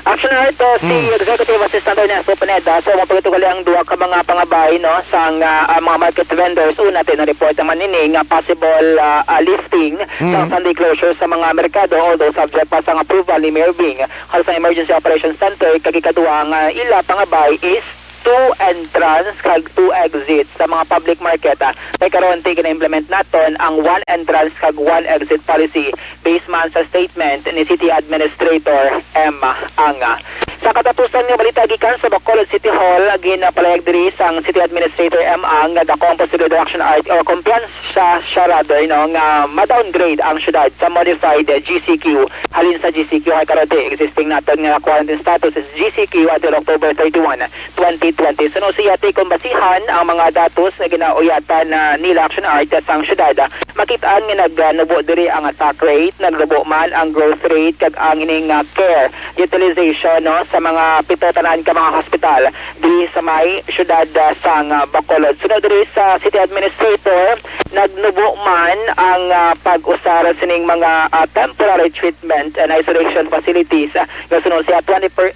Action Art si Executive Assistant Ernesto Pineda. So mapagito gali ang duwa ka mga pangabay no sang mga market vendors. Una natin na-report naman nini nga possible lifting ng Sunday closure sa mga merkado although subject pa sa approval ni Mayor Bing. Sa Emergency Operations Center kagikaduwa nga ila pangabay is 2 entrance kag 2 exit sa mga public market. May karon gina-implement naton ang 1 entrance kag 1 exit policy based man sa statement ni City Administrator M. Anga. Sa katapusan nga balita gikan sa Bacolod City Hall ginapalayag diri sang City Administrator ang nga dakong possible reduction art or kumpiyansa siya rather nga ma-downgrade ang syudad sa modified GCQ. Halin sa GCQ ay karon existing naton nga quarantine status is GCQ until October 31, 2020. So siya kung basihan ang mga datos na ginauyatan nila action art sa syudad, makitaan nga nagnubo diri ang attack rate, nagnubo man ang growth rate kag ang ining care utilization sa mga pitotanan ka mga hospital diri sa may syudad sang Bacolod. Sunod diri sa City Administrator, nagnubo man ang pag-usar sining mga temporary treatment and isolation facilities. Sunod siya 28%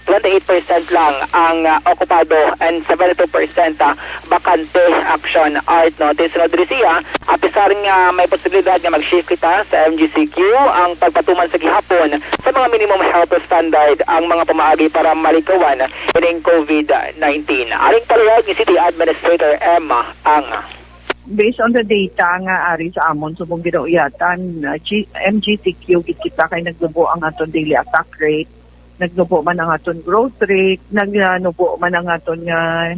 lang ang okupado and 72% bakante action art. Sunod diri siya, apisar nga may posibilidad nga mag-shift kita sa MGCQ ang pagpatuman sa gihapon sa mga minimum health standard ang mga pamaagi para malikawan ining COVID-19. Aring palihag ni City Administrator Emma ang based on the data nga ari sa amon subong ginauyatan, MGCQ kita kay nagdubo ang aton daily attack rate, nagnubo man ang aton growth rate, nagnubo man ang aton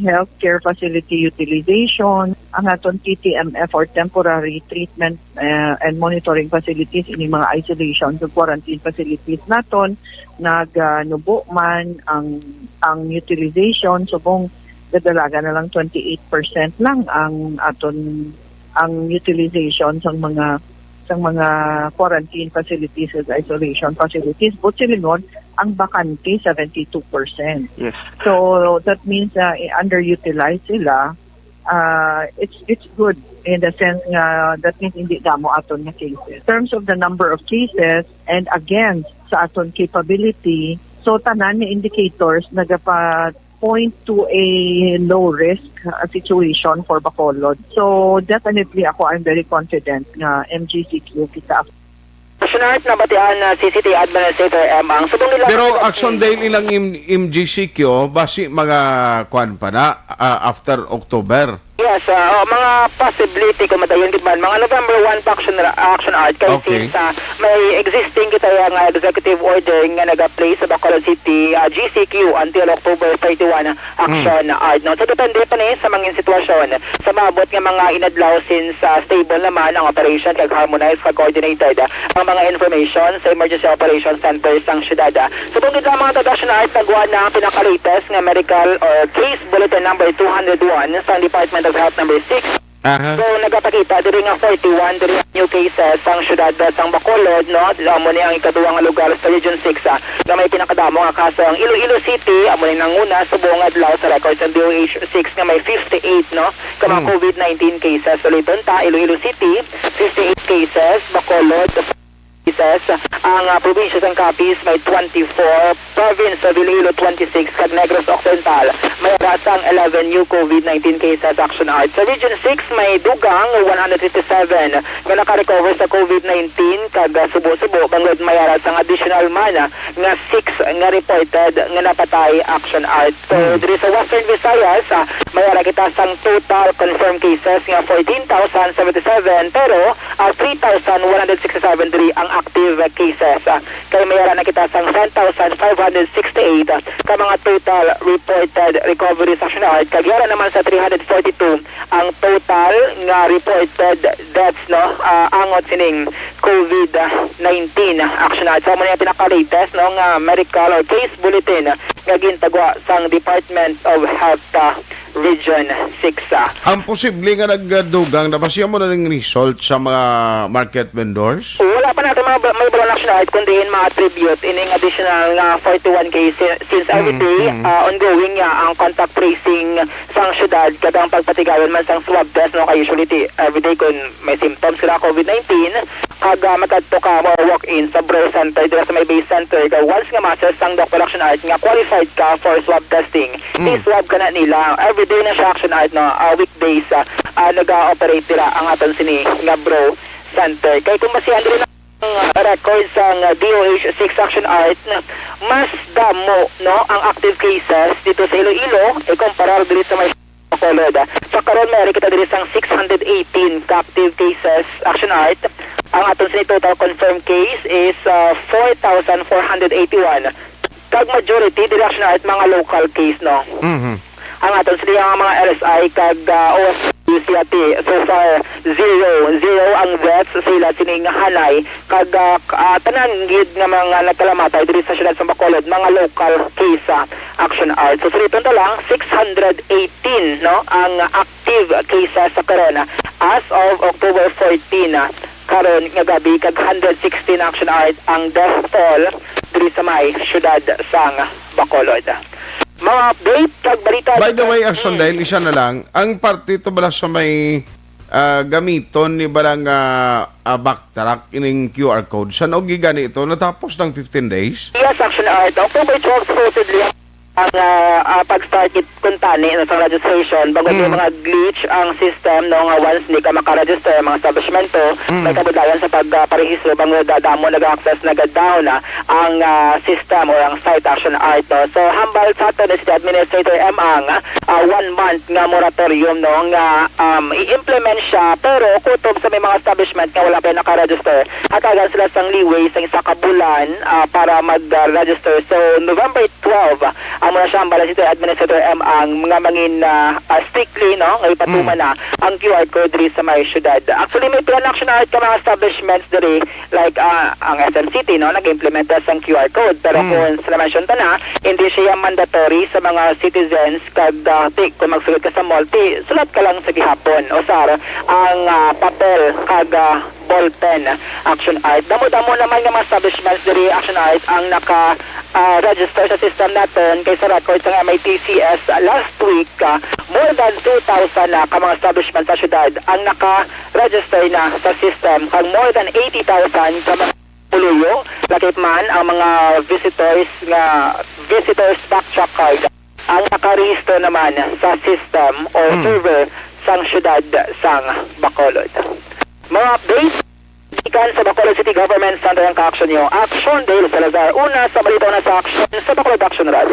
healthcare facility utilization, ang aton TTMF or temporary treatment and monitoring facilities ini mga isolation so quarantine facilities naton, nagnubo man ang utilization subong kadalaga na lang 28% lang ang aton ang utilization sa mga quarantine facilities at isolation facilities. But silingon, ang bakante 72%. Yes. So that means underutilized sila. It's good in the sense that means hindi damo aton nga cases. In terms of the number of cases and against sa aton capability, so tanan ni indicators point to a low risk situation for Bacolod. So definitely I'm very confident na MGCQ kita. Sunart na batian si City Administrator ang subong nila. Pero action day nilang MGCQ basi mga kwan pa na after October. Yes, mga possibility kung madayon gid man mga November 1 pa action art kay since may existing kita yung executive order nga naga-place sa Bacolod City GCQ until October 31 action art. So depende pa ni sa mga sitwasyon sa maabot nga mga inadlaw since stable naman ang operation kag harmonized kag coordinated ang mga information sa emergency operations center sang syudad. So kung gid mga action art nagwa na pinaka-latest nga medical or case bulletin number 201 sa Department of Health number 6. So nagapakita diri nga 41 diri new cases sang syudad sang Bacolod amo ni ang ikaduhang lugar sa Region 6 nga may pinakadamo nga kaso ang Iloilo City amo ni nanguna sa buong adlaw sa records ng DOH 6 nga may 58 ka mga COVID-19 cases. So liton ta Iloilo City 58 cases, Bacolod cases, ang probinsya sang Capiz may 24, province of Iloilo 26, kag Negros Occidental may rasang 11 new COVID-19 cases action art. Sa Region 6 may dugang 157 nga naka-recover sa COVID-19 kag subo-subo bangod may rasang additional man nga 6 nga reported nga napatay action art. So diri sa Western Visayas may kita sang total confirmed cases nga 14,077 pero 3,167 diri ang active cases. Kaya mayroon na kita sang 10,568 ka mga total reported recoveries action art. Kagyara naman sa 342 ang total nga reported deaths angot sining COVID-19 action art. So mo na pinaka-latest nga medical or case bulletin nga gintagwa sang Department of Health Region 6. Ang posible nga nagdugang, nabasiya mo na ng result sa mga market vendors? Wala pa natin may balon action art kundi ma-attribute ining additional nga 41 cases since every day ongoing ang contact tracing sang syudad kadang pagpatigayon man sang swab test kay usually every day kung may symptoms sila COVID-19 kag matadto ka mo walk-in sa Bro Center dira sa may base center once nga ma-assess sang Dr. Action Art nga qualified ka for swab testing i-swab ka na nila every day na siya action art weekdays nag-operate dira ang aton sini nga Bro Center kay kung basihan diri ang records ang DOH 6 action art mas damo ang active cases dito sa Iloilo kumpara diri sa may Bacolod. Sa karon may kita diri sang 618 active cases action art. Ang aton sini total confirmed case is 4,481. kag majority direction at mga local case, no. Ang aton sila mga LSI kag OSU siya so far zero ang deaths sila sining hanay kag tanan gid nga mga nagkalamatay diri sa siyudad sa Bacolod mga local case action art. So siliton ta lang 618 no ang active cases sa corona as of October 14 karon nga gabi kag 116 action art ang death toll diri sa may siyudad sang Bacolod. Mga update kag balita. By the way, Action dahil isa na lang, ang parte ito bala sa may gamiton ni balang backtrack ining QR code. Saan o gigani ito? Natapos ng 15 days? Yes, Action Art. October 12 supposedly ang pag-start it kuntani sa registration bago yung mga glitch ang system no nga once ni ka makaregister mga establishmento may kabudayan sa pagparehistro bango dadamo nag-access na down ang system or ang site Action Art no. So hambal sa ato si Administrator ang 1 month nga moratorium no nga i-implement siya pero kutob sa may mga establishment nga wala pa nakaregister hatagan sila sang leeway sa isa ka bulan para mag-register. So November 12 ang muna siya ang Balasito Administrator ang mga mangin strictly no ngay patuman na ang QR code diri sa may syudad. Actually may plan action art ka mga establishments diri like ang SM City no nag-implement sang QR code pero kung sila mention ta na hindi siya mandatory sa mga citizens kag kung magsulat ka sa mall sulat ka lang sa gihapon o sar ang papel kag ballpen action art. Damo-damo naman nga mga establishments diri action art ang naka-register sa system natin kay sa record sa MITCS last week more than 2,000 na ka mga establishments sa syudad ang naka-register na sa system kag more than 80,000 ka mga puluyo lakip man ang mga visitors backtrack card ang naka-register naman sa system or server sang syudad sang Bacolod. Mga updates ikan sa Bacolod City Government Center ang ka-action nyo. Action Dale Salazar. Una sa balita na sa action sa Bacolod Action Rad.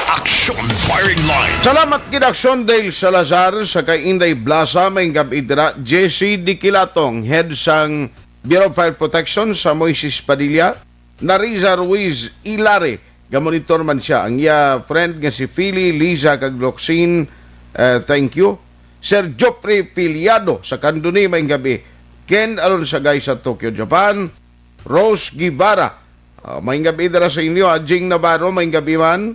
Action Firing Line. Salamat kid Action Dale Salazar sa kay Inday Blasa may gabidra JC Dikilatong head sang Bureau of Fire Protection sa Moises Padilla Nariza Ruiz Ilare gamonitor man siya ang iya friend nga si Philly Liza kag Loxin thank you Sir Jopre Piliado sa Kanduni may gabi Ken Alonsagay sa Tokyo, Japan. Rose Guevara. May gabi dara sa inyo. Jing Navarro, may gabi man.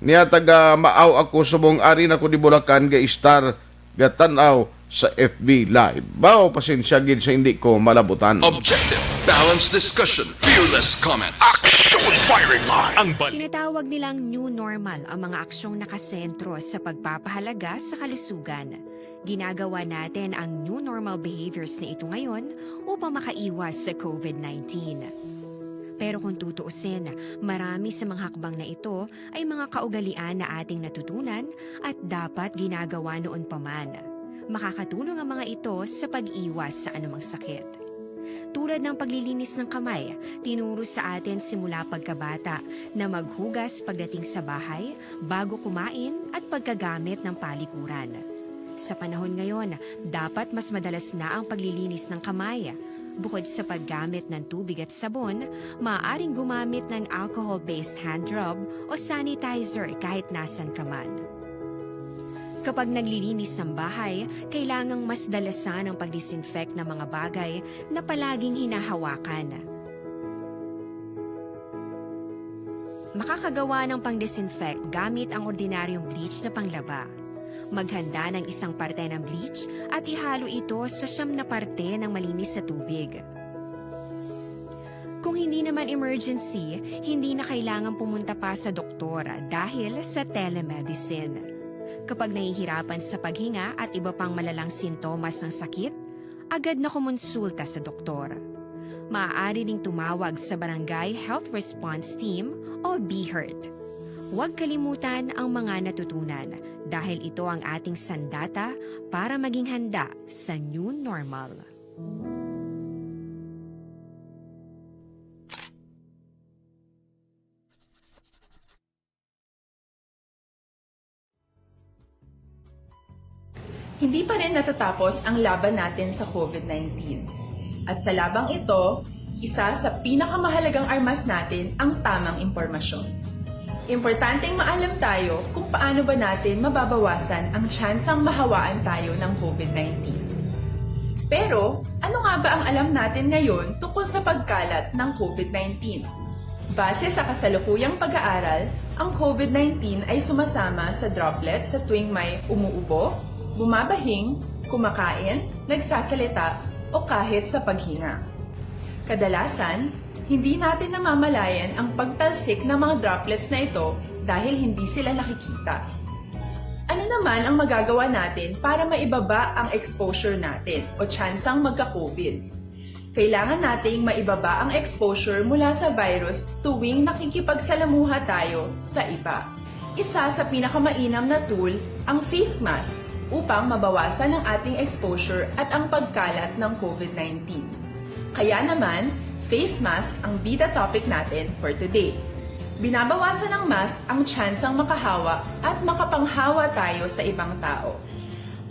Niya taga maaw ako subong ari na ko di Bulacan ga star ga tanaw sa FB Live. Bao pasensya gid sa hindi ko malabutan. Objective, balanced discussion, fearless comment. Action Firing Line. Tinatawag nilang new normal ang mga aksyong nakasentro sa pagpapahalaga sa kalusugan. Ginagawa natin ang new normal behaviors na ito ngayon upang makaiwas sa COVID-19. Pero kung tutuusin, marami sa mga hakbang na ito ay mga kaugalian na ating natutunan at dapat ginagawa noon pa man. Makakatulong ang mga ito sa pag-iwas sa anumang sakit. Tulad ng paglilinis ng kamay, tinuro sa atin simula pagkabata na maghugas pagdating sa bahay, bago kumain at pagkagamit ng palikuran. Sa panahon ngayon, dapat mas madalas na ang paglilinis ng kamay. Bukod sa paggamit ng tubig at sabon, maaaring gumamit ng alcohol-based hand rub o sanitizer kahit nasan ka man. Kapag naglilinis ng bahay, kailangang mas dalasan ang pag-disinfect ng mga bagay na palaging hinahawakan. Makakagawa ng pang-disinfect gamit ang ordinaryong bleach na panglaba. Maghanda ng isang parte ng bleach at ihalo ito sa 9 na parte ng malinis na tubig. Kung hindi naman emergency, hindi na kailangan pumunta pa sa doktor dahil sa telemedicine. Kapag nahihirapan sa paghinga at iba pang malalang sintomas ng sakit, agad na kumonsulta sa doktor. Maaari ding tumawag sa Barangay Health Response Team o BHERT. Huwag kalimutan ang mga natutunan dahil ito ang ating sandata para maging handa sa new normal. Hindi pa rin natatapos ang laban natin sa COVID-19. At sa labang ito, isa sa pinakamahalagang armas natin ang tamang impormasyon. Importanteng maalam tayo kung paano ba natin mababawasan ang tsansang mahawaan tayo ng COVID-19. Pero, ano nga ba ang alam natin ngayon tungkol sa pagkalat ng COVID-19? Base sa kasalukuyang pag-aaral, ang COVID-19 ay sumasama sa droplets sa tuwing may umuubo, bumabahing, kumakain, nagsasalita, o kahit sa paghinga. Kadalasan, hindi natin namamalayan ang pagtalsik ng mga droplets na ito dahil hindi sila nakikita. Ano naman ang magagawa natin para maibaba ang exposure natin o tsansang magka-COVID? Kailangan nating maibaba ang exposure mula sa virus tuwing nakikipagsalamuha tayo sa iba. Isa sa pinakamainam na tool ang face mask upang mabawasan ang ating exposure at ang pagkalat ng COVID-19. Kaya naman, face mask ang bida topic natin for today. Binabawasan ng mask ang tsansang makahawa at makapanghawa tayo sa ibang tao.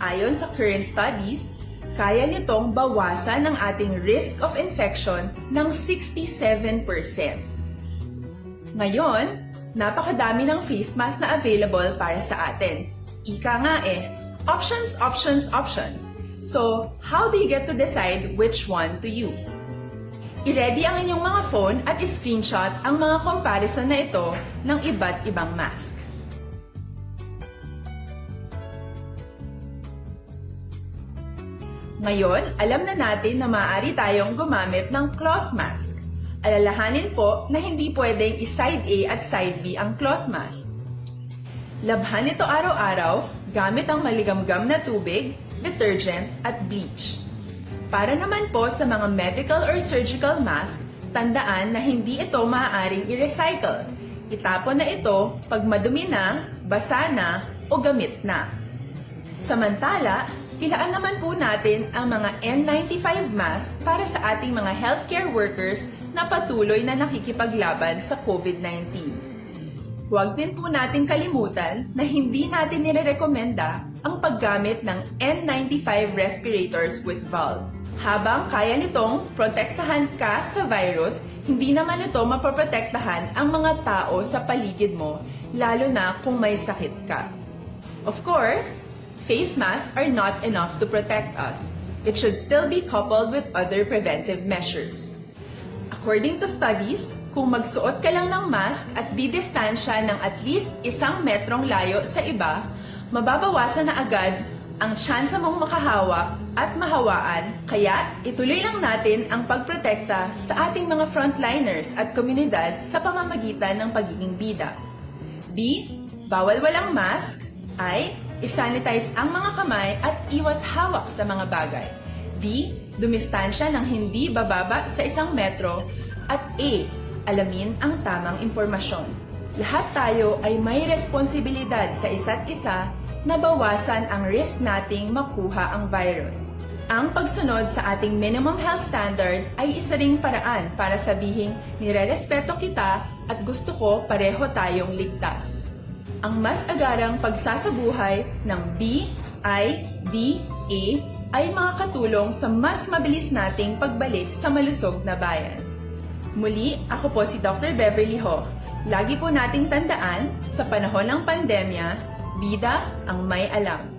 Ayon sa current studies, kaya nitong bawasan ang ating risk of infection ng 67%. Ngayon, napakadami ng face mask na available para sa atin. Ika nga options, options, options. So, how do you get to decide which one to use? I-ready ang inyong mga phone at i-screenshot ang mga comparison na ito ng iba't ibang mask. Ngayon, alam na natin na maaari tayong gumamit ng cloth mask. Alalahanin po na hindi pwedeng i-side A at side B ang cloth mask. Labhan ito araw-araw gamit ang maligamgam na tubig, detergent at bleach. Para naman po sa mga medical or surgical mask, tandaan na hindi ito maaaring i-recycle. Itapon na ito pag madumi na, basa na, o gamit na. Samantala, ilaan naman po natin ang mga N95 mask para sa ating mga healthcare workers na patuloy na nakikipaglaban sa COVID-19. Huwag din po natin kalimutan na hindi natin nirerekomenda ang paggamit ng N95 respirators with valve. Habang kaya nitong protektahan ka sa virus, hindi naman ito mapoprotektahan ang mga tao sa paligid mo, lalo na kung may sakit ka. Of course, face masks are not enough to protect us. It should still be coupled with other preventive measures. According to studies, kung magsuot ka lang ng mask at didistansya ng at least 1 metrong layo sa iba, mababawasan na agad ang tsansa mong makahawa at mahawaan, kaya ituloy lang natin ang pagprotekta sa ating mga frontliners at komunidad sa pamamagitan ng pagiging bida. B. Bawal walang mask. I. Isanitize ang mga kamay at iwas hawak sa mga bagay. D. Dumistansya ng hindi bababa sa 1 metro. At A. Alamin ang tamang impormasyon. Lahat tayo ay may responsibilidad sa isa't isa na bawasan ang risk nating makuha ang virus. Ang pagsunod sa ating minimum health standard ay isa ring paraan para sabihing nirerespeto kita at gusto ko pareho tayong ligtas. Ang mas agarang pagsasabuhay ng BIDA ay makakatulong sa mas mabilis nating pagbalik sa malusog na bayan. Muli, ako po si Dr. Beverly Ho. Lagi po nating tandaan, sa panahon ng pandemya, bida ang may alam.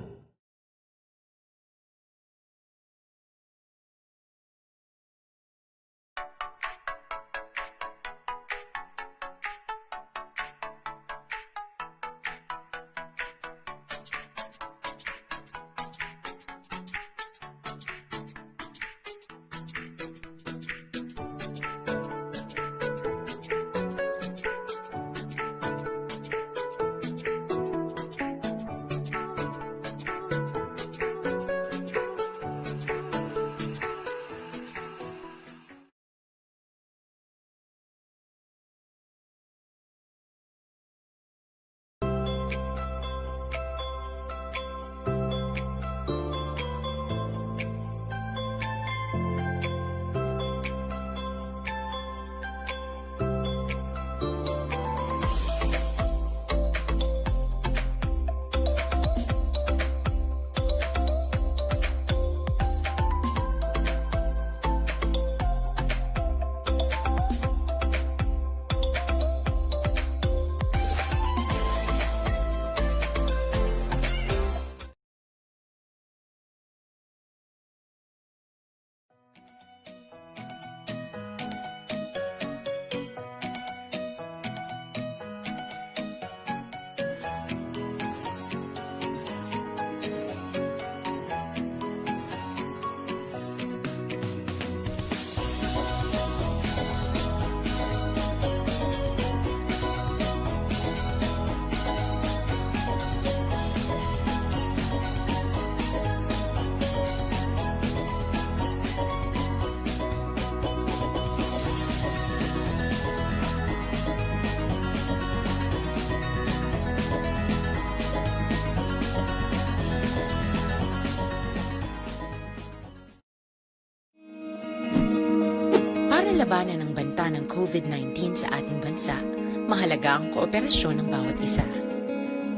labanan ang banta ng COVID-19 sa ating bansa, mahalaga ang kooperasyon ng bawat isa.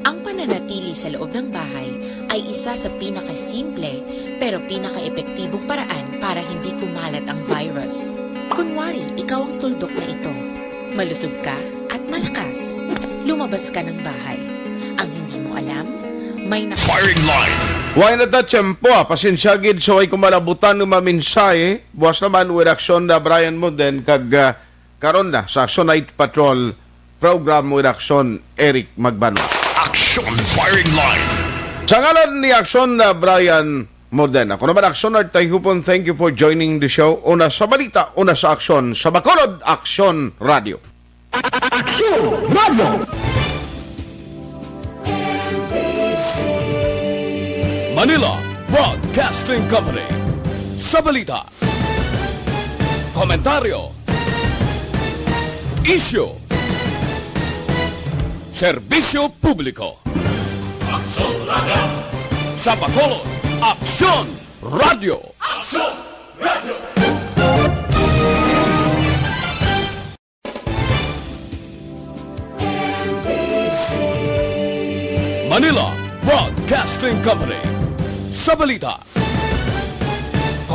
Ang pananatili sa loob ng bahay ay isa sa pinakasimple pero pinaka-epektibong paraan para hindi kumalat ang virus. Kunwari, ikaw ang tuldok na ito. Malusog ka at malakas. Lumabas ka ng bahay. Ang hindi mo alam, may Firing line! Why na ta tiyempo pasensya gid so ay kumalabutan ng maminsahe. Buwas naman with action na Brian Monden kag karon na sa Action Night Patrol program with action Eric Magbanwa. Action Firing Line! Sa ngalan ni Action na Brian Monden, ako naman Action Art Tayhupon, thank you for joining the show. Una sa balita, una sa aksyon, sa Bacolod Action Radio. Action Radio! Manila Broadcasting Company. Sa balita, komentaryo, issue, serbisyo publiko. Action Radio! Sa Bacolod, Action Radio! Action Radio! Manila Broadcasting Company. Sa balita,